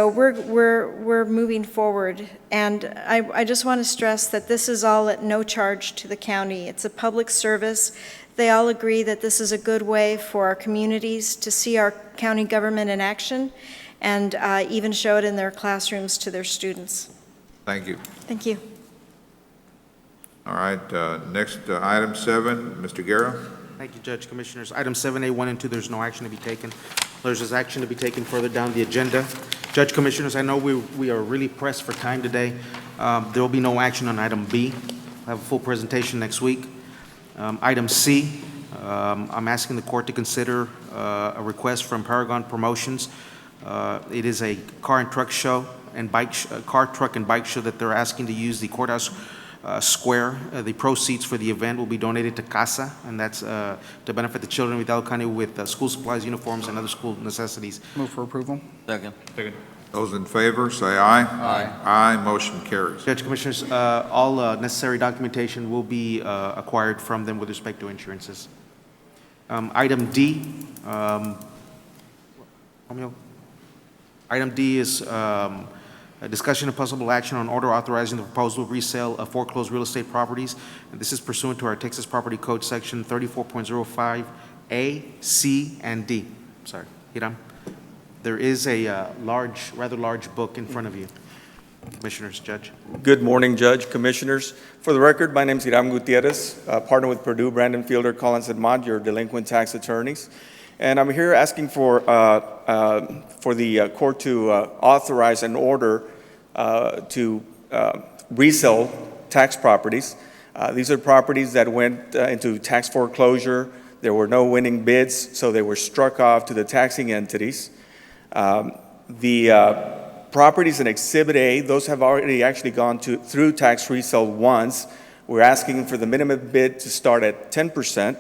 we're moving forward, and I just want to stress that this is all at no charge to the county. It's a public service. They all agree that this is a good way for our communities to see our county government in action, and even show it in their classrooms to their students. Thank you. Thank you. All right, next, item 7, Mr. Guerra. Thank you, Judge, Commissioners. Item 7A, 1 and 2, there's no action to be taken. There's action to be taken further down the agenda. Judge, Commissioners, I know we are really pressed for time today. There will be no action on item B. I'll have a full presentation next week. Item C, I'm asking the court to consider a request from Paragon Promotions. It is a car, truck, and bike show that they're asking to use the courthouse square. The proceeds for the event will be donated to CASA, and that's to benefit the children of Hidalgo County with school supplies, uniforms, and other school necessities. Move for approval. Second. Second. Those in favor, say aye. Aye. Aye, motion carries. Judge, Commissioners, all necessary documentation will be acquired from them with respect to insurances. Item D, Item D is a discussion of possible action on order authorizing the proposal resale of foreclosed real estate properties. And this is pursuant to our Texas Property Code Section 34.05A, C, and D. Sorry, Hiram. There is a rather large book in front of you, Commissioners, Judge. Good morning, Judge, Commissioners. For the record, my name is Hiram Gutierrez, partner with Purdue, Brandon Fielder, Collins, and Mott, your delinquent tax attorneys. And I'm here asking for the court to authorize an order to resell tax properties. These are properties that went into tax foreclosure. There were no winning bids, so they were struck off to the taxing entities. The properties in Exhibit A, those have already actually gone through tax resale once. We're asking for the minimum bid to start at 10%.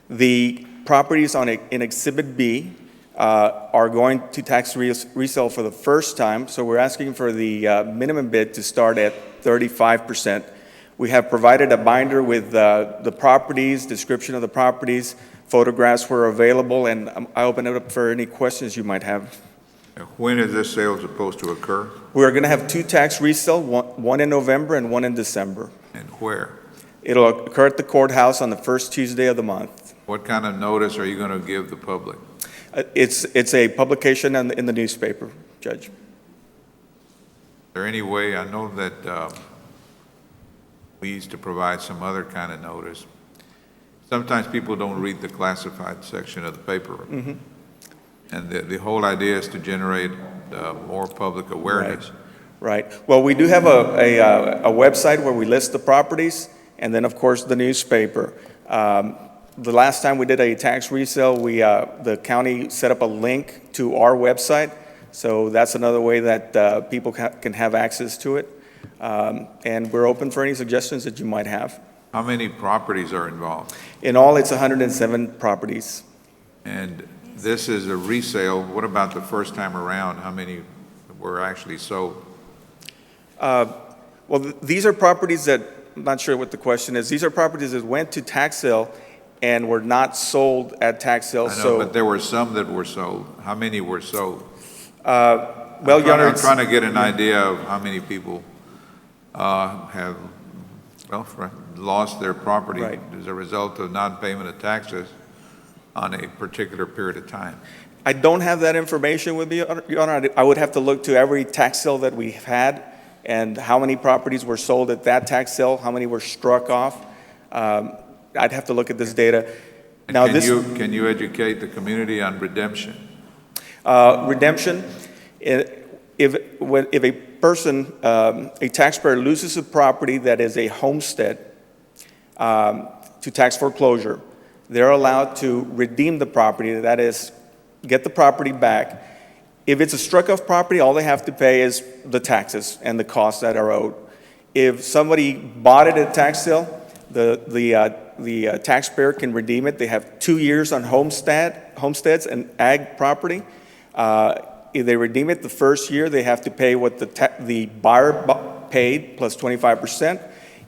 The properties in Exhibit B are going to tax resale for the first time, so we're asking for the minimum bid to start at 35%. We have provided a binder with the properties, description of the properties, photographs were available, and I open it up for any questions you might have. When is this sale supposed to occur? We're going to have two tax resale, one in November and one in December. And where? It'll occur at the courthouse on the first Tuesday of the month. What kind of notice are you going to give the public? It's a publication in the newspaper, Judge. there any way, I know that we used to provide some other kind of notice. Sometimes people don't read the classified section of the paper. Mm-hmm. And the whole idea is to generate more public awareness. Right. Well, we do have a website where we list the properties, and then, of course, the newspaper. The last time we did a tax resale, the county set up a link to our website, so that's another way that people can have access to it. And we're open for any suggestions that you might have. How many properties are involved? In all, it's 107 properties. And this is a resale. What about the first time around? How many were actually sold? Well, these are properties that, I'm not sure what the question is. These are properties that went to tax sale and were not sold at tax sale. I know, but there were some that were sold. How many were sold? Well, Your Honor, I'm trying to get an idea of how many people have, well, lost their property as a result of non-payment of taxes on a particular period of time. I don't have that information with me, Your Honor. I would have to look to every tax sale that we've had and how many properties were sold at that tax sale, how many were struck off. I'd have to look at this data. And Now, can you educate the community on redemption? Redemption, if a person, a taxpayer loses a property that is a homestead to tax foreclosure, they're allowed to redeem the property, that is, get the property back. If it's a struck-off property, all they have to pay is the taxes and the costs that are owed. If somebody bought it at tax sale, the taxpayer can redeem it. They have 2 years on homesteads and ag property. If they redeem it the first year, they have to pay what the buyer paid plus 25%.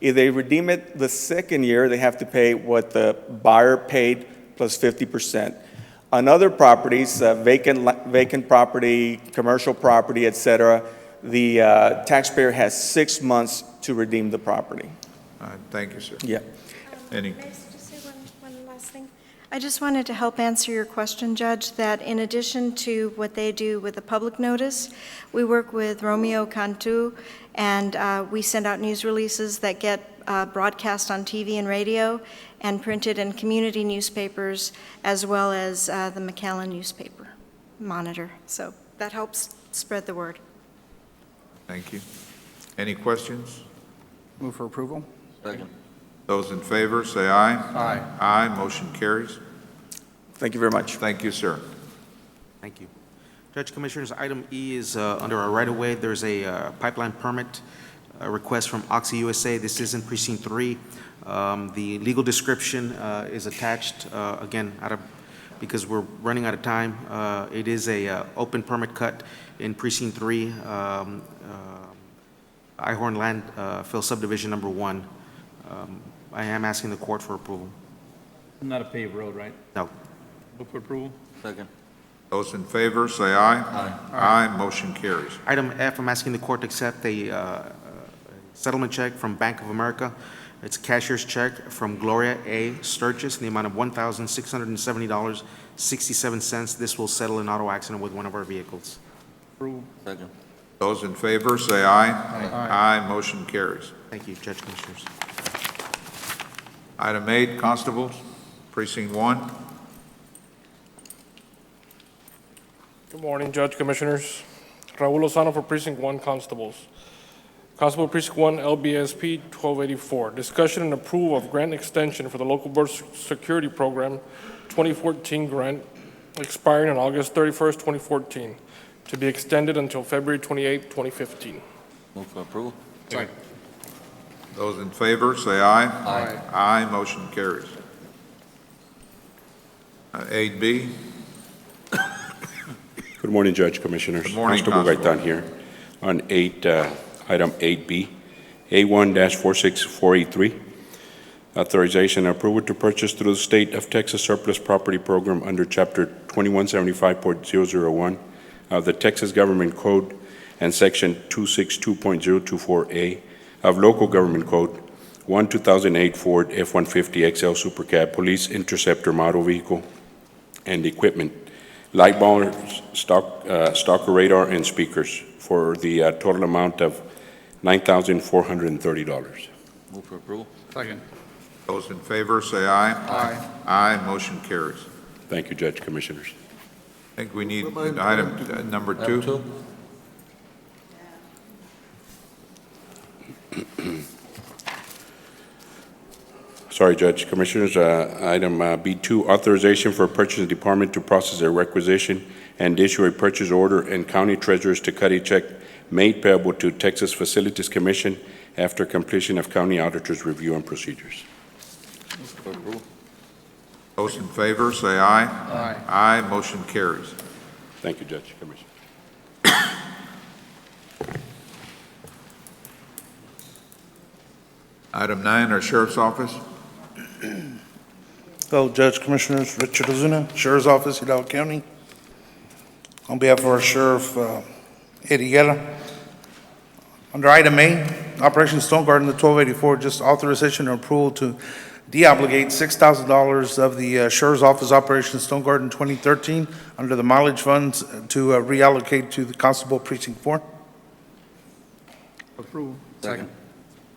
If they redeem it the second year, they have to pay what the buyer paid plus 50%. On other properties, vacant property, commercial property, et cetera, the taxpayer has 6 months to redeem the property. Thank you, sir. Yeah. Any? May I just say one last thing? I just wanted to help answer your question, Judge, that in addition to what they do with the public notice, we work with Romeo Cantu, and we send out news releases that get broadcast on TV and radio and printed in community newspapers, as well as the McAllen newspaper, Monitor. So that helps spread the word. Thank you. Any questions? Move for approval. Second. Those in favor, say aye. Aye. Aye, motion carries. Thank you very much. Thank you, sir. Thank you. Judge Commissioners, item E is under our right-of-way. There's a pipeline permit request from Oxy USA. This is in Precinct 3. The legal description is attached, again, because we're running out of time. It is a open permit cut in Precinct 3, Ihorn Landfill Subdivision Number 1. I am asking the court for approval. Not a paved road, right? No. Move for approval. Second. Those in favor, say aye. Aye. Aye, motion carries. Item F, I'm asking the court to accept a settlement check from Bank of America. It's a cashier's check from Gloria A. Sturgis in the amount of $1,670.67. This will settle an auto accident with one of our vehicles. Approve. Second. Those in favor, say aye. Aye. Aye, motion carries. Thank you, Judge Commissioners. Item 8, Constables, Precinct 1. Good morning, Judge Commissioners. Raul Lozano for Precinct 1 Constables. Constable Precinct 1, LBSP 1284. Discussion and approval of grant extension for the Local Border Security Program 2014 grant expiring on August 31st, 2014, to be extended until February 28, 2015. Move for approval. Second. Those in favor, say aye. Aye. Aye, motion carries. 8B. Good morning, Judge Commissioners. Good morning, Constable Constable. Gaitan here. On item 8B, A1-46483, authorization and approval to purchase through the State of Texas Surplus Property Program under Chapter 2175.001 of the Texas Government Code and Section 262.024A of Local Government Code 2008 Ford F-150 XL Super Cab Police Interceptor Model Vehicle and equipment, light bars, stalker radar, and speakers for the total amount of $9,430. Move for approval. Second. Those in favor, say aye. Aye. Aye, motion carries. Thank you, Judge Commissioners. I think we need item number two. Sorry, Judge Commissioners. Item B2, authorization for purchase department to process a requisition and issue a purchase order and county treasurers to cut a check made payable to Texas Facilities Commission after completion of county auditor's review and procedures. Move for approval. Those in favor, say aye. Aye. Aye, motion carries. Thank you, Judge Commissioner. Item 9, our Sheriff's Office. Hello, Judge Commissioners, Richard Ozuna, Sheriff's Office, Hidalgo County. On behalf of our Sheriff, Eddie Guerra. Under item A, Operation Stone Garden, the 1284, just authorization and approval to deobligate $6,000 of the Sheriff's Office Operation Stone Garden 2013 under the mileage funds to reallocate to the Constable Precinct 4. Approval. Second.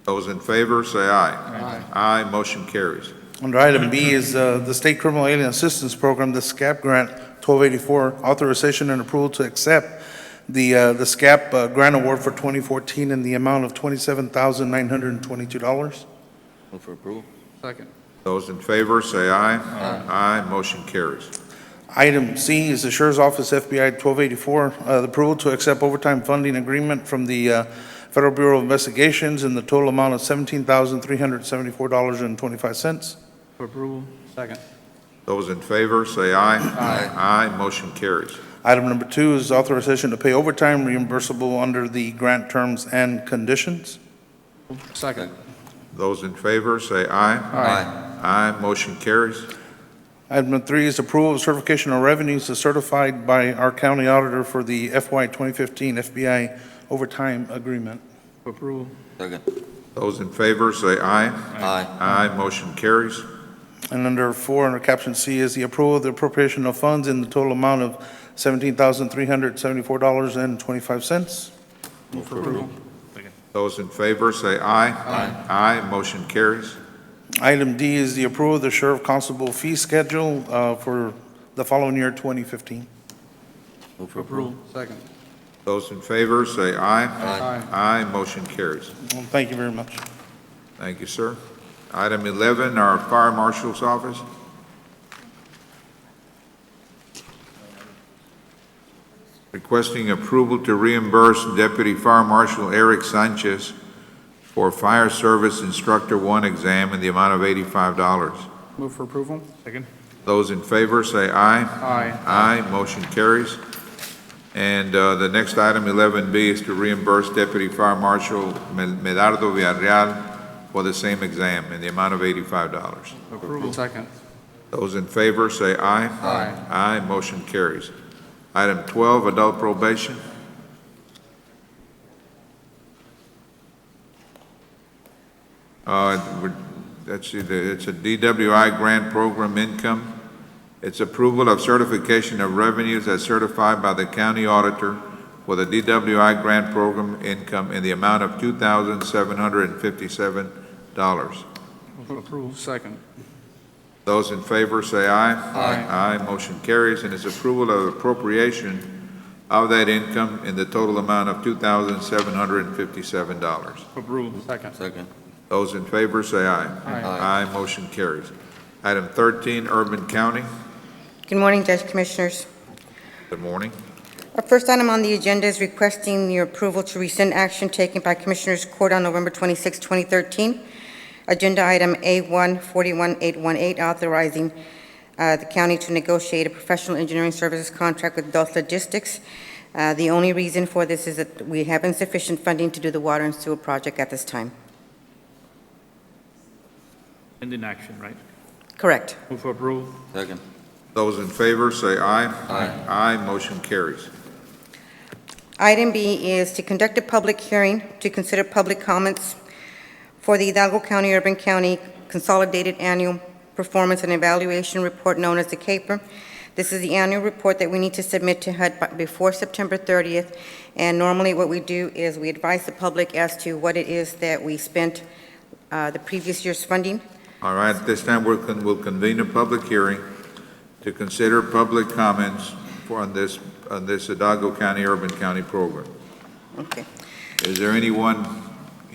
Those in favor, say aye. Aye, motion carries. Under item B is the State Criminal Alien Assistance Program, the SCAP grant 1284, authorization and approval to accept the SCAP grant award for 2014 in the amount of $27,922. Move for approval. Second. Those in favor, say aye. Aye, motion carries. Item C is the Sheriff's Office FBI 1284, the approval to accept overtime funding agreement from the Federal Bureau of Investigations in the total amount of $17,374.25. For approval. Second. Those in favor, say aye. Aye, motion carries. Item number 2 is authorization to pay overtime reimbursable under the grant terms and conditions. Second. Those in favor, say aye. Aye, motion carries. Item number 3 is approval of certification of revenues as certified by our county auditor for the FY 2015 FBI overtime agreement. For approval. Second. Those in favor, say aye. Aye. Aye, motion carries. And under 4, under caption C, is the approval of the appropriation of funds in the total amount of $17,374.25. Move for approval. Second. Those in favor, say aye. Aye, motion carries. Item D is the approval of the Sheriff Constable fee schedule for the following year, 2015. Move for approval. Second. Those in favor, say aye. Aye. Aye, motion carries. Well, thank you very much. Thank you, sir. Item 11, our Fire Marshal's Office. Requesting approval to reimburse Deputy Fire Marshal Eric Sanchez for Fire Service Instructor 1 exam in the amount of $85. Move for approval. Second. Those in favor, say aye. Aye. Aye, motion carries. And the next item, 11B, is to reimburse Deputy Fire Marshal Medardo Villarreal for the same exam in the amount of $85. Approval. Second. Those in favor, say aye. Aye. Aye, motion carries. Item 12, adult probation. Let's see, it's a DWI grant program income. It's approval of certification of revenues as certified by the county auditor for the DWI grant program income in the amount of $2,757. Move for approval. Second. Those in favor say aye. Aye. Aye, motion carries, and it's approval of appropriation of that income in the total amount of $2,757. Approval. Second. Second. Those in favor say aye. Aye. Aye, motion carries. Item 13, Urban County. Good morning, Judge Commissioners. Good morning. Our first item on the agenda is requesting your approval to rescind action taken by Commissioners Court on November 26, 2013. Agenda item A1 41818, authorizing the county to negotiate a professional engineering services contract with Dulce Logistics. The only reason for this is that we have insufficient funding to do the water and sewer project at this time. And in action, right? Correct. Move for approval. Second. Those in favor say aye. Aye. Aye, motion carries. Item B is to conduct a public hearing to consider public comments for the Hidalgo County Urban County Consolidated Annual Performance and Evaluation Report known as the CAPER. This is the annual report that we need to submit to HUD before September 30th. And normally what we do is we advise the public as to what it is that we spent the previous year's funding. All right, at this time, we'll convene a public hearing to consider public comments on this Hidalgo County Urban County program. Okay. Is there anyone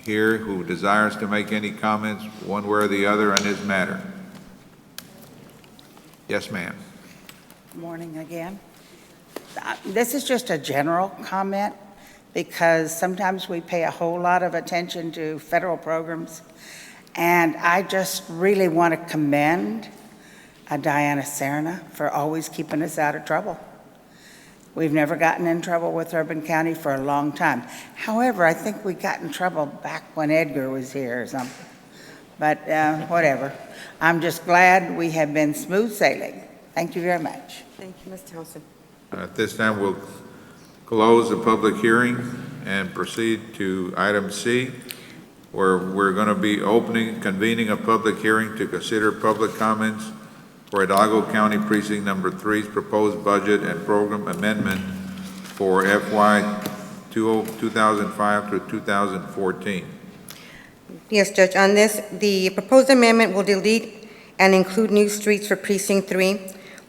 here who desires to make any comments, one way or the other, on this matter? Yes, ma'am. Morning again. This is just a general comment because sometimes we pay a whole lot of attention to federal programs. And I just really want to commend Diana Serna for always keeping us out of trouble. We've never gotten in trouble with Urban County for a long time. However, I think we got in trouble back when Edgar was here or something. But whatever. I'm just glad we have been smooth sailing. Thank you very much. Thank you, Ms. Townsend. At this time, we'll close the public hearing and proceed to item C, where we're going to be convening a public hearing to consider public comments for Hidalgo County Precinct Number 3's proposed budget and program amendment for FY 2005 through 2014. Yes, Judge, on this, the proposed amendment will delete and include new streets for Precinct 3.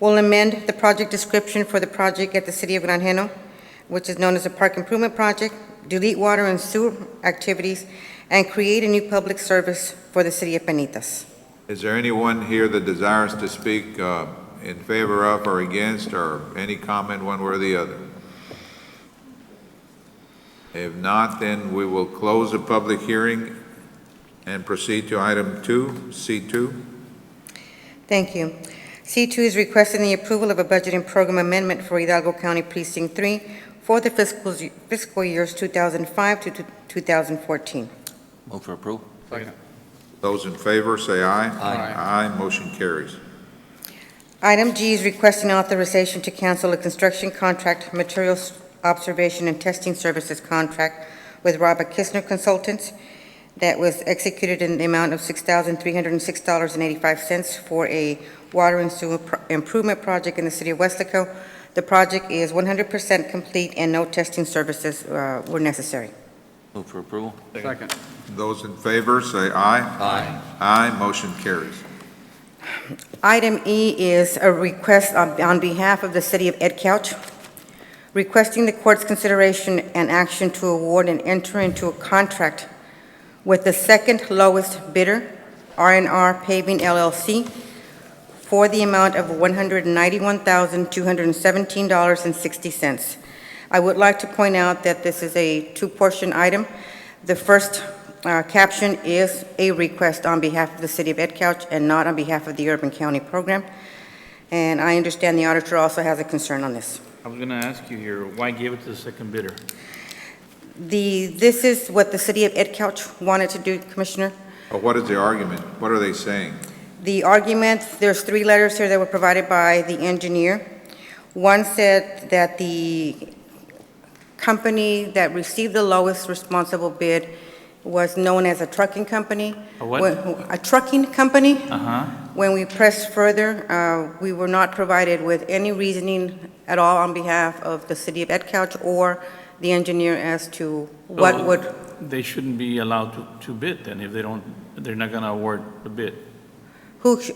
We'll amend the project description for the project at the City of Granjeno, which is known as a Park Improvement Project, delete water and sewer activities, and create a new public service for the City of Penitas. Is there anyone here that desires to speak in favor of or against, or any comment one way or the other? If not, then we will close the public hearing and proceed to item 2, C2. Thank you. C2 is requesting the approval of a budget and program amendment for Hidalgo County Precinct 3 for the fiscal years 2005 to 2014. Move for approval. Second. Those in favor, say aye. Aye. Aye, motion carries. Item G is requesting authorization to cancel a construction contract, materials observation and testing services contract with Robert Kistner Consultants that was executed in the amount of $6,306.85 for a water and sewer improvement project in the city of Weslaco. The project is 100% complete and no testing services were necessary. Move for approval. Second. Those in favor, say aye. Aye. Aye, motion carries. Item E is a request on behalf of the city of Edcouch, requesting the court's consideration and action to award and enter into a contract with the second lowest bidder, R&R Paving LLC, for the amount of $191,217.60. I would like to point out that this is a two-portion item. The first caption is a request on behalf of the city of Edcouch and not on behalf of the Urban County program. And I understand the auditor also has a concern on this. I was going to ask you here, why give it to the second bidder? This is what the city of Edcouch wanted to do, Commissioner. What is the argument? What are they saying? The argument, there's 3 letters here that were provided by the engineer. One said that the company that received the lowest responsible bid was known as a trucking company. A what? A trucking company. Uh-huh. When we pressed further, we were not provided with any reasoning at all on behalf of the city of Edcouch or the engineer as to what So would. They shouldn't be allowed to bid then if they're not going to award the bid.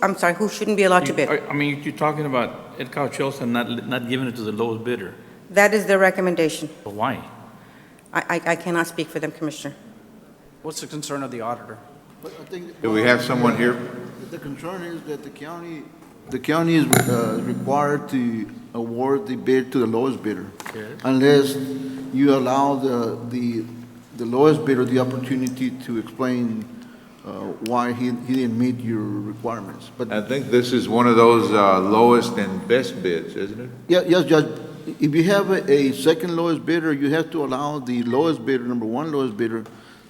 I'm sorry, who shouldn't be allowed to bid? I mean, you're talking about Edcouch Chelsea not giving it to the lowest bidder. That is their recommendation. But why? I cannot speak for them, Commissioner. What's the concern of the auditor? But I think, Do we have someone here? The concern is that the county is required to award the bid to the lowest bidder, unless you allow the lowest bidder the opportunity to explain why he didn't meet your requirements. But I think this is one of those lowest and best bids, isn't it? yes, Judge. If you have a second lowest bidder, you have to allow the lowest bidder, number one lowest bidder,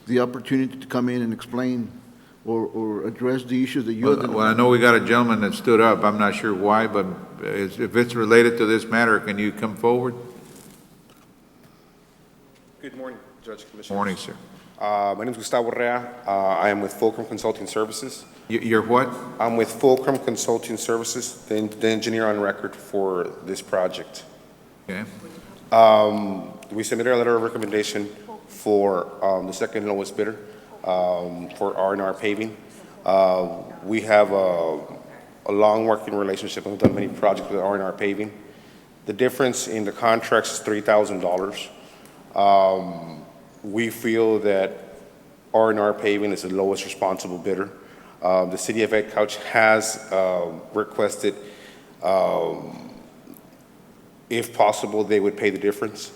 the opportunity to come in and explain or address the issues that you have. Well, I know we got a gentleman that stood up. I'm not sure why, but if it's related to this matter, can you come forward? Good morning, Judge Commissioners. Morning, sir. My name is Gustavo Rea. I am with Fulcrum Consulting Services. You're what? I'm with Fulcrum Consulting Services, the engineer on record for this project. Okay. We submitted a letter of recommendation for the second lowest bidder for R&R paving. We have a long working relationship and we've done many projects with R&R paving. The difference in the contracts is $3,000. We feel that R&R paving is the lowest responsible bidder. The city of Ed Couch has requested, if possible, they would pay the difference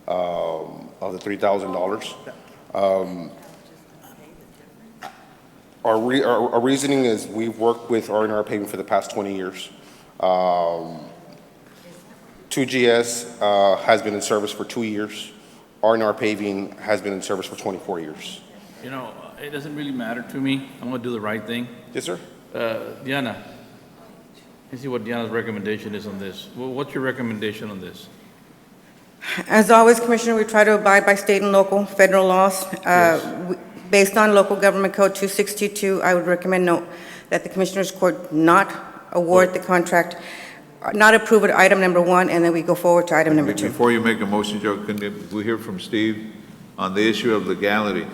of the $3,000. Our reasoning is we've worked with R&R paving for the past 20 years. 2GS has been in service for 2 years. R&R paving has been in service for 24 years. You know, it doesn't really matter to me. I'm going to do the right thing. Yes, sir. Diana, let's see what Diana's recommendation is on this. What's your recommendation on this? As always, Commissioner, we try to abide by state and local federal laws. Based on Local Government Code 2622, I would recommend that the Commissioners Court not award the contract, not approve it, item number 1, and then we go forward to item number 2. Before you make a motion, Joe, can we hear from Steve on the issue of legality?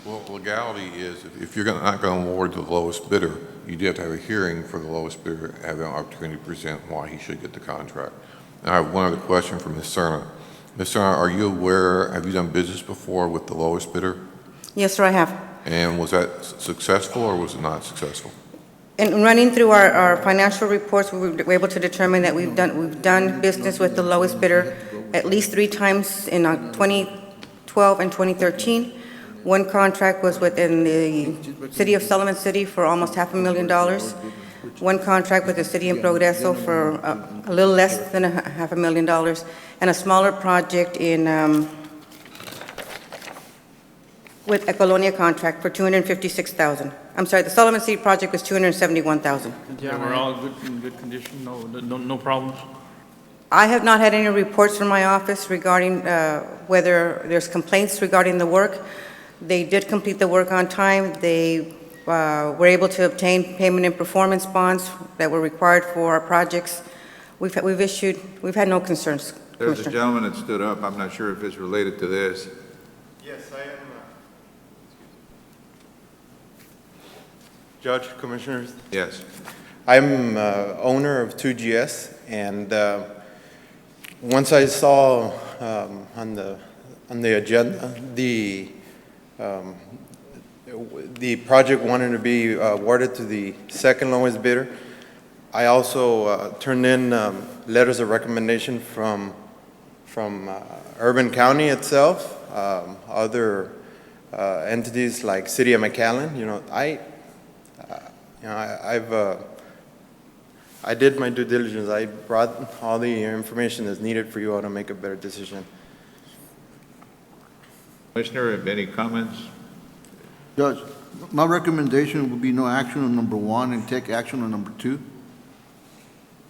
Well, legality is if you're not going to award the lowest bidder, you do have to have a hearing for the lowest bidder, have an opportunity to present why he should get the contract. And I have one other question for Ms. Serna. Ms. Serna, are you aware, have you done business before with the lowest bidder? Yes, sir, I have. And was that successful or was it not successful? In running through our financial reports, we were able to determine that we've done business with the lowest bidder at least 3 times in 2012 and 2013. One contract was within the city of Sullivan City for almost $500,000. One contract with the city of Progreso for a little less than $500,000, and a smaller project with a Colonia contract for $256,000. I'm sorry, the Sullivan City project was $271,000. They were all in good condition, no problems? I have not had any reports from my office regarding whether there's complaints regarding the work. They did complete the work on time. They were able to obtain payment and performance bonds that were required for our projects. We've had no concerns. There's a gentleman that stood up. I'm not sure if it's related to this. Yes, I am. Judge, Commissioners. Yes. I'm owner of 2GS, and once I saw on the agenda the project wanted to be awarded to the second lowest bidder, I also turned in letters of recommendation from Urban County itself, other entities like City of McAllen. I did my due diligence. I brought all the information that's needed for you all to make a better decision. Commissioner, any comments? Judge, my recommendation would be no action on number 1 and take action on number 2.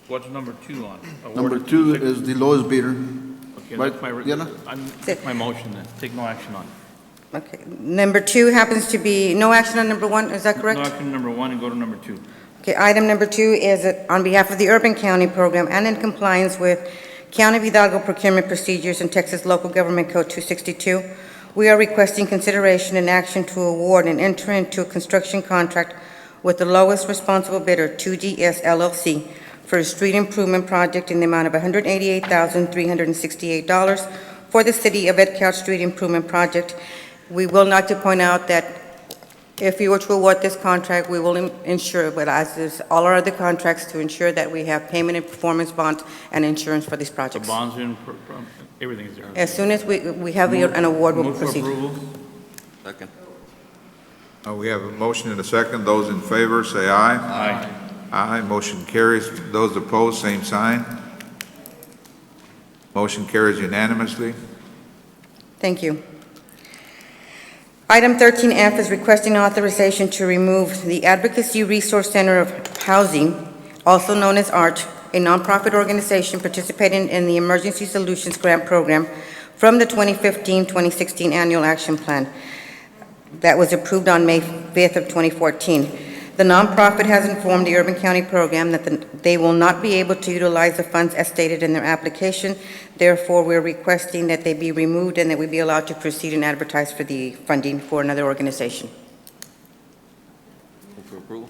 What's number 2 on? Number 2 is the lowest bidder. Okay, Right, that's my motion then. Take no action on it. Okay. Number 2 happens to be no action on number 1, is that correct? No action on number 1 and go to number 2. Okay, item number 2 is on behalf of the Urban County Program and in compliance with County of Hidalgo procurement procedures and Texas Local Government Code 262, we are requesting consideration and action to award and enter into a construction contract with the lowest responsible bidder, 2GS LLC, for a street improvement project in the amount of $188,368 for the City of Ed Couch Street Improvement Project. We will like to point out that if we were to award this contract, we will ensure, but as is all our other contracts, to ensure that we have payment and performance bonds and insurance for these The projects. bonds in, everything's there. As soon as we have an award, we'll Move for proceed. approval. Second. We have a motion and a second. Those in favor, say aye. Aye. Aye, motion carries. Those opposed, same sign. Motion carries unanimously. Thank you. Item 13F is requesting authorization to remove the Advocacy Resource Center of Housing, also known as ARCH, a nonprofit organization participating in the Emergency Solutions Grant Program, from the 2015-2016 Annual Action Plan that was approved on May 5th of 2014. The nonprofit has informed the Urban County Program that they will not be able to utilize the funds as stated in their application. Therefore, we're requesting that they be removed and that we be allowed to proceed and advertise for the funding for another organization. Move for approval.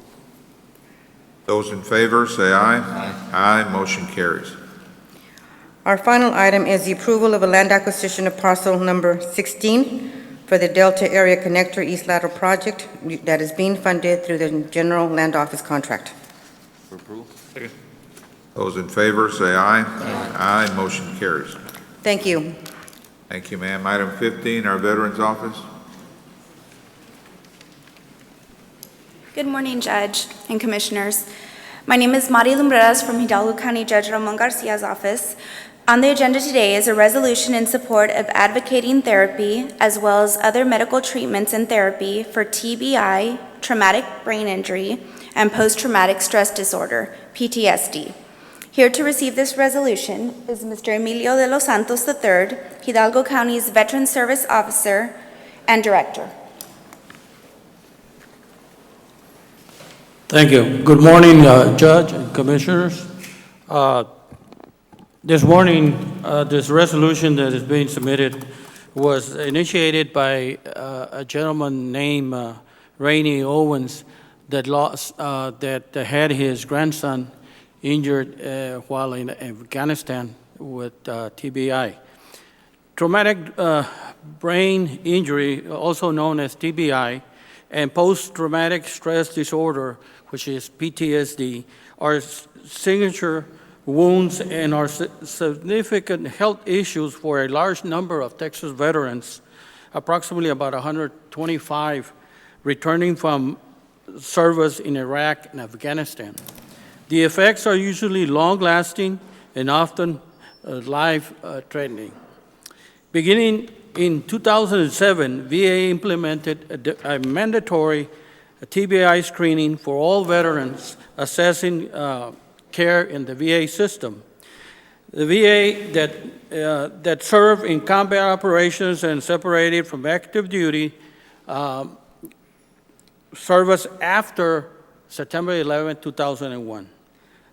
Those in favor, say aye. Aye, motion carries. Our final item is the approval of a land acquisition of parcel number 16 for the Delta Area Connector East Lateral Project that is being funded through the General Land Office contract. For approval. Those in favor, say aye. Aye, motion carries. Thank you. Thank you, ma'am. Item 15, our Veterans Office. Good morning, Judge and Commissioners. My name is Mari Lumbreras from Hidalgo County Judge Ramon Garcia's office. On the agenda today is a resolution in support of advocating therapy as well as other medical treatments and therapy for TBI, traumatic brain injury, and post-traumatic stress disorder, PTSD. Here to receive this resolution is Mr. Emilio de los Santos III, Hidalgo County's Veteran Service Officer and Director. Thank you. Good morning, Judge and Commissioners. This morning, this resolution that is being submitted was initiated by a gentleman named Rainey Owens that had his grandson injured while in Afghanistan with TBI. Traumatic brain injury, also known as TBI, and post-traumatic stress disorder, which is PTSD, are signature wounds and are significant health issues for a large number of Texas veterans, approximately about 125 returning from service in Iraq and Afghanistan. The effects are usually long-lasting and often life-threatening. Beginning in 2007, VA implemented a mandatory TBI screening for all veterans assessing care in the VA system. The VA that served in combat operations and separated from active duty service after September 11, 2001.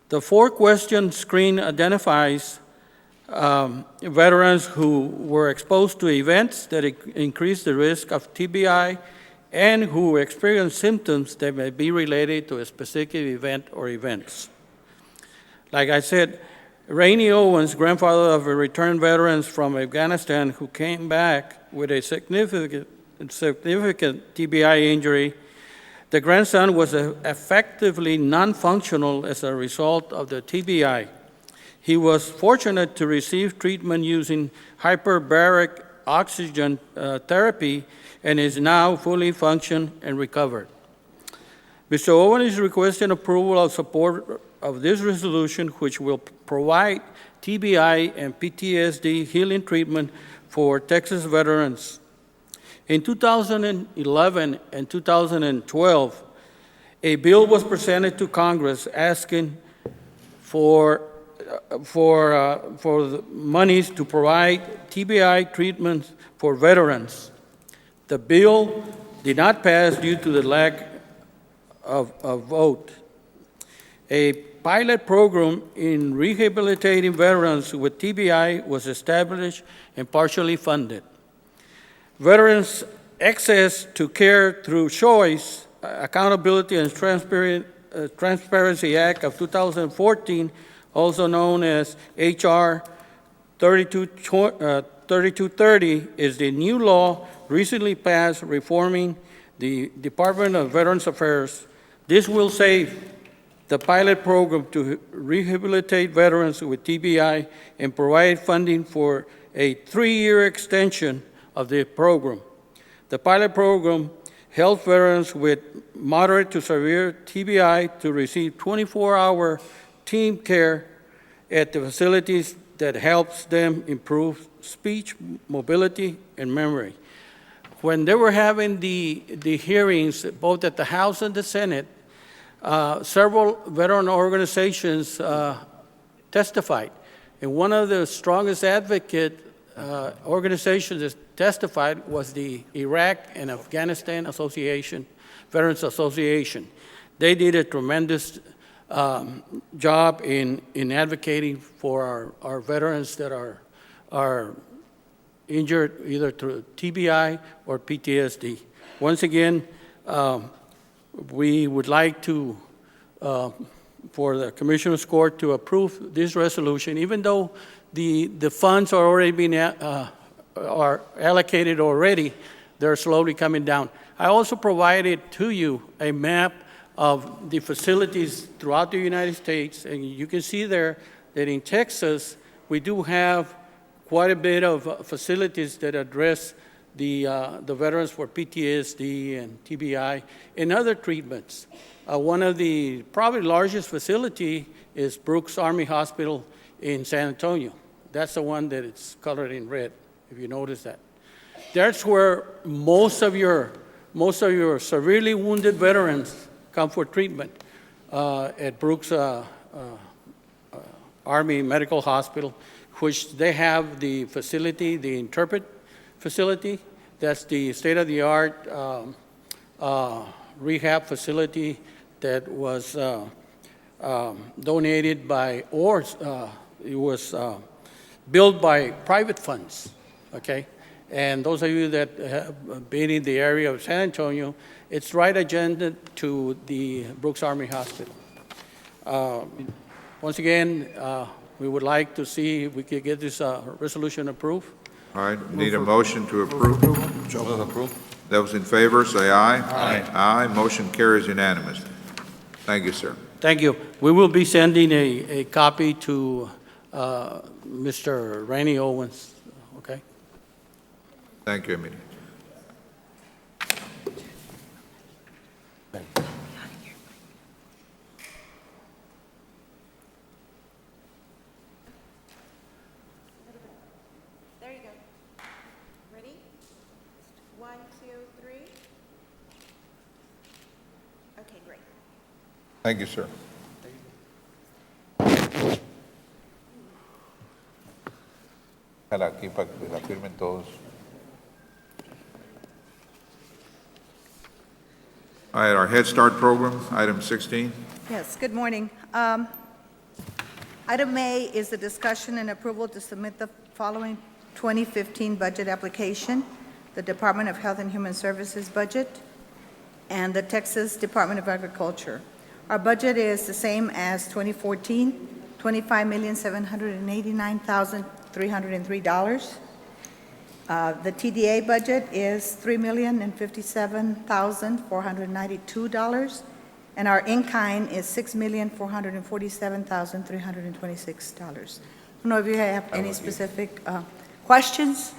The four-question screen identifies veterans who were exposed to events that increase the risk of TBI and who experience symptoms that may be related to a specific event or events. Like I said, Rainey Owens, grandfather of a returned veteran from Afghanistan who came back with a significant TBI injury, the grandson was effectively non-functional as a result of the TBI. He was fortunate to receive treatment using hyperbaric oxygen therapy and is now fully functioned and recovered. Mr. Owen is requesting approval of support of this resolution, which will provide TBI and PTSD healing treatment for Texas veterans. In 2011 and 2012, a bill was presented to Congress asking for the monies to provide TBI treatments for veterans. The bill did not pass due to the lack of vote. A pilot program in rehabilitating veterans with TBI was established and partially funded. Veterans' access to care through choice, Accountability and Transparency Act of 2014, also known as H.R. 3230, is the new law recently passed reforming the Department of Veterans Affairs. This will save the pilot program to rehabilitate veterans with TBI and provide funding for a 3-year extension of the program. The pilot program helps veterans with moderate to severe TBI to receive 24-hour team care at the facilities that helps them improve speech, mobility, and memory. When they were having the hearings, both at the House and the Senate, several veteran organizations testified. And one of the strongest advocate organizations that testified was the Iraq and Afghanistan Association, Veterans Association. They did a tremendous job in advocating for our veterans that are injured either through TBI or PTSD. Once again, we would like to, for the Commissioner's Court to approve this resolution, even though the funds are already being are allocated already, they're slowly coming down. I also provided to you a map of the facilities throughout the United States, and you can see there that in Texas, we do have quite a bit of facilities that address the veterans for PTSD and TBI and other treatments. One of the probably largest facility is Brooks Army Hospital in San Antonio. That's the one that it's colored in red, if you notice that. That's where most of your severely wounded veterans come for treatment at Brooks Army Medical Hospital, which they have the facility, the Interpret facility. That's the state-of-the-art rehab facility that was donated by, or it was built by private funds, okay? And those of you that have been in the area of San Antonio, it's right adjacent to the Brooks Army Hospital. Once again, we would like to see if we could get this resolution approved. All right, need a motion to approve. Those in favor, say aye. Aye. Aye, motion carries unanimously. Thank you, sir. Thank you. We will be sending a copy to Mr. Rainey Owens, okay? Thank you, Emilio. There you go. Ready? 1, 2, 3. Okay, great. Thank you, sir. Aquí para que la firmen todos. All right, our Head Start program, item 16. Yes, good morning. Item A is the discussion and approval to submit the following 2015 budget application, the Department of Health and Human Services budget, and the Texas Department of Agriculture. Our budget is the same as 2014, $25,789,303. The TDA budget is $3,057,492, and our in-kind is $6,447,326. I don't know if you have any specific questions.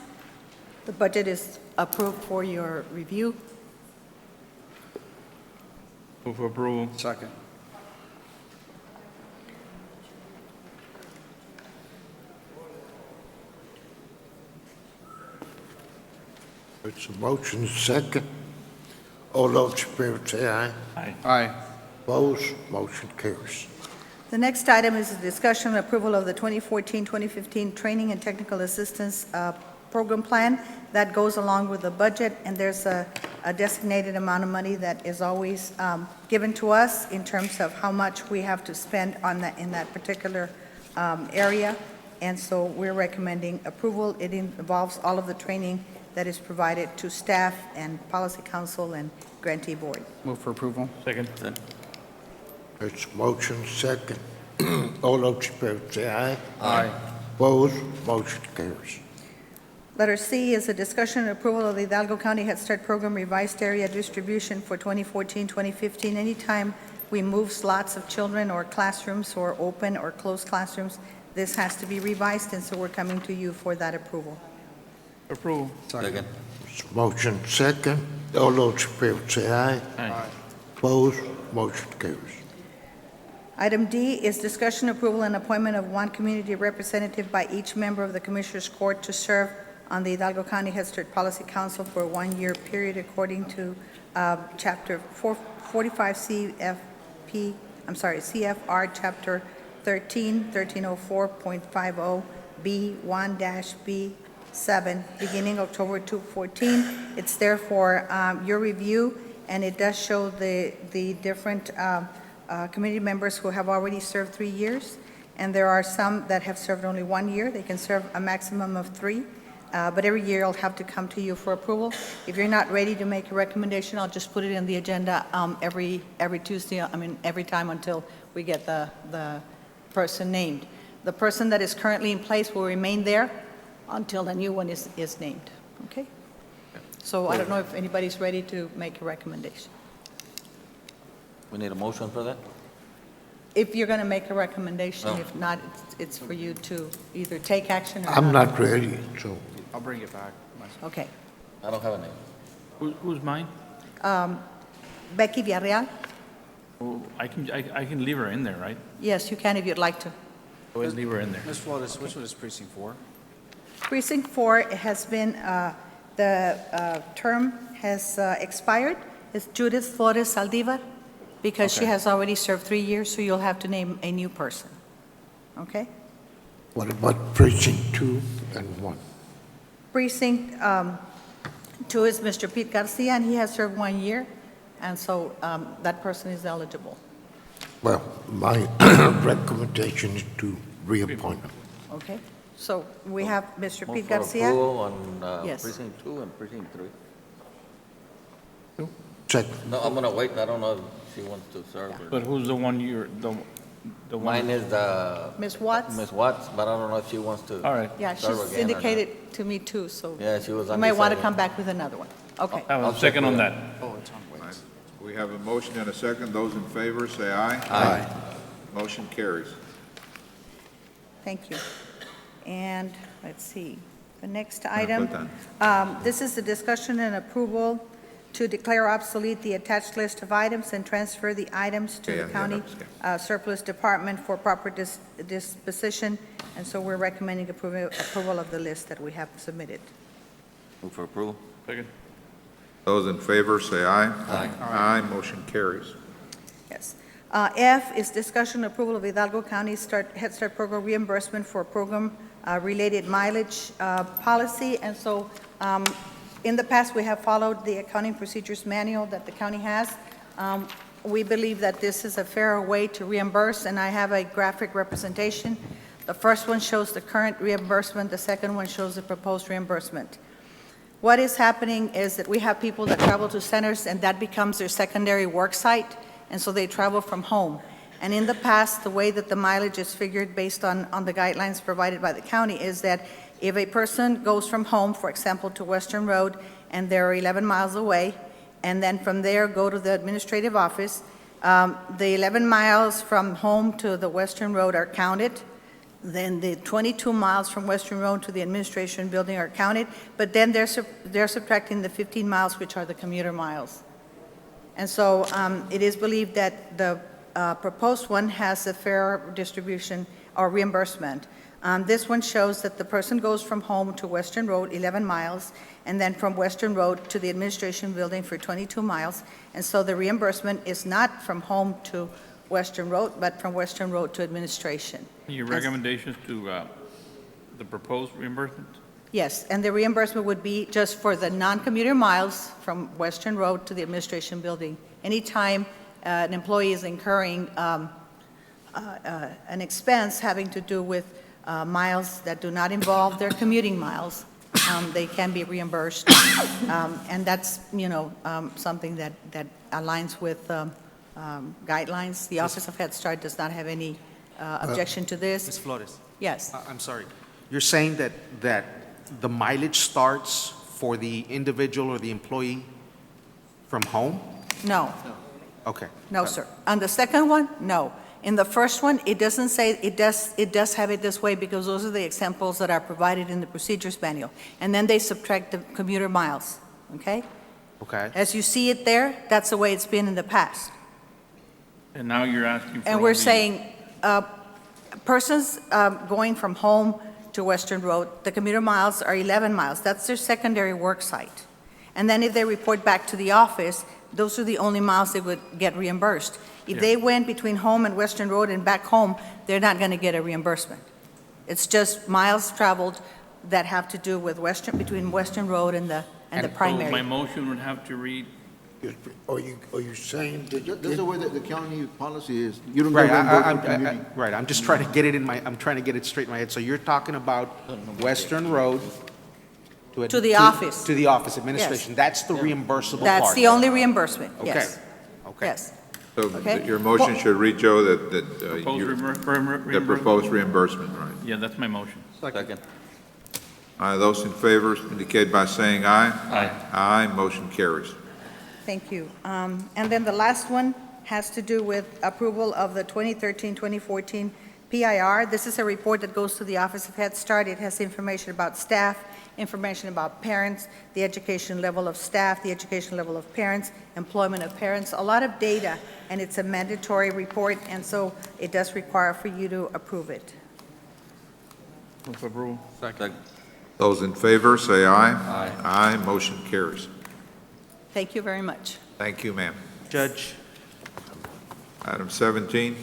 The budget is approved for your review. Move for approval. Second. It's a motion, second. All those in favor say aye. Aye. Aye. Opposed, motion carries. The next item is a discussion and approval of the 2014-2015 Training and Technical Assistance Program Plan. That goes along with the budget, and there's a designated amount of money that is always given to us in terms of how much we have to spend on that, in that particular area. And so we're recommending approval. It involves all of the training that is provided to staff and policy council and grantee board. Move for approval. Second. It's a motion, second. All those in favor say aye. Aye. Opposed, motion carries. Letter C is a discussion and approval of the Hidalgo County Head Start Program revised area distribution for 2014-2015. Anytime we move slots of children or classrooms or open or closed classrooms, this has to be revised, and so we're coming to you for that approval. Approval. Second. It's a motion, second. All those in favor say aye. Aye. Opposed, motion carries. Item D is discussion, approval, and appointment of one community representative by each member of the Commissioners Court to serve on the Hidalgo County Head Start Policy Council for a one-year period according to Chapter 45 CFR Chapter 1304.50 B1-B7, beginning October 2014. It's there for your review, and it does show the different community members who have already served 3 years, and there are some that have served only 1 year. They can serve a maximum of 3, but every year it'll have to come to you for approval. If you're not ready to make a recommendation, I'll just put it in the agenda every Tuesday, every time until we get the person named. The person that is currently in place will remain there until the new one is named, okay? So I don't know if anybody's ready to make a recommendation. We need a motion for that? If you're going to make a recommendation, No. if not, it's for you to either take action or I'm not ready, so. I'll bring it back. Okay. I don't have a name. Who's mine? Becky Villarreal? Oh, I can leave her in there, right? Yes, you can if you'd like to. Go ahead and leave her in there. Ms. Flores, which one is precinct 4? Precinct 4 has been, the term has expired. It's Judith Flores Saldivar, because she Okay. has already served 3 years, so you'll have to name a new person. Okay? What about precinct 2 and 1? Precinct 2 is Mr. Pete Garcia, and he has served 1 year, and so that person is eligible. Well, my recommendation is to reappoint him. Okay? So we have Mr. Move Pete for Garcia. approval on Yes. precinct 2 and precinct 3. Second. No, I'm gonna wait. I don't know if she wants to serve or. But who's the one the one? Mine is Ms. Watts? Miss Watts, but I don't know if she wants to. All right. Yeah, serve she's again or not. indicated to me too, so. Yeah, she was You may want to undecided. come back with another one. Okay. I have a second on that. Oh, it's on wait. We have a motion and a second. Those in favor, say aye. Aye. Motion carries. Thank you. And let's see, the next put item, this is the discussion and approval to declare obsolete the attached list of items and transfer the items to the county surplus department for proper disposition. And so we're recommending approval of the list that we have submitted. Move for approval. Second. Those in favor, say aye. Aye. Aye, motion carries. Yes. F is discussion approval of Hidalgo County Head Start Program reimbursement for program-related mileage policy. And so in the past, we have followed the accounting procedures manual that the county has. We believe that this is a fairer way to reimburse, and I have a graphic representation. The first one shows the current reimbursement. The second one shows the proposed reimbursement. What is happening is that we have people that travel to centers, and that becomes their secondary work site, and so they travel from home. And in the past, the way that the mileage is figured based on the guidelines provided by the county is that if a person goes from home, for example, to Western Road, and they're 11 miles away, and then from there go to the administrative office, the 11 miles from home to the Western Road are counted. Then the 22 miles from Western Road to the administration building are counted, but then they're subtracting the 15 miles, which are the commuter miles. And so it is believed that the proposed one has a fair distribution or reimbursement. This one shows that the person goes from home to Western Road, 11 miles, and then from Western Road to the administration building for 22 miles. And so the reimbursement is not from home to Western Road, but from Western Road to administration. Your recommendations to the proposed reimbursement? Yes, and the reimbursement would be just for the non-commuter miles from Western Road to the administration building. Anytime an employee is incurring an expense having to do with miles that do not involve their commuting miles, they can be reimbursed. And that's, something that aligns with guidelines. The Office of Head Start does not have any objection to this. Ms. Flores? Yes. I'm sorry. You're saying that the mileage starts for the individual or the employee from home? No. Okay. No, sir. On the second one, no. In the first one, it doesn't say, it does have it this way because those are the examples that are provided in the procedures manual. And then they subtract the commuter miles, okay? Okay. As you see it there, that's the way it's been in the past. And now you're asking for. And all we're the- saying, persons going from home to Western Road, the commuter miles are 11 miles. That's their secondary work site. And then if they report back to the office, those are the only miles they would get reimbursed. If they went between home and Western Road and back home, they're not going to get a reimbursement. It's just miles traveled that have to do with between Western Road and the So primary. my motion would have to read Are you saying that? That's the way that the county policy is. You don't Right, get reimbursed for community. right, I'm just trying to get it in my, I'm trying to get it straight in my head. So you're talking about Western Road To the office. To the office administration. That's the reimbursable part. That's the only reimbursement, Okay. yes. Okay. Yes. So Okay. your motion should read, Joe, that Proposed you, reimbursement. the proposed reimbursement, right? Yeah, that's my motion. Second. Those in favor indicate by saying aye. Aye. Aye, motion carries. Thank you. And then the last one has to do with approval of the 2013-2014 PIR. This is a report that goes to the Office of Head Start. It has information about staff, information about parents, the education level of staff, the education level of parents, employment of parents, a lot of data, and it's a mandatory report, and so it does require for you to approve it. Move for approval. Second. Those in favor, say aye. Aye. Aye, motion carries. Thank you very much. Thank you, ma'am. Judge, Item 17.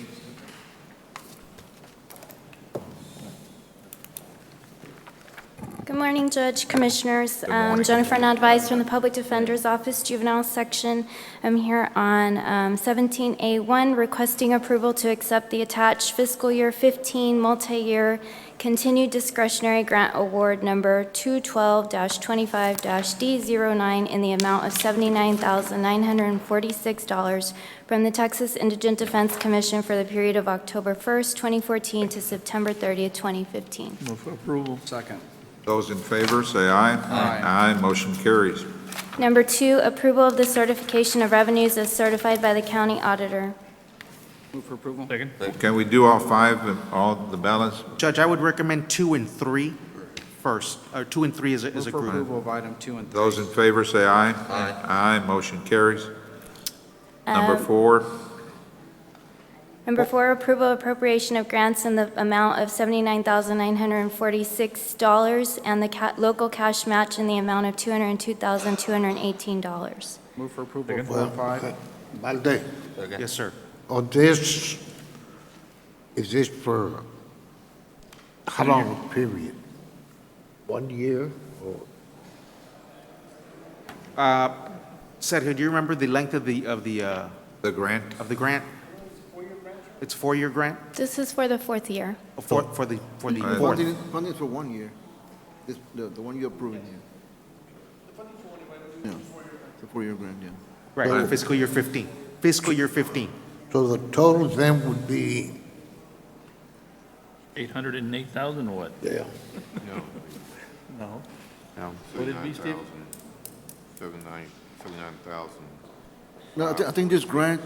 Good morning, Judge, Commissioners. morning. Jennifer Nadvice from the Public Defender's Office Juvenile Section. I'm here on 17A1 requesting approval to accept the attached fiscal year 15 multi-year continued discretionary grant award number 212-25-D09 in the amount of $79,946 from the Texas Indigent Defense Commission for the period of October 1st, 2014 to September 30th, 2015. Move for approval. Second. Those in favor, say aye. Aye. Aye, motion carries. Number 2, approval of the certification of revenues as certified by the county auditor. Move for approval. Second. Can we do all five, all the balance? Judge, I would recommend 2 and 3 first, or 2 and 3 as a group. approval of item 2 and 3. Those in favor, say aye. Aye. Aye, motion carries. Number 4. Number 4, approval appropriation of grants in the amount of $79,946 and the local cash match in the amount of $202,218. Move for approval of 4 Well, and 5. Valde, Yes, sir. on this, is this for how long a period? 1 year or? Sergio, do you remember the length of the The grant? of the grant? It's a 4-year grant? This is for the 4th year. For the Right. fourth. Funding is for 1 year. This, the one you're approving here. Yeah, it's a 4-year grant, yeah. Right, fiscal year 15. Fiscal year 15. So the total then would be, 808,000 or what? yeah, No. No. What did it be, Steve? 79,000. No, I think this grant,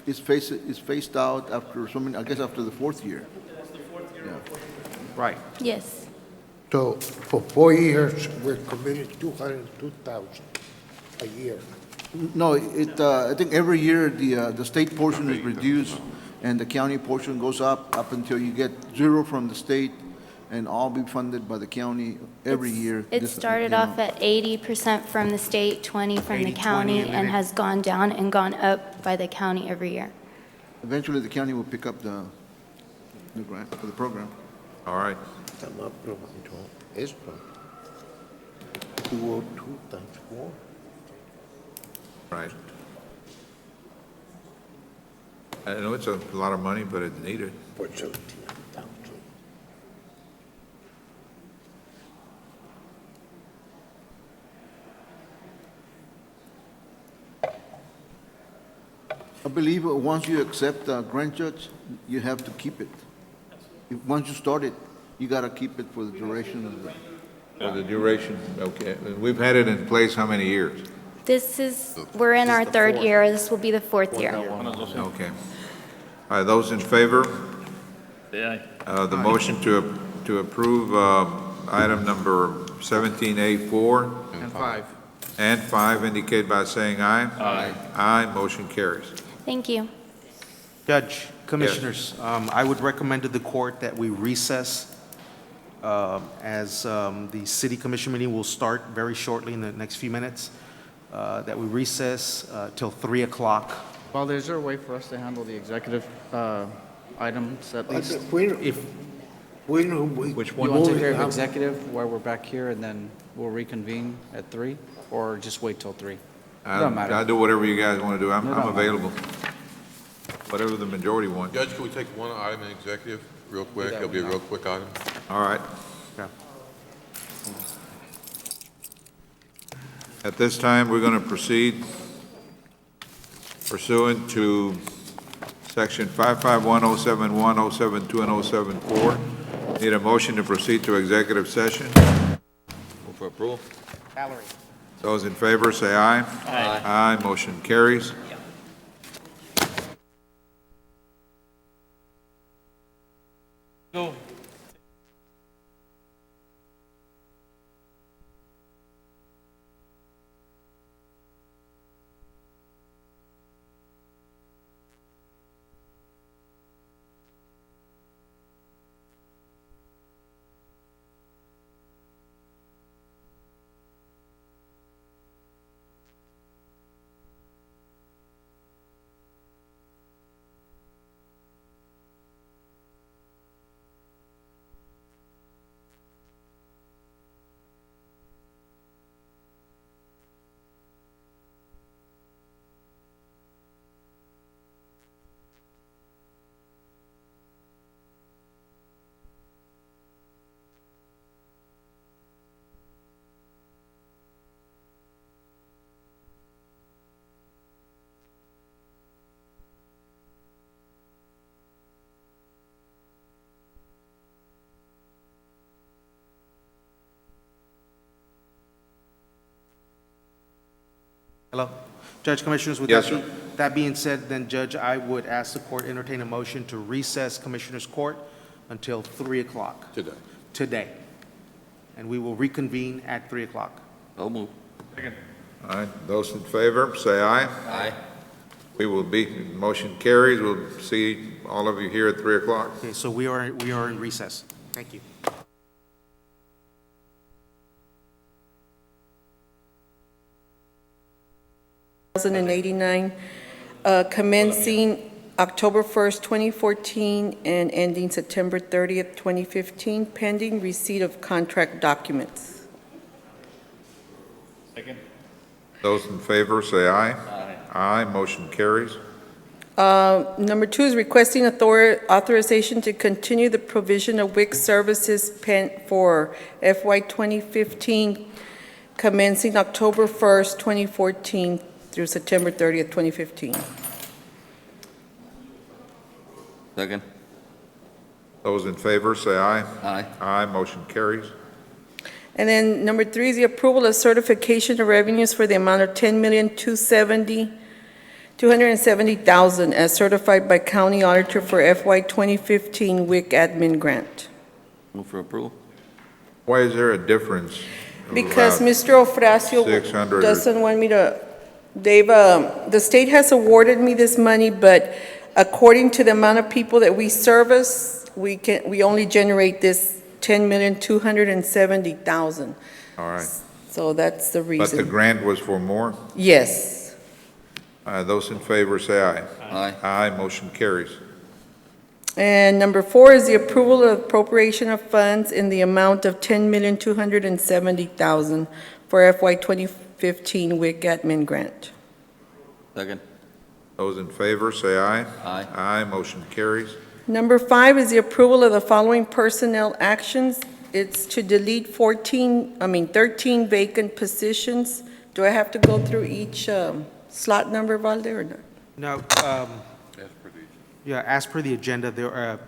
it's phased out after so many, I guess after the 4th year. Yeah. Right. Yes. so for 4 years, we're committed 202,000 a year. No, I think every year the state portion is reduced and the county portion goes up until you get 0 from the state and all be funded by the county every year. It This- started you know. off at 80% from the state, 20 from 80, the county, 20, and and then has gone down and gone up by the county every year. Eventually, the county will pick up the grant for the program. All right. Estamos aprobando esto. 202 times 4. Right. I know it's a lot of money, but it's needed. For 17,000. I believe once you accept a grant, Judge, you have to keep it. Once you start it, you got to keep it for the duration of the... For the duration, okay. We've had it in place how many years? We're in our 3rd year. This will be the 4th year. Okay. All right, those in favor? Say aye. The motion to approve item number 17A4 And 5. and 5 indicate by saying aye. Aye. Aye, motion carries. Thank you. Judge, Commissioners, I would recommend to the court that we recess as the city commission meeting will start very shortly in the next few minutes, that we recess till 3 o'clock. Well, is there a way for us to handle the executive items at least? If, Which You one? want to take care of executive while we're back here and then we'll reconvene at 3? Or just wait till 3? I'll do whatever you guys want to do. I'm available. Whatever the majority wants. Judge, can we take one item in executive real quick? It'll be a real quick item. All right. At this time, we're going to proceed pursuant to Section 551, 071, 072, and 074. Need a motion to proceed to executive session. Move for approval. Valerie. Those in favor, say aye. Aye. Aye, motion carries. Go. Hello? Judge, Commissioners, with Yes, that being said, then, Judge, I would ask the court entertain a motion to recess Commissioners' Court until 3 o'clock today. And we will reconvene at 3 o'clock. So move. Second. All right, those in favor, say aye. Aye. We will be, motion carries. We'll see all of you here at 3 o'clock. Okay, so we are in recess. Thank you. Commencing October 1st, 2014, and ending September 30th, 2015, pending receipt of contract documents. Second. Those in favor, say aye. Aye. Aye, motion carries. Number 2 is requesting authorization to continue the provision of WIC services for FY 2015, commencing October 1st, 2014 through September 30th, 2015. Second. Those in favor, say aye. Aye. Aye, motion carries. And then number 3 is the approval of certification of revenues for the amount of $10,270,000 as certified by County Auditor for FY 2015 WIC admin grant. Move for approval. Why is there a difference? of Because about Mr. Ofracio 600 or- doesn't want me to, the state has awarded me this money, but according to the amount of people that we service, we only generate this $10,270,000. All right. So that's the But reason. the grant was for more? Yes. Those in favor, say aye. Aye. Aye, motion carries. And number 4 is the approval of appropriation of funds in the amount of $10,270,000 for FY 2015 WIC admin grant. Second. Those in favor, say aye. Aye. Aye, motion carries. Number 5 is the approval of the following personnel actions. It's to delete 13 vacant positions. Do I have to go through each slot number, Valde, or not? Now, yeah, as per the agenda, there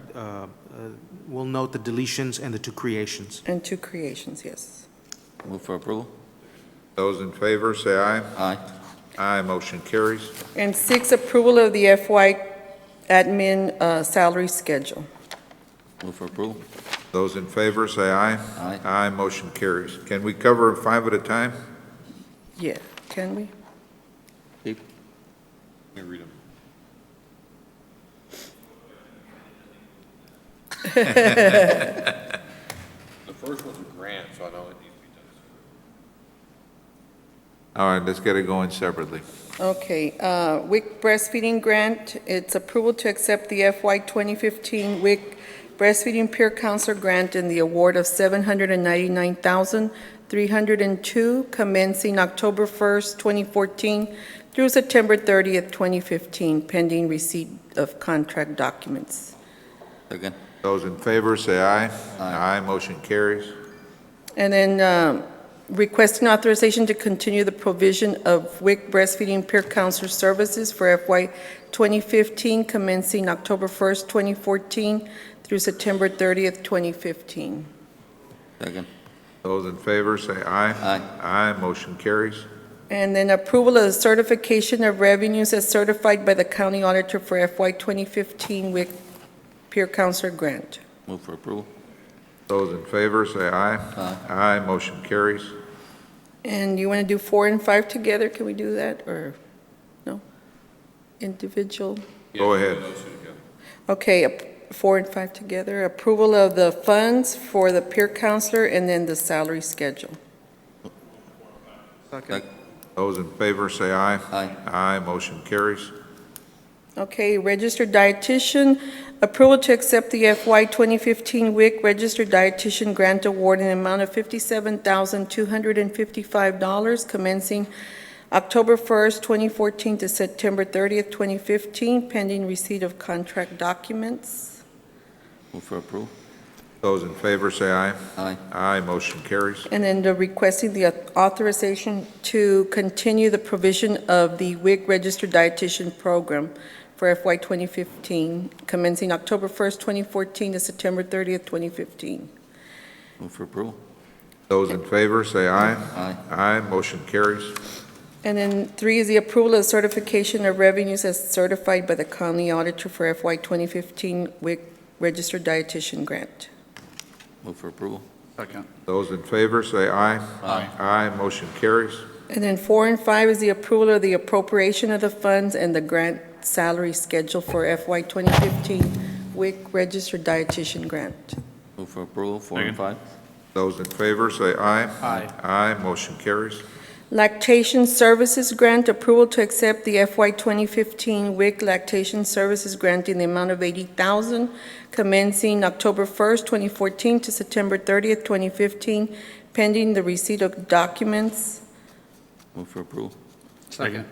we'll note the deletions and the 2 creations. And 2 creations, yes. Move for approval. Those in favor, say aye. Aye. Aye, motion carries. And 6, approval of the FY admin salary schedule. Move for approval. Those in favor, say aye. Aye. Aye, motion carries. Can we cover 5 at a time? Yeah, can we? Keep. Let me read them. The first one's a grant, so I know it needs to be done. All right, let's get it going separately. Okay, WIC breastfeeding grant, it's approval to accept the FY 2015 WIC Breastfeeding Peer Counselor Grant in the award of $799,302, commencing October 1st, 2014 through September 30th, 2015, pending receipt of contract documents. Second. Those in favor say aye. Aye. Motion carries. And then requesting authorization to continue the provision of WIC breastfeeding peer counselor services for FY 2015, commencing October 1st, 2014 through September 30th, 2015. Second. Those in favor say aye. Aye. Aye. Motion carries. And then approval of the certification of revenues as certified by the county auditor for FY 2015 WIC peer counselor grant. Move for approval. Those in favor say aye. Aye. Aye. Motion carries. And you want to do 4 and 5 together? Can we do that, or no? Individual? Go ahead. Okay, 4 and 5 together. Approval of the funds for the peer counselor and then the salary schedule. Second. Those in favor say aye. Aye. Aye. Motion carries. Okay, registered dietitian, approval to accept the FY 2015 WIC registered dietitian grant award in the amount of $57,255, commencing October 1st, 2014 to September 30th, 2015, pending receipt of contract documents. Move for approval. Those in favor say aye. Aye. Aye. Motion carries. And then requesting the authorization to continue the provision of the WIC registered dietitian program for FY 2015, commencing October 1st, 2014 to September 30th, 2015. Move for approval. Those in favor say aye. Aye. Aye. Motion carries. And then 3 is the approval of certification of revenues as certified by the county auditor for FY 2015 WIC registered dietitian grant. Move for approval. Second. Those in favor say aye. Aye. Aye. Motion carries. And then 4 and 5 is the approval of the appropriation of the funds and the grant salary schedule for FY 2015 WIC registered dietitian grant. Move for approval, 4 and 5. Those in favor say aye. Aye. Aye. Motion carries. Lactation Services Grant, approval to accept the FY 2015 WIC Lactation Services Grant in the amount of $80,000, commencing October 1st, 2014 to September 30th, 2015, pending the receipt of documents. Move for approval. Second.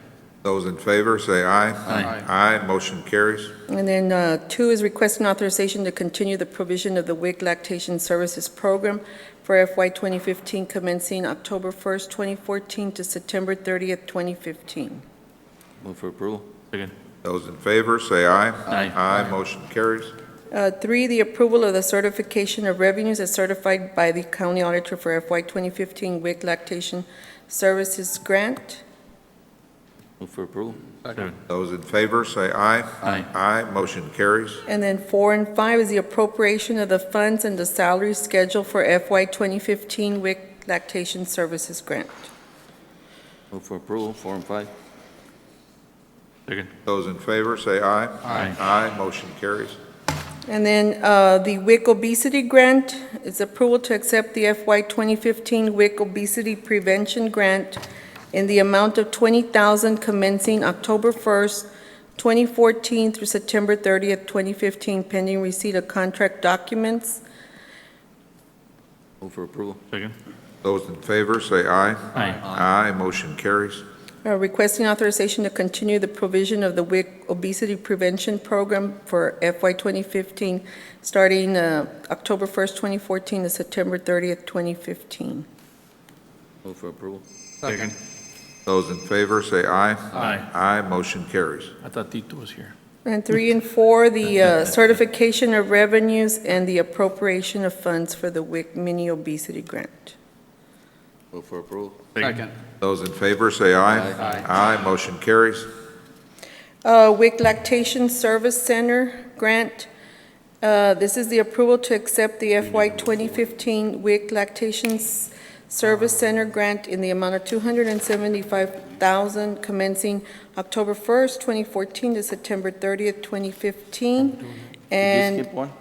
Those in favor say aye. Aye. Aye. Motion carries. And then 2 is requesting authorization to continue the provision of the WIC Lactation Services Program for FY 2015, commencing October 1st, 2014 to September 30th, 2015. Move for approval. Second. Those in favor say aye. Aye. Aye. Motion carries. 3, the approval of the certification of revenues as certified by the county auditor for FY 2015 WIC Lactation Services Grant. Move for approval. Second. Those in favor say aye. Aye. Aye. Motion carries. And then 4 and 5 is the appropriation of the funds and the salary schedule for FY 2015 WIC Lactation Services Grant. Move for approval, 4 and 5. Second. Those in favor say aye. Aye. Aye. Motion carries. And then the WIC Obesity Grant is approval to accept the FY 2015 WIC Obesity Prevention Grant in the amount of $20,000, commencing October 1st, 2014 through September 30th, 2015, pending receipt of contract documents. Move for approval. Second. Those in favor say aye. Aye. Aye. Motion carries. Requesting authorization to continue the provision of the WIC Obesity Prevention Program for FY 2015, starting October 1st, 2014 to September 30th, 2015. Move for approval. Second. Those in favor say aye. Aye. Aye. Motion carries. I thought Tito was here. And 3 and 4, the certification of revenues and the appropriation of funds for the WIC Mini Obesity Grant. Move for approval. Second. Those in favor say aye. Aye. Aye. Motion carries. WIC Lactation Service Center Grant. This is the approval to accept the FY 2015 WIC Lactation Service Center Grant in the amount of $275,000, commencing October 1st, 2014 to September 30th, 2015, Did you and skip one?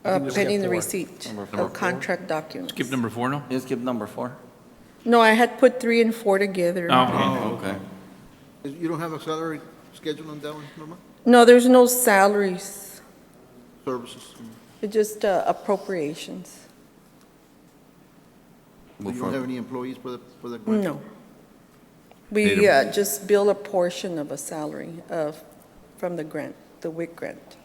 pending the 4. receipt Number of 4. contract documents. Skip number 4 now? You skip number 4? No, I had put 3 and 4 together. Oh, Okay. You don't have a salary schedule on that one, Norma? No, there's no salaries. Services. It's just appropriations. You don't have any employees for the grant? No. We Need a- just bill a portion of a salary from the grant, the WIC grant.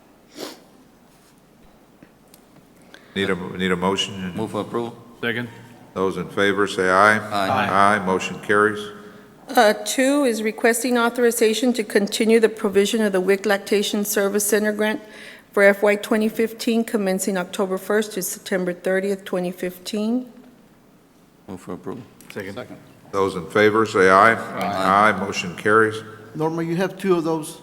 Need a motion? Move for approval. Second. Those in favor say aye. Aye. Aye, motion carries. 2 is requesting authorization to continue the provision of the WIC Lactation Service Center grant for FY 2015, commencing October 1st to September 30th, 2015. Move for approval. Second. Those in favor say aye. Aye, motion carries. Norma, you have two of those?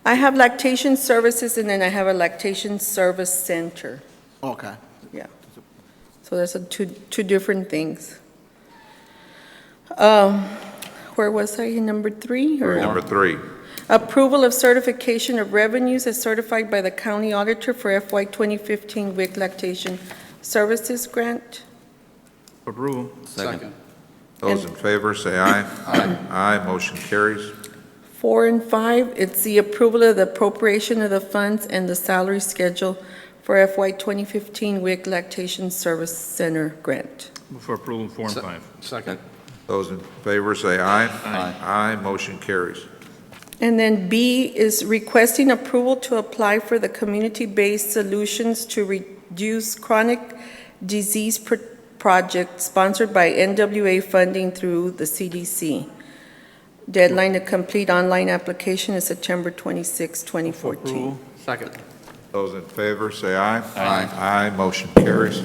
I have lactation services, and then I have a lactation service center. Okay. Yeah. So there's two different things. Where was I, number 3? or- Number 3. Approval of certification of revenues as certified by the county auditor for FY 2015 WIC Lactation Services Grant. Approval. Second. Those in favor say aye. Aye, motion carries. 4 and 5, it's the approval of the appropriation of the funds and the salary schedule for FY 2015 WIC Lactation Service Center Grant. Move for approval 4 and 5. Second. Those in favor say aye. Aye. Aye, motion carries. And then B is requesting approval to apply for the community-based solutions to reduce chronic disease project sponsored by NWA funding through the CDC. Deadline to complete online application is September 26, 2014. Approval. Second. Those in favor say aye. Aye. Aye, motion carries.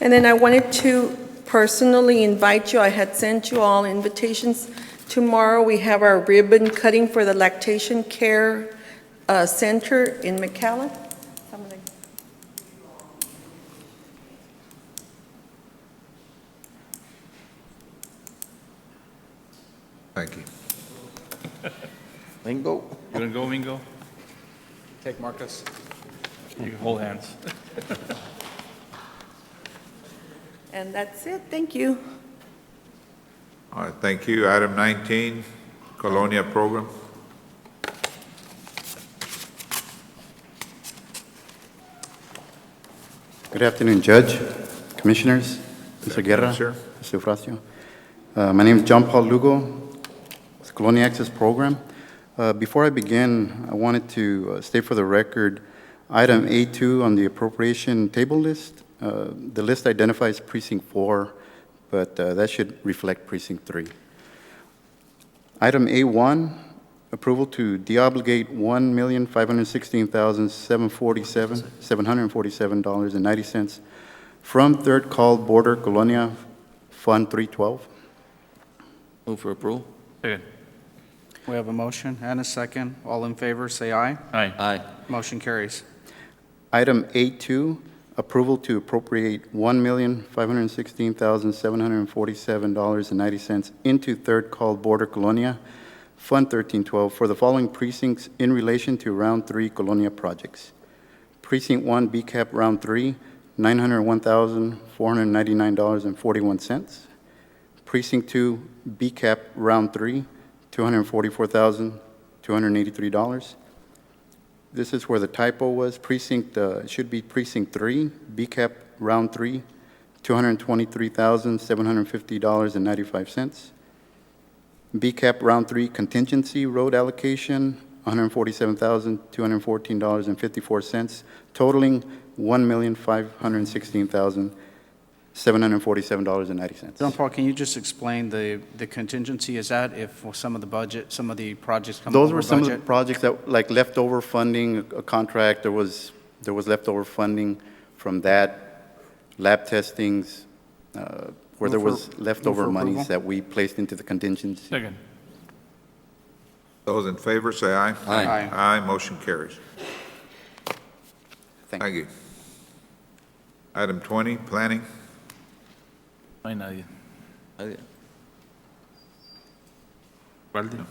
And then I wanted to personally invite you, I had sent you all invitations. Tomorrow, we have our ribbon cutting for the Lactation Care Center in McAllen. Thank you. Bingo. You gonna go, Mingo? Take Marcus. You can hold hands. And that's it, thank you. All right, thank you. Item 19, Colonia Program. Good afternoon, Judge, Commissioners, Mr. Guerra, Sir. Mr. Eufrasio. My name is John Paul Lugo, with the Colonia Access Program. Before I begin, I wanted to state for the record, item A2 on the appropriation table list, the list identifies precinct 4, but that should reflect precinct 3. Item A1, approval to deobligate $1,516,747.90 from Third Call Border Colonia Fund 312. Move for approval. Second. We have a motion and a second. All in favor, say aye. Aye. Aye. Motion carries. Item A2, approval to appropriate $1,516,747.90 into Third Call Border Colonia Fund 1312 for the following precincts in relation to Round 3 Colonia projects. Precinct 1, BCAP Round 3, $901,499.41. Precinct 2, BCAP Round 3, $244,283. This is where the typo was. Precinct, should be Precinct 3, BCAP Round 3, $223,750.95. BCAP Round 3 Contingency Road Allocation, $147,214.54, totaling $1,516,747.90. John Paul, can you just explain the contingency? Is that if some of the budget, some of the projects come Those over were some of the budget? projects that, like leftover funding, a contract, there was leftover funding from that, lab testings, where there Move for- was leftover move for monies approval. that we placed into the contingency. Second. Those in favor say aye. Aye. Aye. Aye, motion carries. Thank Thank you. Item 20, Planning. No hay nadie. Nadie. Valde.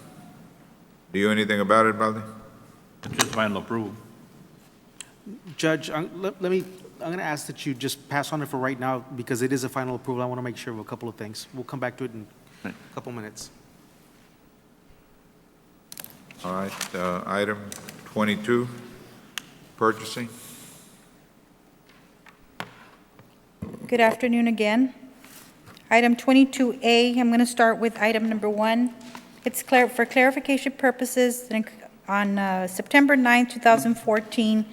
Do you know anything about it, Baldi? It's just final approval. Judge, let me, I'm going to ask that you just pass on it for right now because it is a final approval. I want to make sure of a couple of things. We'll come back to it in a couple minutes. All right, item 22, Purchasing. Good afternoon again. Item 22A, I'm going to start with item number 1. It's for clarification purposes, on September 9, 2014,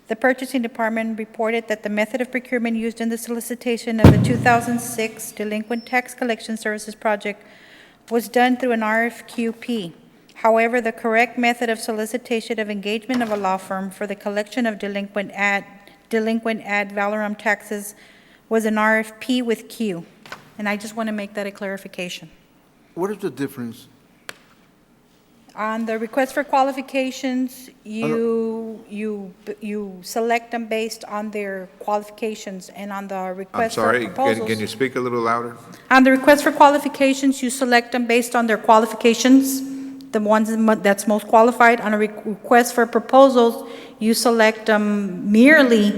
the Purchasing Department reported that the method of procurement used in the solicitation of the 2006 Delinquent Tax Collection Services Project was done through an RFQP. However, the correct method of solicitation of engagement of a law firm for the collection of delinquent ad valorem taxes was an RFP with Q. And I just want to make that a clarification. What is the difference? On the request for qualifications, you select them based on their qualifications, and on the I'm request for sorry, proposals. can you speak a little louder? On the request for qualifications, you select them based on their qualifications, the ones that's most qualified. On a request for proposals, you select merely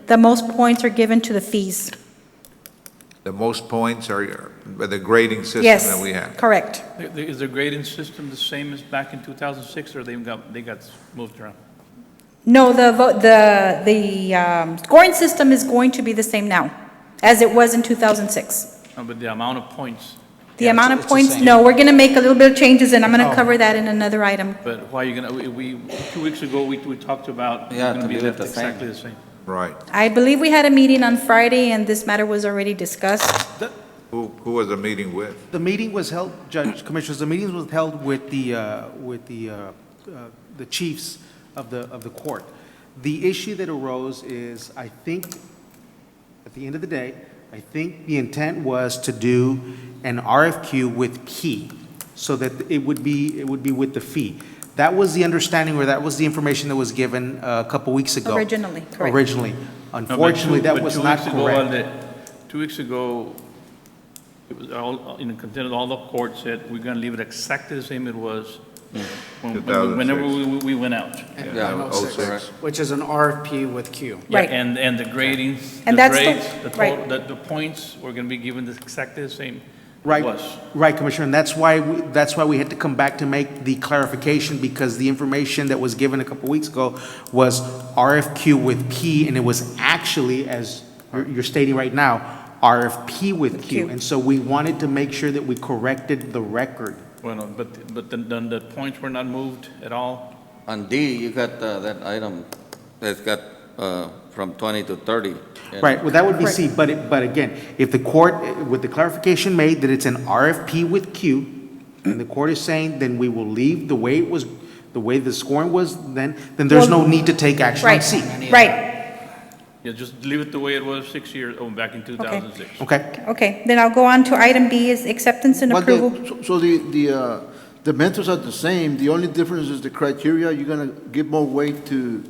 the most points are given to the fees. The most points are the grading system Yes, that we have. correct. Is the grading system the same as back in 2006, or they got moved around? No, the scoring system is going to be the same now as it was in 2006. No, but the amount of points. The amount of points, no, we're going to make a little bit of changes, and I'm going to cover that in another item. But why are you gonna, 2 weeks ago, we talked about it's gonna be left exactly the same. Right. I believe we had a meeting on Friday, and this matter was already discussed. Who was the meeting with? The meeting was held, Judge, Commissioners, the meeting was held with the chiefs of the court. The issue that arose is, I think, at the end of the day, I think the intent was to do an RFQ with Key, so that it would be with the fee. That was the understanding, or that was the information that was given a couple weeks ago. Originally, correct. Originally. Unfortunately, that was not correct. 2 weeks ago, it was all, in the content of all the court said, we're gonna leave it exactly the same it was whenever we went out. Yeah, 06, which is an RFP with Q. Yeah, Right. and the grading, And the that's the- grades, right. the points were gonna be given exactly the same Right, was. right, Commissioner, and that's why we had to come back to make the clarification, because the information that was given a couple weeks ago was RFQ with P, and it was actually, as you're stating right now, RFP with Q. And so we wanted to make sure that we corrected the record. Well, but then the points were not moved at all? On D, you got that item that's got from 20 to 30. Right, well, that would be C, but again, if the court, with the clarification made that it's an RFP with Q, and the court is saying, then we will leave the way it was, the way the scoring was, then there's no need to take action on Right, C. right. Yeah, just leave it the way it was 6 years, back in 2006. Okay? Okay, then I'll go on to item B, is acceptance and But approval. So the methods are the same, the only difference is the criteria, you're gonna give more weight to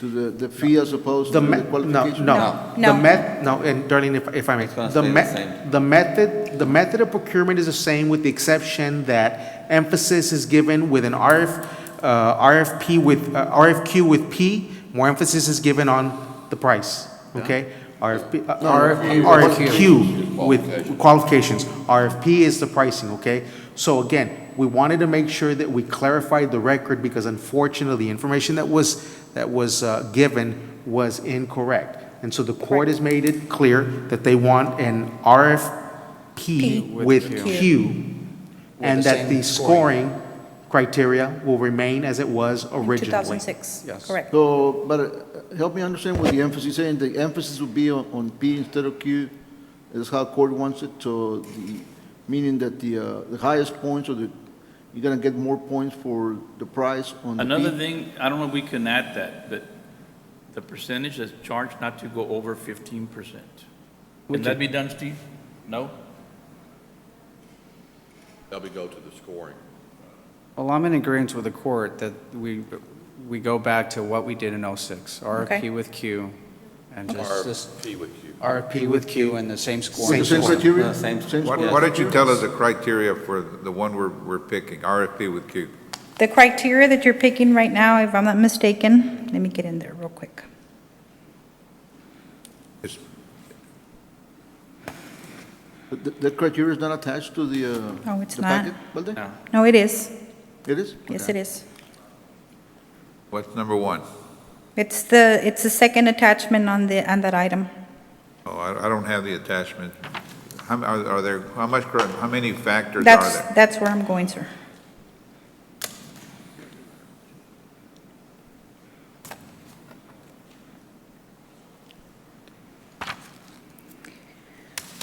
the fee as opposed to the qualification? No. No, and Darlene, if I may. The method of procurement is the same, with the exception that emphasis is given with an RFQ with P, more emphasis is given on the price, okay? RFQ with qualifications. RFP is the pricing, okay? So again, we wanted to make sure that we clarified the record, because unfortunately, the information that was given was incorrect. And so the court has made it clear that they want an RFP with Q, and that the scoring criteria will remain as it was originally. 2006, Yes. correct. So, but help me understand what the emphasis, saying the emphasis would be on P instead of Q, is how court wants it, so meaning that the highest points, or you're gonna get more points for the price on the P? Another thing, I don't know if we can add that, but the percentage that's charged not to go over 15%. Can that be done, Steve? No? That'll be go to the scoring. Well, I'm in agreement with the court that we go back to what we did in 06, Okay. RFP with Q, and just RFP with you. RFP with Q and the same scoring. Same criteria? Same. Why don't you tell us the criteria for the one we're picking, RFP with Q? The criteria that you're picking right now, if I'm not mistaken, let me get in there real quick. It's- The criteria is not attached to the No, it's the not. packet, Valde? No. No, it is. It is? Yes, it is. What's number one? It's the second attachment on that item. Oh, I don't have the attachment. Are there, how many factors are there? That's where I'm going, sir.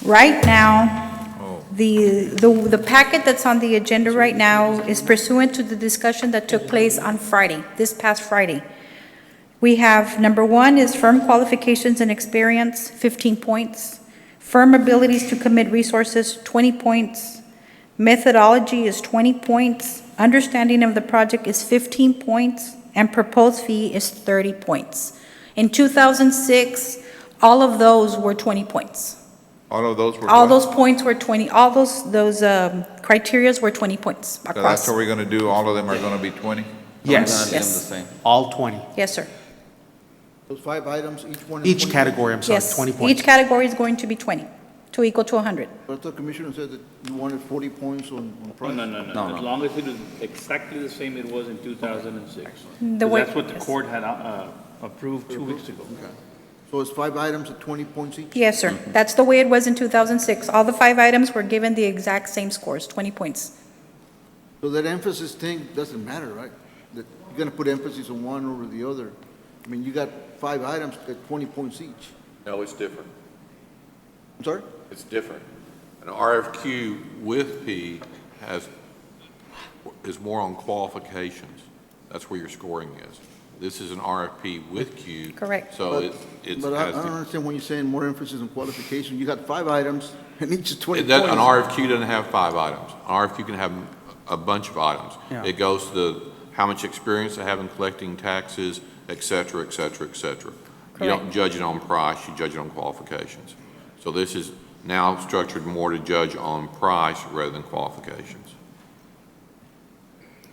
Right now, the packet that's on the agenda right now is pursuant to the discussion that took place on Friday, this past Friday. We have, number one is firm qualifications and experience, 15 points. Firm abilities to commit resources, 20 points. Methodology is 20 points. Understanding of the project is 15 points. And proposed fee is 30 points. In 2006, all of those were 20 points. All of those were All what? those points were 20, all those criterias were 20 points So that's across. what we're going to do, all of them are going to be 20? Yes. Yes. All 20. Yes, sir. Those 5 items, each one is Each 20? category, I'm sorry, Yes. 20 points. Each category is going to be 20, to equal to 100. But the commissioner said that you wanted 40 points on price. No. As long as it is exactly the same it was in 2006. The way- That's what the yes. court had approved 2 weeks ago. So it's 5 items at 20 points each? Yes, sir. That's the way it was in 2006. All the 5 items were given the exact same scores, 20 points. So that emphasis thing doesn't matter, right? That you're going to put emphasis on one over the other. I mean, you got 5 items at 20 points each. No, it's different. I'm sorry? It's different. An RFQ with P is more on qualifications. That's where your scoring is. This is an RFP with Q. Correct. So it's. But I don't understand when you're saying more emphasis on qualification. You got 5 items and each is 20 An points. RFQ doesn't have 5 items. An RFQ can have a bunch of items. Yeah. It goes to how much experience they have in collecting taxes, et cetera, et cetera, et cetera. You don't judge it on price, you judge it on qualifications. So this is now structured more to judge on price rather than qualifications.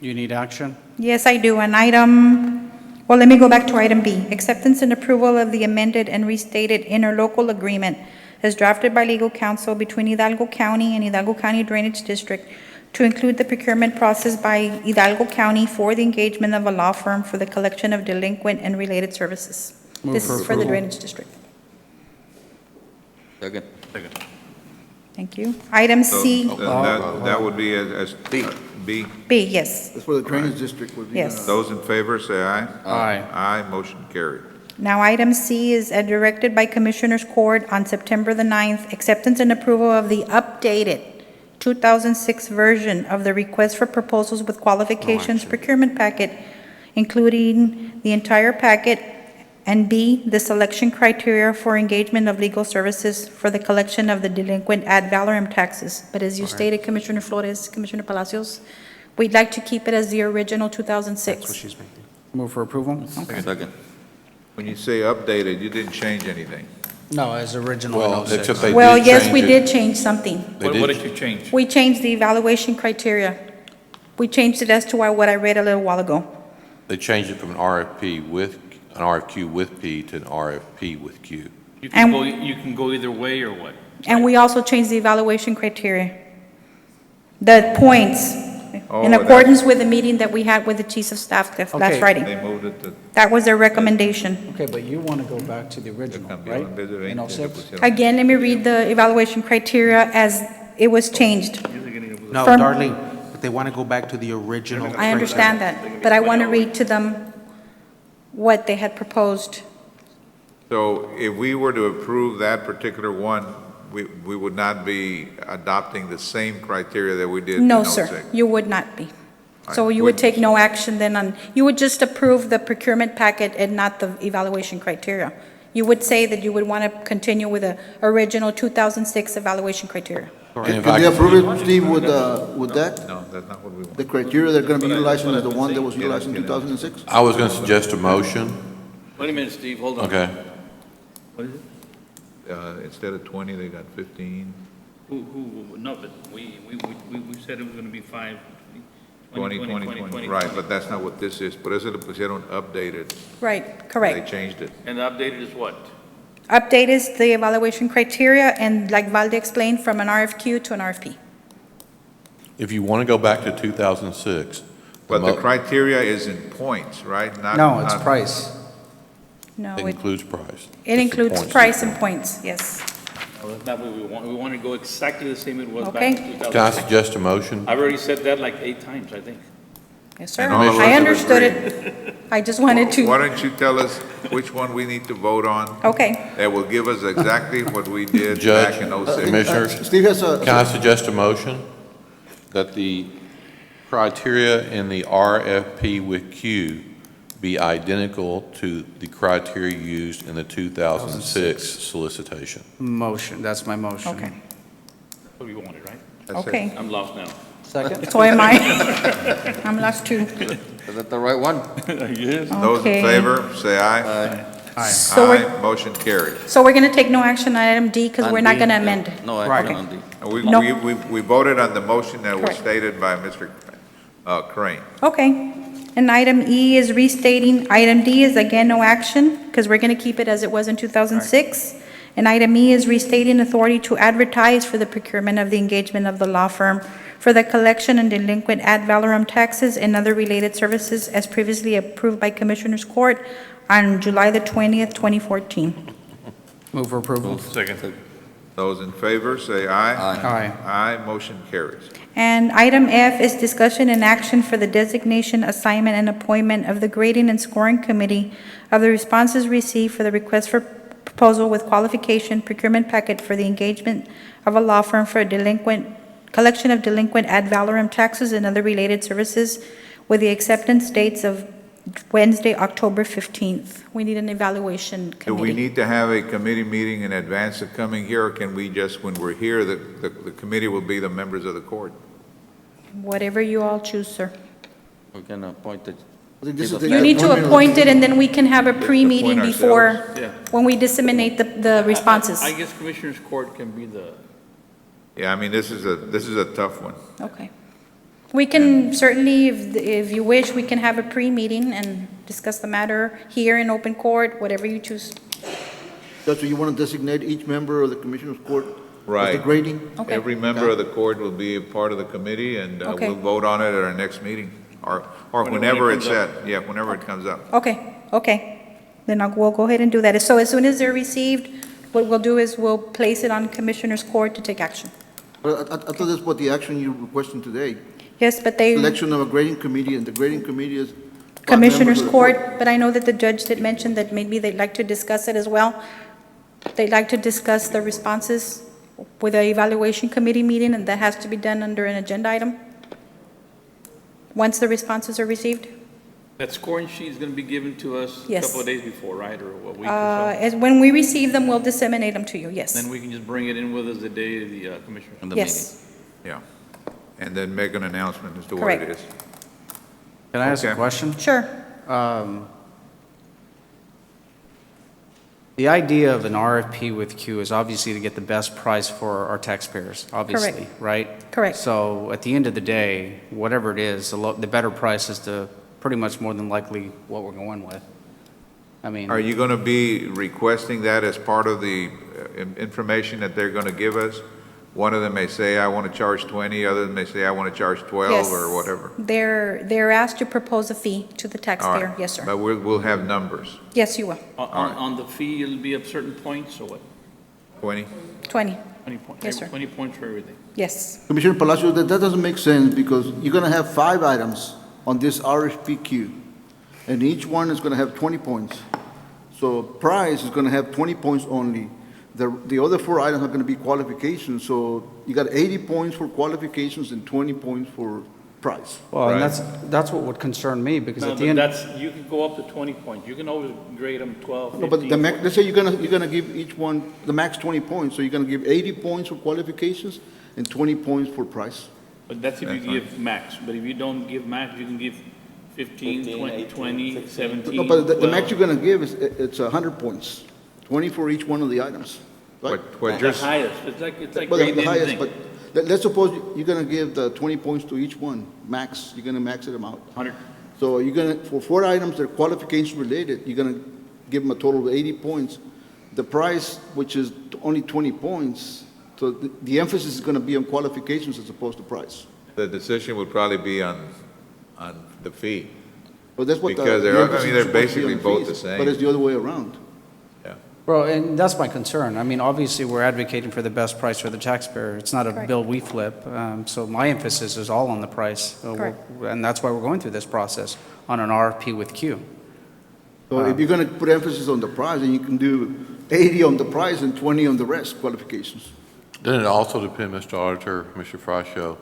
You need action? Yes, I do. Well, let me go back to item B. Acceptance and approval of the amended and restated interlocal agreement as drafted by legal counsel between Hidalgo County and Hidalgo County Drainage District to include the procurement process by Hidalgo County for the engagement of a law firm for the collection of delinquent and related services. Move This for is for the approval. Drainage District. Second. Thank you. Item C, That would be as B. B, yes. That's for the drainage district. would be, Yes. Those in favor, say aye. Aye. Aye, motion carried. Now, item C is directed by Commissioners Court on September the 9th, acceptance and approval of the updated 2006 version of the request for proposals with qualifications procurement packet, including the entire packet, and B, the selection criteria for engagement of legal services for the collection of the delinquent ad valorem taxes. But as you stated, Commissioner Flores, Commissioner Palacios, we'd like to keep it as the original 2006. That's what she's making. Move for approval? Second. When you say updated, you didn't change anything. No, as original in Well, 06. except they Well, did yes, change we it. did change something. What did you change? We changed the evaluation criteria. We changed it as to what I read a little while ago. They changed it from an RFQ with P to an RFP with Q. You And- can go either way or what? And we also changed the evaluation criteria. The points, in accordance with the meeting that we had with the chiefs of staff last Okay. Friday. They moved it to. That was their recommendation. Okay, but you want to go back to the original, right? In 06? Again, let me read the evaluation criteria as it was changed. No, From- Darlene, but they want to go back to the original. I understand that, but I want to read to them what they had proposed. So if we were to approve that particular one, we would not be adopting the same criteria that we did in No, 06? sir, you would not be. So Right. you would take no action then on, you would just approve the procurement packet and not the evaluation criteria. You would say that you would want to continue with the original 2006 evaluation criteria. Can they approve it, Steve, with that? No, that's not what we want. The criteria they're going to be utilizing is the one that was utilized in 2006? I was going to suggest a motion. Wait a minute, Steve, hold on. Okay. What is it? Instead of 20, they got 15. No, but we said it was gonna be 5. 20, right, but that's not what this is. Por eso le pusieron updated. Right, They correct. changed it. And the updated is what? Update is the evaluation criteria, and like Valde explained, from an RFQ to an RFP. If you want to go back to 2006. But the criteria is in points, right? Not- No, it's not- price. No, It it includes price. it includes price and points, yes. Well, that's not what we want. We want to go exactly the same it was back Okay. in 2006. Can I suggest a motion? I've already said that like 8 times, I think. Yes, sir. And all of us I have understood agreed. it. I just wanted Why to, don't you tell us which one we need to vote on? okay. That will give us exactly what we did Judge, back in '06. Commissioners, Steve has a. can I suggest a motion that the criteria in the RFP with Q be identical to the criteria used in the 2006 solicitation? Motion, that's my motion. Okay. What we wanted, right? That's it. Okay. I'm lost now. Second? So am I. I'm lost too. Is that the right one? Yes. Those in Okay. favor, say aye. Aye. So we're, Aye, motion carries. so we're going to take no action on item D because On we're not D, going to yeah. amend. No Right. action on D. And No. we voted on the motion that was Correct. stated by Mr. Crane. Okay. And item E is restating. Item D is again no action because we're going to keep it as it was in 2006. And item E is restating authority to advertise for the procurement of the engagement of the law firm for the collection and delinquent ad valorem taxes and other related services as previously approved by Commissioners Court on July the 20th, 2014. Move for approval. Second. Those in favor, say aye. Aye. Aye, motion carries. And item F is discussion and action for the designation, assignment, and appointment of the grading and scoring committee of the responses received for the request for proposal with qualification procurement packet for the engagement of a law firm for collection of delinquent ad valorem taxes and other related services with the acceptance dates of Wednesday, October 15th. We need an evaluation Do we committee. need to have a committee meeting in advance of coming here, or can we just, when we're here, the committee will be the members of the court? Whatever you all choose, sir. We can appoint the, I think this is the You need to appointment of the appoint it, and then we can have a pre-meeting appoint before, ourselves. Yeah. when we disseminate the responses. I guess Commissioners Court can be the, Yeah, I mean, this is a tough one. Okay. We can certainly, if you wish, we can have a pre-meeting and discuss the matter here in open court, whatever you choose. That's what you want to designate each member of the Commissioners Court as the Right. grading? Okay. Every member of the court will be a part of the committee, and Okay. we'll vote on it at our next meeting, or When it whenever it's comes up. set. Yeah, whenever it comes up. Okay, okay. Then we'll go ahead and do that. So as soon as they're received, what we'll do is we'll place it on Commissioner's Court to take action. But I thought that's what the action you're requesting today. Yes, but they, Selection of a grading committee, and the grading committee is. five Commissioner's members of the Court, but I know that the judge did mention that maybe they'd like to discuss it as well. They'd like to discuss the responses with the evaluation committee meeting, and that has to be done under an agenda item, once the responses are received. that scoring sheet is going to be given to us a Yes. couple of days before, right, or a week or so? As, when we receive them, we'll disseminate them to you, yes. Then we can just bring it in with us the day of the commissioner. in the meeting. Yes, Yeah. And then make an announcement as to what it Correct. is. Can I ask a Okay. question? sure. The idea of an RFP with Q is obviously to get the best price for our taxpayers, obviously, right? Correct. So at the end of the day, whatever it is, the better price is the, pretty much more than likely what we're going with. I mean, Are you going to be requesting that as part of the information that they're going to give us? One of them may say, I want to charge 20, other may say, I want to charge 12, Yes. or whatever. They're asked to propose a fee to the All taxpayer, right. yes, sir. But we'll have numbers, Yes, you will, On the fee, it'll be at certain points, or what? 20? 20, 20 points? Yes, sir. 20 points for everything. yes. Commissioner Palacios, that doesn't make sense, because you're going to have 5 items on this RFPQ, and each one is going to have 20 points. So price is going to have 20 points only. The other 4 items are going to be qualifications, so you got 80 points for qualifications and 20 points for price. well, and Right. that's what would concern me, because No, at the but end. that's, you can go up to 20 points. You can always grade them 12, No, but 15. let's say you're going to give each one the max 20 points, so you're going to give 80 points for qualifications and 20 points for price. But that's if you That's fine. give max. But if you don't give max, you can give 15, 20, 20, 17, No, but the 12. max you're going to give is, it's 100 points, 20 for each one of the items. Right? What The you're, highest. It's like Well, the grading highest, anything. but let's suppose you're going to give the 20 points to each one, max, you're going to max it out. 100. So you're going to, for 4 items that are qualification related, you're going to give them a total of 80 points. The price, which is only 20 points, so the emphasis is going to be on qualifications as opposed to price. the decision would probably be on the fee. But that's what the. Because the they're, I emphasis mean, is they're supposed to be basically on both fees, the same. But it's the other way around. Well, and that's my concern. I mean, obviously, we're advocating for the best price for the taxpayer. It's not a Correct. bill we flip. So my emphasis is all on the price. Correct. And that's why we're going through this process on an RFP with Q. So if you're gonna put emphasis on the price, then you can do 80 on the price and 20 on the rest qualifications. Doesn't it also depend, Mr. Auditor, Mr. Frasco,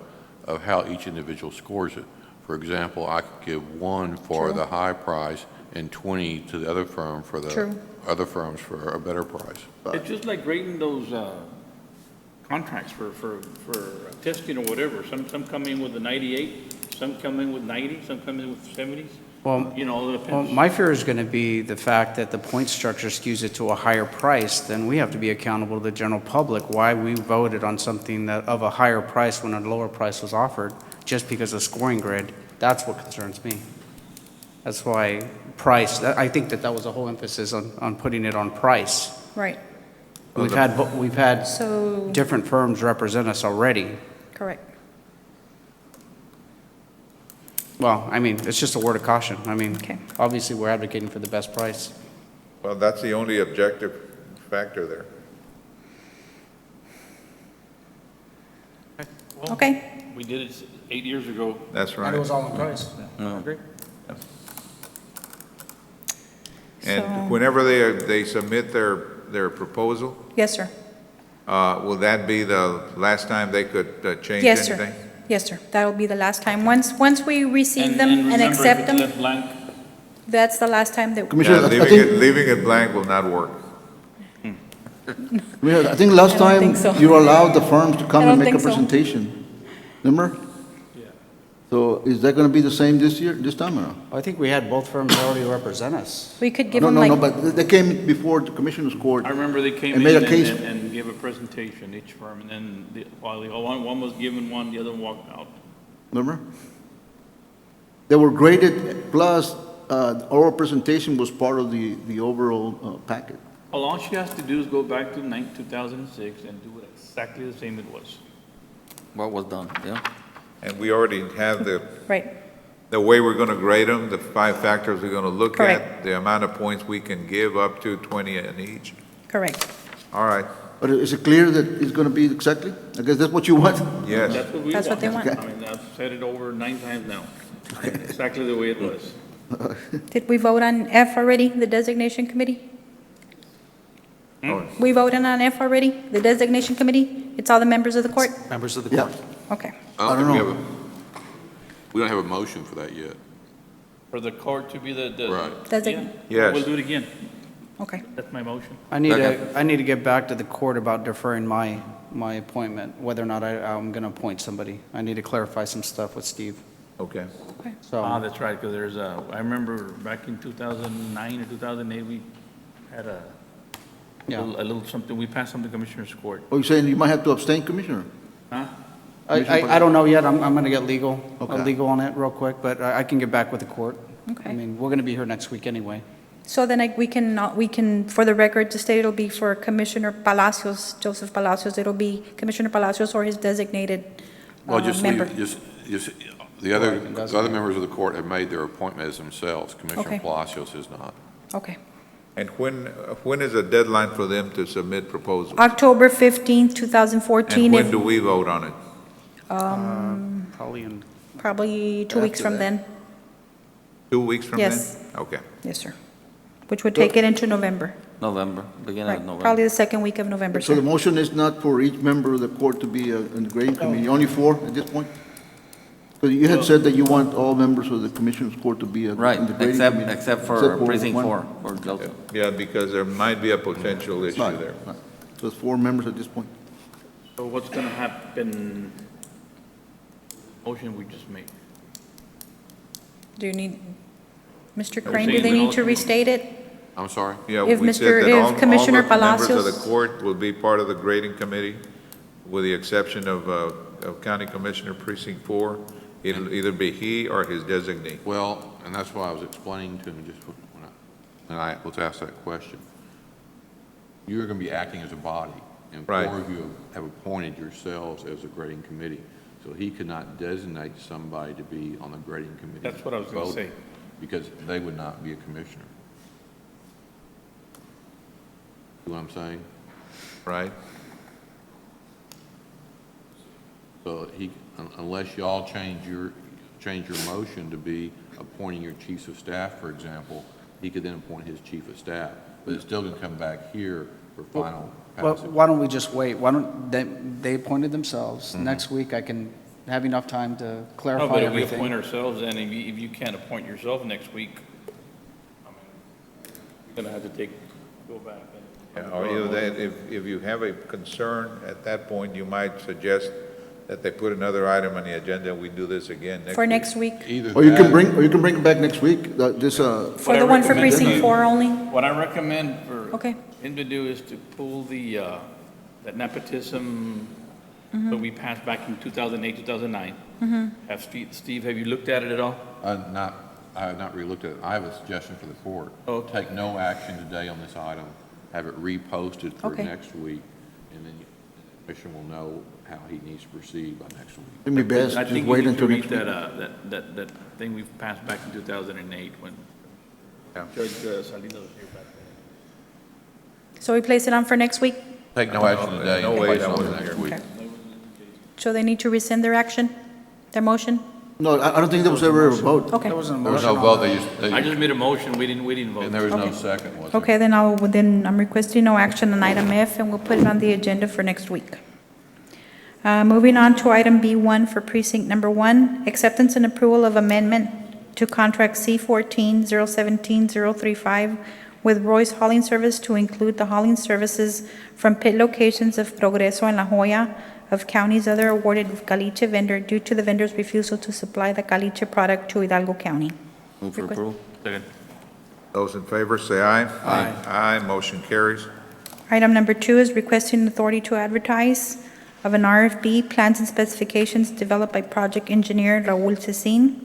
of how each individual scores it? For example, I could give 1 for True. the high price and 20 to the other firm for the True. other firms for a better price. It's just like grading those contracts for testing or whatever. Some come in with a 98, some come in with 90, some come in with 70s. Well, You know, it Well, depends. my fear is going to be the fact that the point structure skews it to a higher price, then we have to be accountable to the general public why we voted on something that of a higher price when a lower price was offered, just because of scoring grid. That's what concerns me. That's why price, I think that was the whole emphasis on putting it on price. Right, We've had so, different firms represent us already. correct. Well, I mean, it's just a word of caution. I mean, Okay. obviously, we're advocating for the best price. Well, that's the only objective factor there. Well, Okay. We did it 8 years ago. That's right. And it was all on price. No. Agree. And So- whenever they submit their proposal, Yes, sir. will that be the last time they could change Yes, anything? sir. Yes, sir. That'll be the last time. Once we receive them and remember, if accept it's them, left blank, that's the last time that. Commissioner, I Leaving think, leaving it blank will not work. Commissioner, I think last I don't time think so. you allowed the firms to come I and don't make a think so. presentation. Remember? So is that gonna be the same this time or not? I think we had both firms already represent us. We could give No, them no, like. no, but they came before the Commissioner's Court. I remember they came And in made a case. and gave a presentation, each firm, and then while one was given one, the other one walked out. Remember? They were graded, plus oral presentation was part of the overall packet. Well, all she has to do is go back to 2006 and do it exactly the same it was. What was done, yeah? And we already have Right, the way we're going to grade them, the 5 factors we're going to look Correct. at, the amount of points we can give up to 20 in each. correct. All right, But is it clear that it's gonna be exactly? I guess that's what you want? yes. That's what we That's what they want. I mean, I've said it over 9 times now. Exactly the way it was. Did we vote on F already, the designation committee? Oh, We voted on F already, the designation committee? It's all the members of the court? Members of the Yeah. court. Okay. I don't know. We don't have a motion for that yet. For the court to be the. Right. Design- Yes. We'll do it again. Okay. That's my motion. I need to get back to the court about deferring my appointment, whether or not I'm going to appoint somebody. I need to clarify some stuff with Steve. Okay. So, That's right, because I remember back in 2009 or 2008, we had a yeah. little something, we passed something to Commissioner's Court. Oh, you're saying you might have to abstain, Commissioner? Huh? I don't know yet. I'm going to get legal Okay. on it real quick, but I can get back with the court. I Okay. mean, we're going to be here next week anyway. So then we can, for the record to state, it'll be for Commissioner Palacios, Joseph Palacios. It'll be Commissioner Palacios or his designated Well, just member. leave, just, the Or other, even doesn't. the other members of the court have made their appointment as themselves. Commissioner Okay. Palacios has not. Okay. And when is the deadline for them to submit proposals? October 15th, 2014. And when if- do we vote on it? Probably in Probably 2 weeks After from that. then. 2 weeks from then? Yes. Okay. Yes, sir. Which would take it into November. November, beginning Right, of November. probably the second week of November, So the sir. motion is not for each member of the court to be in the grading committee, only 4 at this point? Because you had said that you want all members of the Commissioners Court to be in the Right, grading committee. except for precinct one. 4, for Joseph. Yeah, because there might be a potential issue Right, there. right. So it's 4 members at this point. So what's going to happen, motion we just made? Do you need, Mr. Are we Crane, do saying they that need all to restate it? I'm sorry? Yeah, If we Mr. said that if all Commissioner the members of Palacios- the court will be part of the grading committee, with the exception of County Commissioner Precinct 4. It'll either be he or his designee. Well, and that's why I was explaining to him just when I was asked that question. You're going to be acting as a body, and 4 Right. of you have appointed yourselves as a grading committee. So he could not designate somebody to be on the grading committee. That's what I was going to voting. say. because they would not be a commissioner. See what I'm saying? Right? So unless y'all change your motion to be appointing your chiefs of staff, for example, he could then appoint his chief of staff, but it's still gonna come back here for final Well, passage. why don't we just wait? Why don't, they appointed themselves. Mhm. Next week, I can have enough time to No, clarify but if we everything. appoint ourselves, and if you can't appoint yourself next week, I mean, you're gonna have to go back and. Yeah, or either that, if you have a concern, at that point, you might suggest that they put another item on the agenda, and we do this again next week. For next week? Either Or you can that- bring it back next week, this, For the one for precinct 4 only? What I recommend for Okay. him to do is to pull that nepotism that we passed back in 2008, 2009. Have Steve, have you looked at it at all? I have not really looked at it. I have a suggestion for the court. Okay. Take no action today on this item, have it reposted for Okay. next week, and then the commission will know how he needs to proceed by next week. it'd be best, I just think wait you need to until read next week. that thing we passed back in 2008 when Judge Salinas was here back then. So we place it on for next week? Take no action today No and way, place it that on wasn't next here. week. Okay. So they need to rescind their action, their motion? No, I don't think there was ever a vote. Okay. There wasn't a There was motion no on vote, that. I just made a motion, we didn't vote. and there was no Okay. second, was there? Okay, then I'm requesting no action on item F, and we'll put it on the agenda for next week. Moving on to item B1 for precinct number 1, acceptance and approval of amendment to contract C14-017-035 with Royce Hauling Service to include the hauling services from pit locations of Progreso and La Joya of counties other awarded with Caliche vendor due to the vendor's refusal to supply the Caliche product to Hidalgo County. Move for Request- approval. Second. Those in favor, say aye. Aye. Aye, motion carries. Item number 2 is requesting authority to advertise of an RFP, plans and specifications developed by project engineer Raul Cecin,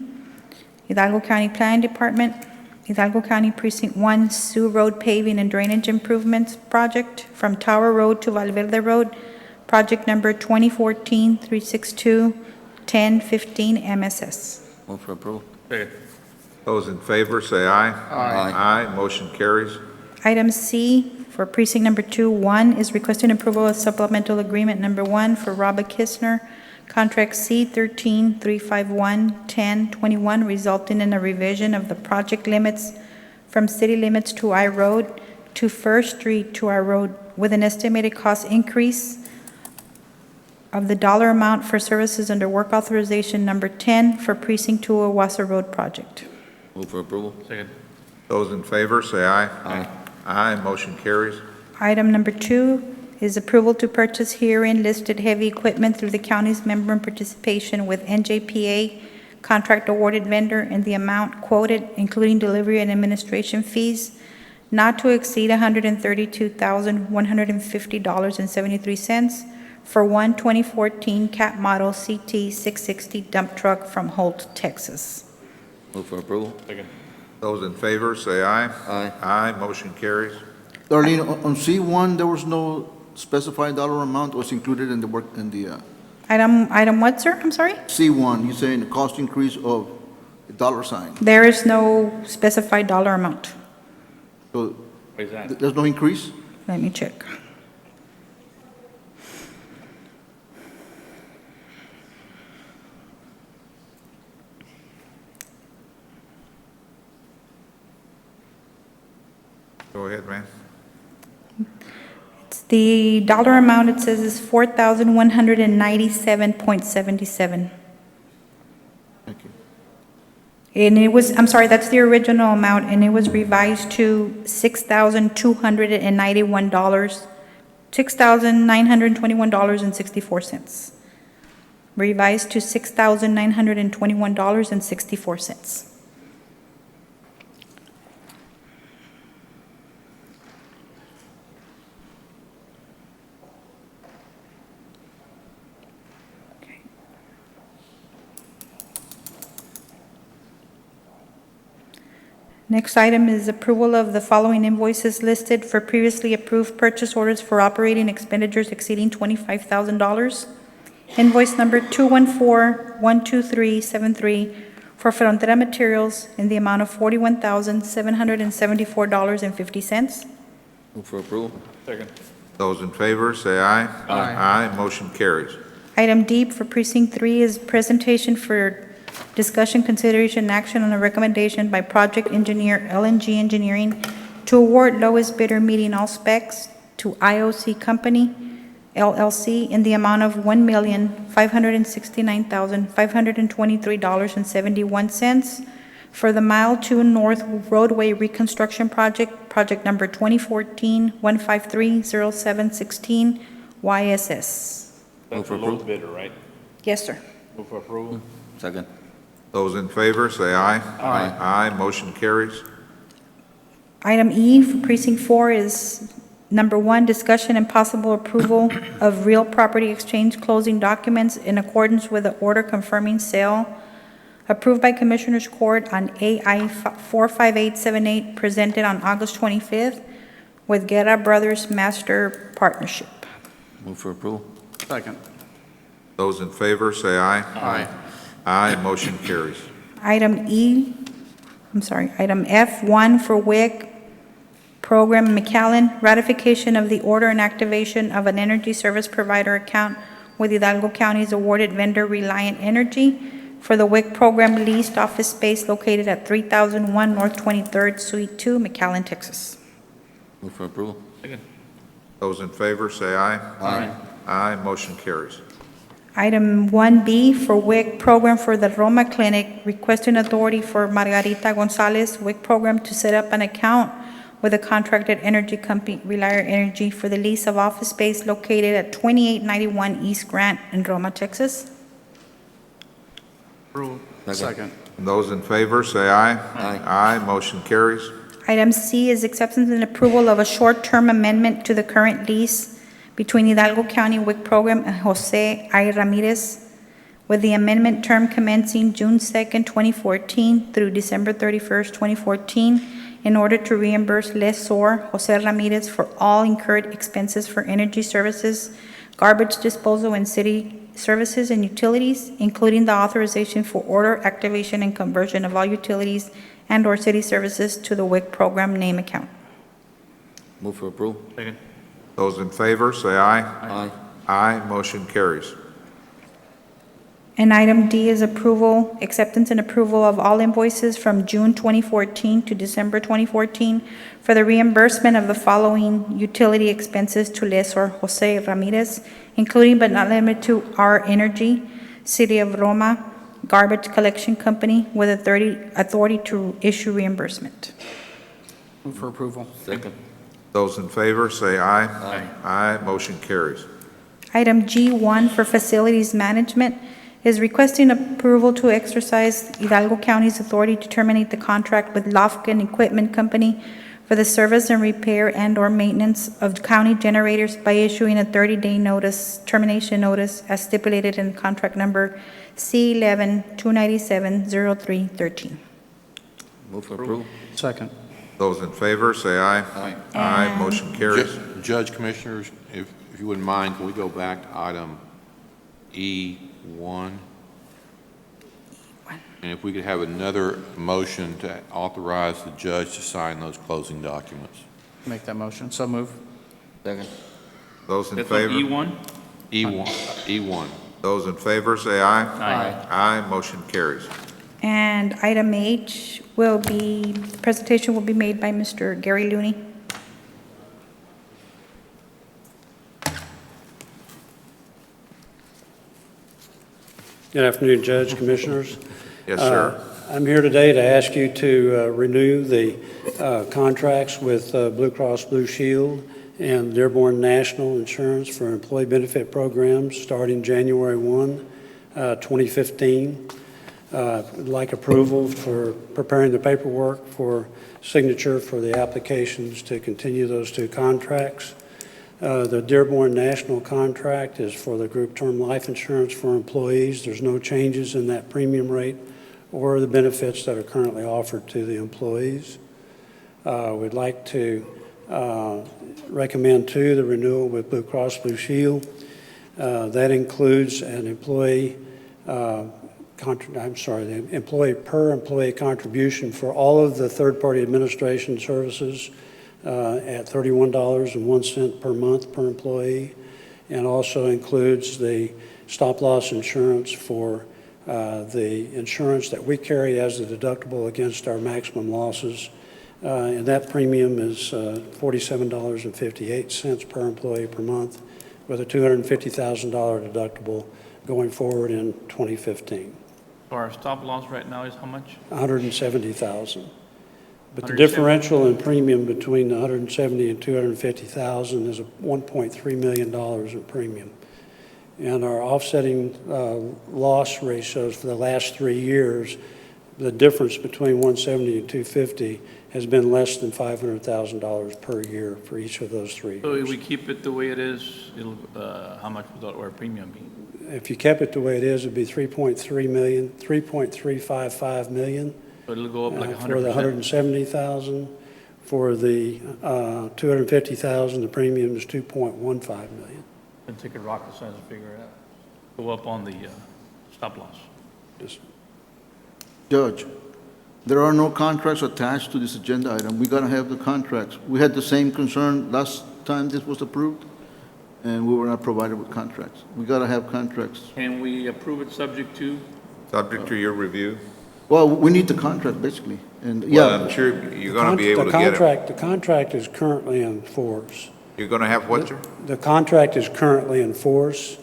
Hidalgo County Planning Department, Hidalgo County Precinct 1 Sioux Road Paving and Drainage Improvements Project from Tower Road to Valverde Road, project number 2014-362-1015 MSS. Move for approval. Second. Those in favor, say aye. Aye. Aye, motion carries. Item C for precinct number 2-1 is requesting approval of supplemental agreement number 1 for Robert Kistner, contract C13-351-1021, resulting in a revision of the project limits from city limits to I Road to First Street to I Road with an estimated cost increase of the dollar amount for services under work authorization number 10 for precinct 2 Owasso Road project. Move for approval. Second. Those in favor, say aye. Aye. Aye, motion carries. Item number 2 is approval to purchase herein listed heavy equipment through the county's member in participation with NJPA contract awarded vendor in the amount quoted, including delivery and administration fees, not to exceed $132,150.73 for one 2014 Cat Model CT 660 dump truck from Holt, Texas. Move for approval. Second. Those in favor, say aye. Aye. Aye, motion carries. Darlene, on C1, there was no specified dollar amount was included in the work, in the, Item what, sir? I'm sorry? C1, you're saying the cost increase of the dollar sign. There is no specified dollar amount. So What is that? there's no increase? Let me check. Go ahead, man. The dollar amount, it says, is $4,197.77. Thank you. And it was, I'm sorry, that's the original amount, and it was revised to $6,291, $6,921.64. Revised to $6,921.64. Next item is approval of the following invoices listed for previously approved purchase orders for operating expenditures exceeding $25,000. Invoice number 214-12373 for Frontera Materials in the amount of $41,774.50. Move for approval. Second. Those in favor, say aye. Aye. Aye, motion carries. Item D for Precinct 3 is presentation for discussion, consideration, and action on a recommendation by project engineer LNG Engineering to award lowest bidder meeting all specs to IOC Company LLC in the amount of $1,569,523.71 for the Mile 2 North Roadway Reconstruction Project, project number 2014-1530716, YSS. That's the lowest bidder, right? Yes, sir. Move for approval. Second. Those in favor, say aye. Aye. Aye, motion carries. Item E for Precinct 4 is number 1, discussion and possible approval of real property exchange closing documents in accordance with the order confirming sale approved by Commissioners Court on AI 45878 presented on August 25th with Guerra Brothers Master Partnership. Move for approval. Second. Those in favor, say aye. Aye. Aye, motion carries. Item F1 for WIC Program McAllen, ratification of the order and activation of an energy service provider account with Hidalgo County's awarded vendor Reliant Energy for the WIC program leased office space located at 3001 North 23rd, Suite 2, McAllen, Texas. Move for approval. Second. Those in favor, say aye. Aye. Aye, motion carries. Item 1B for WIC program for the Roma Clinic, requesting authority for Margarita Gonzalez WIC program to set up an account with a contracted energy company, Reliant Energy, for the lease of office space located at 2891 East Grant in Roma, Texas. Approval. Second. Those in favor, say aye. Aye. Aye, motion carries. Item C is acceptance and approval of a short-term amendment to the current lease between Hidalgo County WIC program and Jose I. Ramirez, with the amendment term commencing June 2nd, 2014 through December 31st, 2014, in order to reimburse lessor Jose Ramirez for all incurred expenses for energy services, garbage disposal, and city services and utilities, including the authorization for order, activation, and conversion of all utilities and/or city services to the WIC program name account. Move for approval. Second. Those in favor, say aye. Aye. Aye, motion carries. And item D is approval, acceptance and approval of all invoices from June 2014 to December 2014 for the reimbursement of the following utility expenses to lessor Jose Ramirez, including but not limited to R Energy, City of Roma, Garbage Collection Company, with authority to issue reimbursement. Move for approval. Second. Those in favor, say aye. Aye. Aye, motion carries. Item G1 for facilities management is requesting approval to exercise Hidalgo County's authority to terminate the contract with Lofkin Equipment Company for the service and repair and/or maintenance of county generators by issuing a 30-day notice, termination notice, as stipulated in contract number C11-297-0313. Move for approval. Second. Those in favor, say aye. Aye. Aye, motion carries. Judge, Commissioners, if you wouldn't mind, can we go back to item E1? And if we could have another motion to authorize the judge to sign those closing documents. Make that motion. So move. Second. Those in That's on favor? E1? E1. Those in favor, say aye. Aye. Aye, motion carries. And item H will be, presentation will be made by Mr. Gary Looney. Good afternoon, Judge, Commissioners. Yes, sir. I'm here today to ask you to renew the contracts with Blue Cross Blue Shield and Dearborn National Insurance for employee benefit programs starting January 1, 2015. I'd like approval for preparing the paperwork for signature for the applications to continue those two contracts. The Dearborn National contract is for the group term life insurance for employees. There's no changes in that premium rate or the benefits that are currently offered to the employees. We'd like to recommend, too, the renewal with Blue Cross Blue Shield. That includes an employee the employee per employee contribution for all of the third-party administration services at $31.01 per month per employee, and also includes the stop-loss insurance for the insurance that we carry as the deductible against our maximum losses. And that premium is $47.58 per employee per month, with a $250,000 deductible going forward in 2015. So our stop loss right now is how much? $170,000. But the 170. differential in premium between the $170,000 and $250,000 is $1.3 million in premium. And our offsetting loss ratios for the last 3 years, the difference between 170 and 250 has been less than $500,000 per year for each of those 3 years. So if we keep it the way it is, it'll, how much would our premium be? If you kept it the way it is, it'd be 3.355 million. So it'll go up like 100%? For the 170,000. For the 250,000, the premium is 2.15 million. And take a rocket science to figure it out. Go up on the stop loss. Yes. Judge, there are no contracts attached to this agenda item. We gotta have the contracts. We had the same concern last time this was approved, and we were not provided with contracts. We gotta have contracts. Can we approve it subject to? Subject to your review? Well, we need the contract, basically, and, Well, yeah. I'm sure you're going to be able to get it. The contract is currently in force. You're going to have what, sir? The contract is currently in force.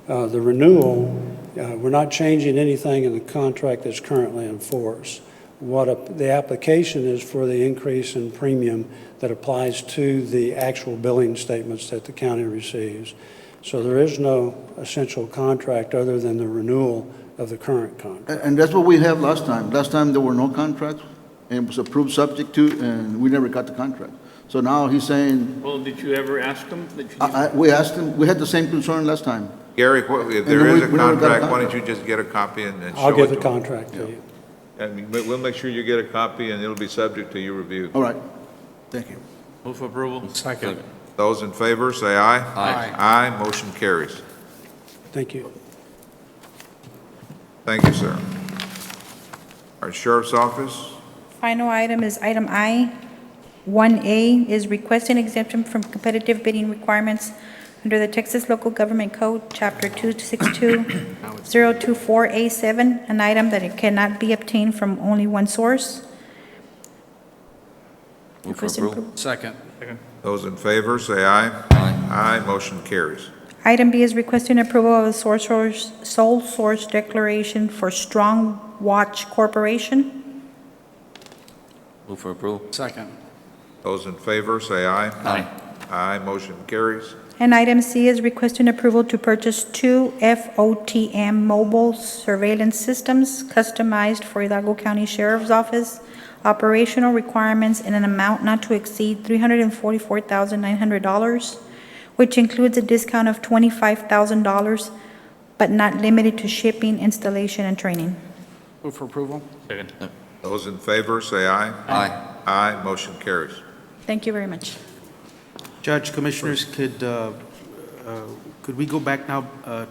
The renewal, we're not changing anything in the contract that's currently in force. The application is for the increase in premium that applies to the actual billing statements that the county receives. So there is no essential contract other than the renewal of the current contract. And that's what we had last time. Last time, there were no contracts, and it was approved subject to, and we never got the contract. So now he's saying, Well, did you ever ask them that you we asked him, we had the same concern last time. Gary, if And there then is a we never got a contract, why don't contract. you just get a copy and show it to I'll get the him? contract to you. And we'll make sure you get a copy, and it'll be subject to your review. All right, thank you. Move for approval? Second. Those in favor, say aye. Aye. Aye, motion carries. Thank you. Thank you, sir. Our Sheriff's Office, Final item is item I. 1A is requesting exemption from competitive bidding requirements under the Texas Local Government Code, Chapter 262-024A7, an item that it cannot be obtained from only one source. Move for approval. Second. those in favor, say aye. Aye, motion carries. Item B is requesting approval of the sole source declaration for Strong Watch Corporation. Move for approval. Second. Those in favor, say aye. Aye. Aye, motion carries. And item C is requesting approval to purchase 2 FOTM mobile surveillance systems customized for Hidalgo County Sheriff's Office, operational requirements in an amount not to exceed $344,900, which includes a discount of $25,000, but not limited to shipping, installation, and training. Move for approval? Second. Those in favor, say aye. Aye. Aye, motion carries. Thank you very much. Judge, Commissioners, could we go back now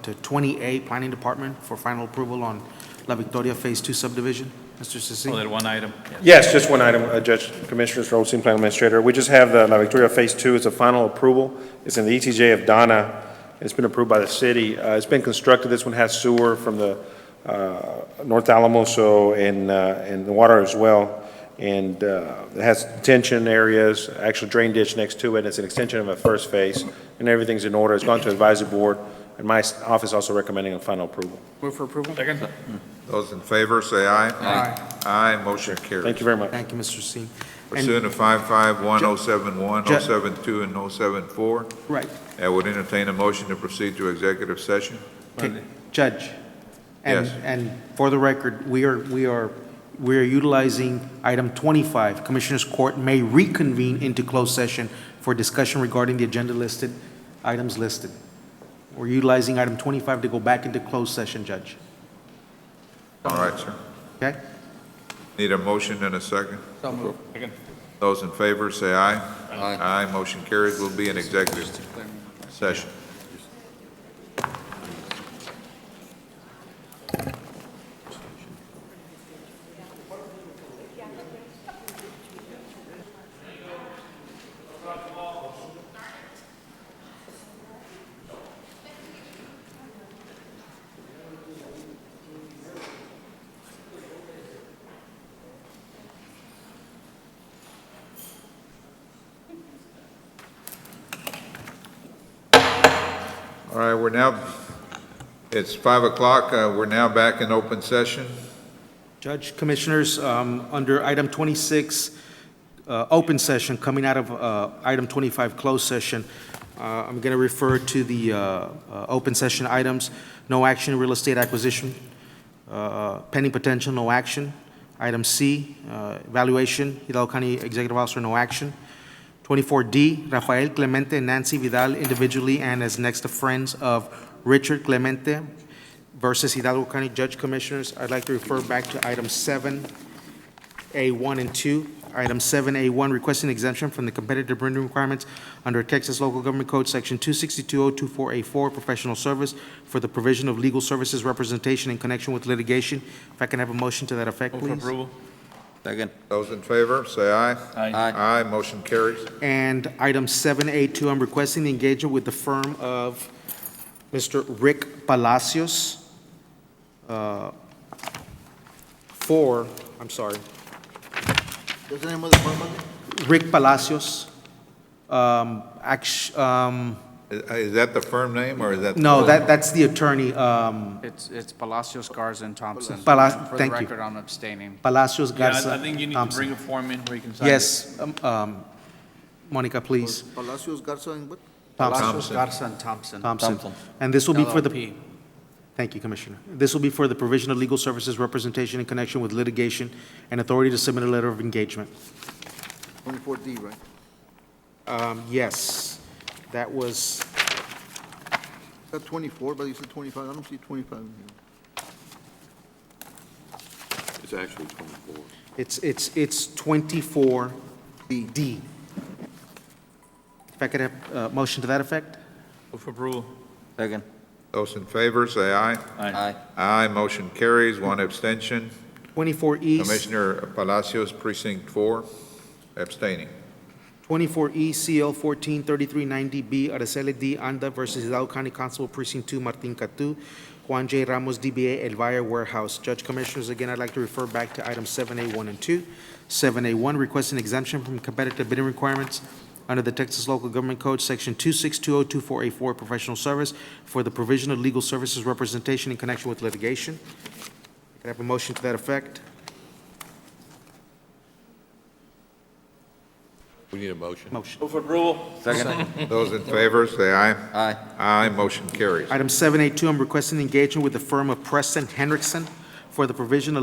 to 20A, Planning Department, for final approval on La Victoria Phase 2 subdivision? Mr. Oh, Sissi? that one item? Yes, just one item, Judge, Commissioners, Raul Sin, Plan Administrator. We just have the La Victoria Phase 2. It's a final approval. It's in the ETJ of Donna. It's been approved by the city. It's been constructed. This one has sewer from the North Alamos, and the water as well. And it has detention areas, actual drain ditch next to it. It's an extension of a first phase, and everything's in order. It's gone to advisory board, and my office also recommending a final approval. Move for approval? Second. Those in favor, say aye. Aye. Aye, motion carries. Thank you very much. Thank you, Mr. Singh. Pursuant to 551071071, 072, and 074, Right. I would entertain a motion to proceed to executive session. Okay, Judge, and, Yes. and for the record, we are utilizing item 25. Commissioners Court may reconvene into closed session for discussion regarding the agenda listed, items listed. We're utilizing item 25 to go back into closed session, Judge. All right, sir. Okay? Need a motion and a second? So moved. Those in favor, say aye. Aye. Aye, motion carries. We'll be in executive session. All right, it's 5 o'clock. We're now back in open session. Judge, Commissioners, under item 26, open session, coming out of item 25, closed session, I'm going to refer to the open session items. No action, real estate acquisition. Pending potential, no action. Item C, evaluation, Hidalgo County Executive Officer, no action. 24D, Rafael Clemente and Nancy Vidal individually and as next of friends of Richard Clemente versus Hidalgo County Judge Commissioners. I'd like to refer back to item 7A1 and 2. Item 7A1, requesting exemption from the competitive bidding requirements under Texas Local Government Code, Section 262.024A4, professional service for the provision of legal services representation in connection with litigation. If I can have a motion to that effect, Move for please. approval. Second. Those in favor, say aye. Aye. Aye, motion carries. And item 7A2, I'm requesting the engagement with the firm of Mr. Rick Palacios What's the name of the firm? Rick Palacios. Is that the firm name, or is that? No, that's the attorney, It's Palacios, Garza, and Thompson. Pala- For the thank you. record, I'm abstaining. Palacios Yeah, Garza I think you need to Thompson. bring a form in where you can sign it. Yes, Monica, please. Palacios Garza and what? Thompson. Palacios, Garza, and Thompson. Thompson. And this will be for the, LLP. thank you, Commissioner. This will be for the provision of legal services representation in connection with litigation and authority to submit a letter of engagement. 24D, right? Yes, that was, Got 24, but you said 25. I don't see 25 in here. It's actually 24. it's 24D. If I could have a motion to that effect? Move for approval. Second. Those in favor, say aye. Aye. Aye, motion carries, one abstention. 24E. Commissioner Palacios, Precinct 4, abstaining. 24E CL 143390B, Araceli D. Anda versus Hidalgo County Constable Precinct 2, Martin Catu, Juan J. Ramos, DBA, Elvira Warehouse. Judge Commissioners, again, I'd like to refer back to items 7A1 and 2. 7A1, requesting exemption from competitive bidding requirements under the Texas Local Government Code, Section 262.024A4, professional service for the provision of legal services representation in connection with litigation. Can I have a motion to that effect? We need a motion. Motion. Move for approval. Second. Those in favor, say aye. Aye. Aye, motion carries. Item 7A2, I'm requesting engagement with the firm of Preston Henriksen for the provision of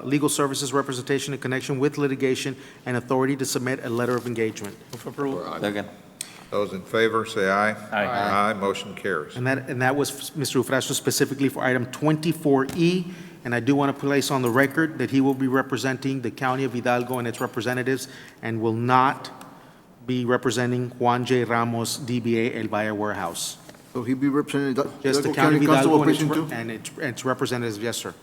legal services representation in connection with litigation and authority to submit a letter of engagement. Move for approval. Second. Those in favor, say aye. Aye. Aye, motion carries. And that was, Mr. Ufrasio, specifically for item 24E. And I do want to place on the record that he will be representing the County of Hidalgo and its representatives and will not be representing Juan J. Ramos, DBA, Elvira Warehouse. So he be representing Just the Hidalgo County of County Hidalgo Constable and its, Precinct 2? and its representatives, yes, sir.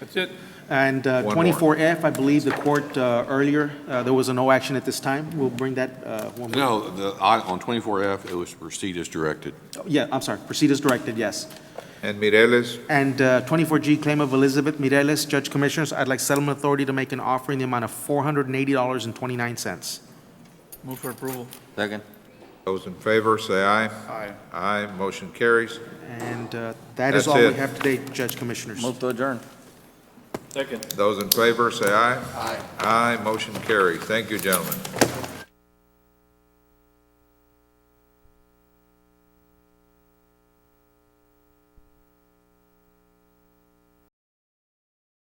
That's it. And One more. 24F, I believe the court earlier, there was a no action at this time. We'll bring that one more. No, on 24F, it was proceed as directed. Yeah, I'm sorry, proceed as directed, yes. And Mireles, And 24G, claim of Elizabeth Mireles, Judge Commissioners, I'd like settlement authority to make an offer in the amount of $480.29. Move for approval. Second. those in favor, say aye. Aye. Aye, motion carries. And that That's is all we it. have today, Judge Commissioners. Move to adjourn. Second. Those in favor, say aye. Aye. Aye, motion carries. Thank you, gentlemen.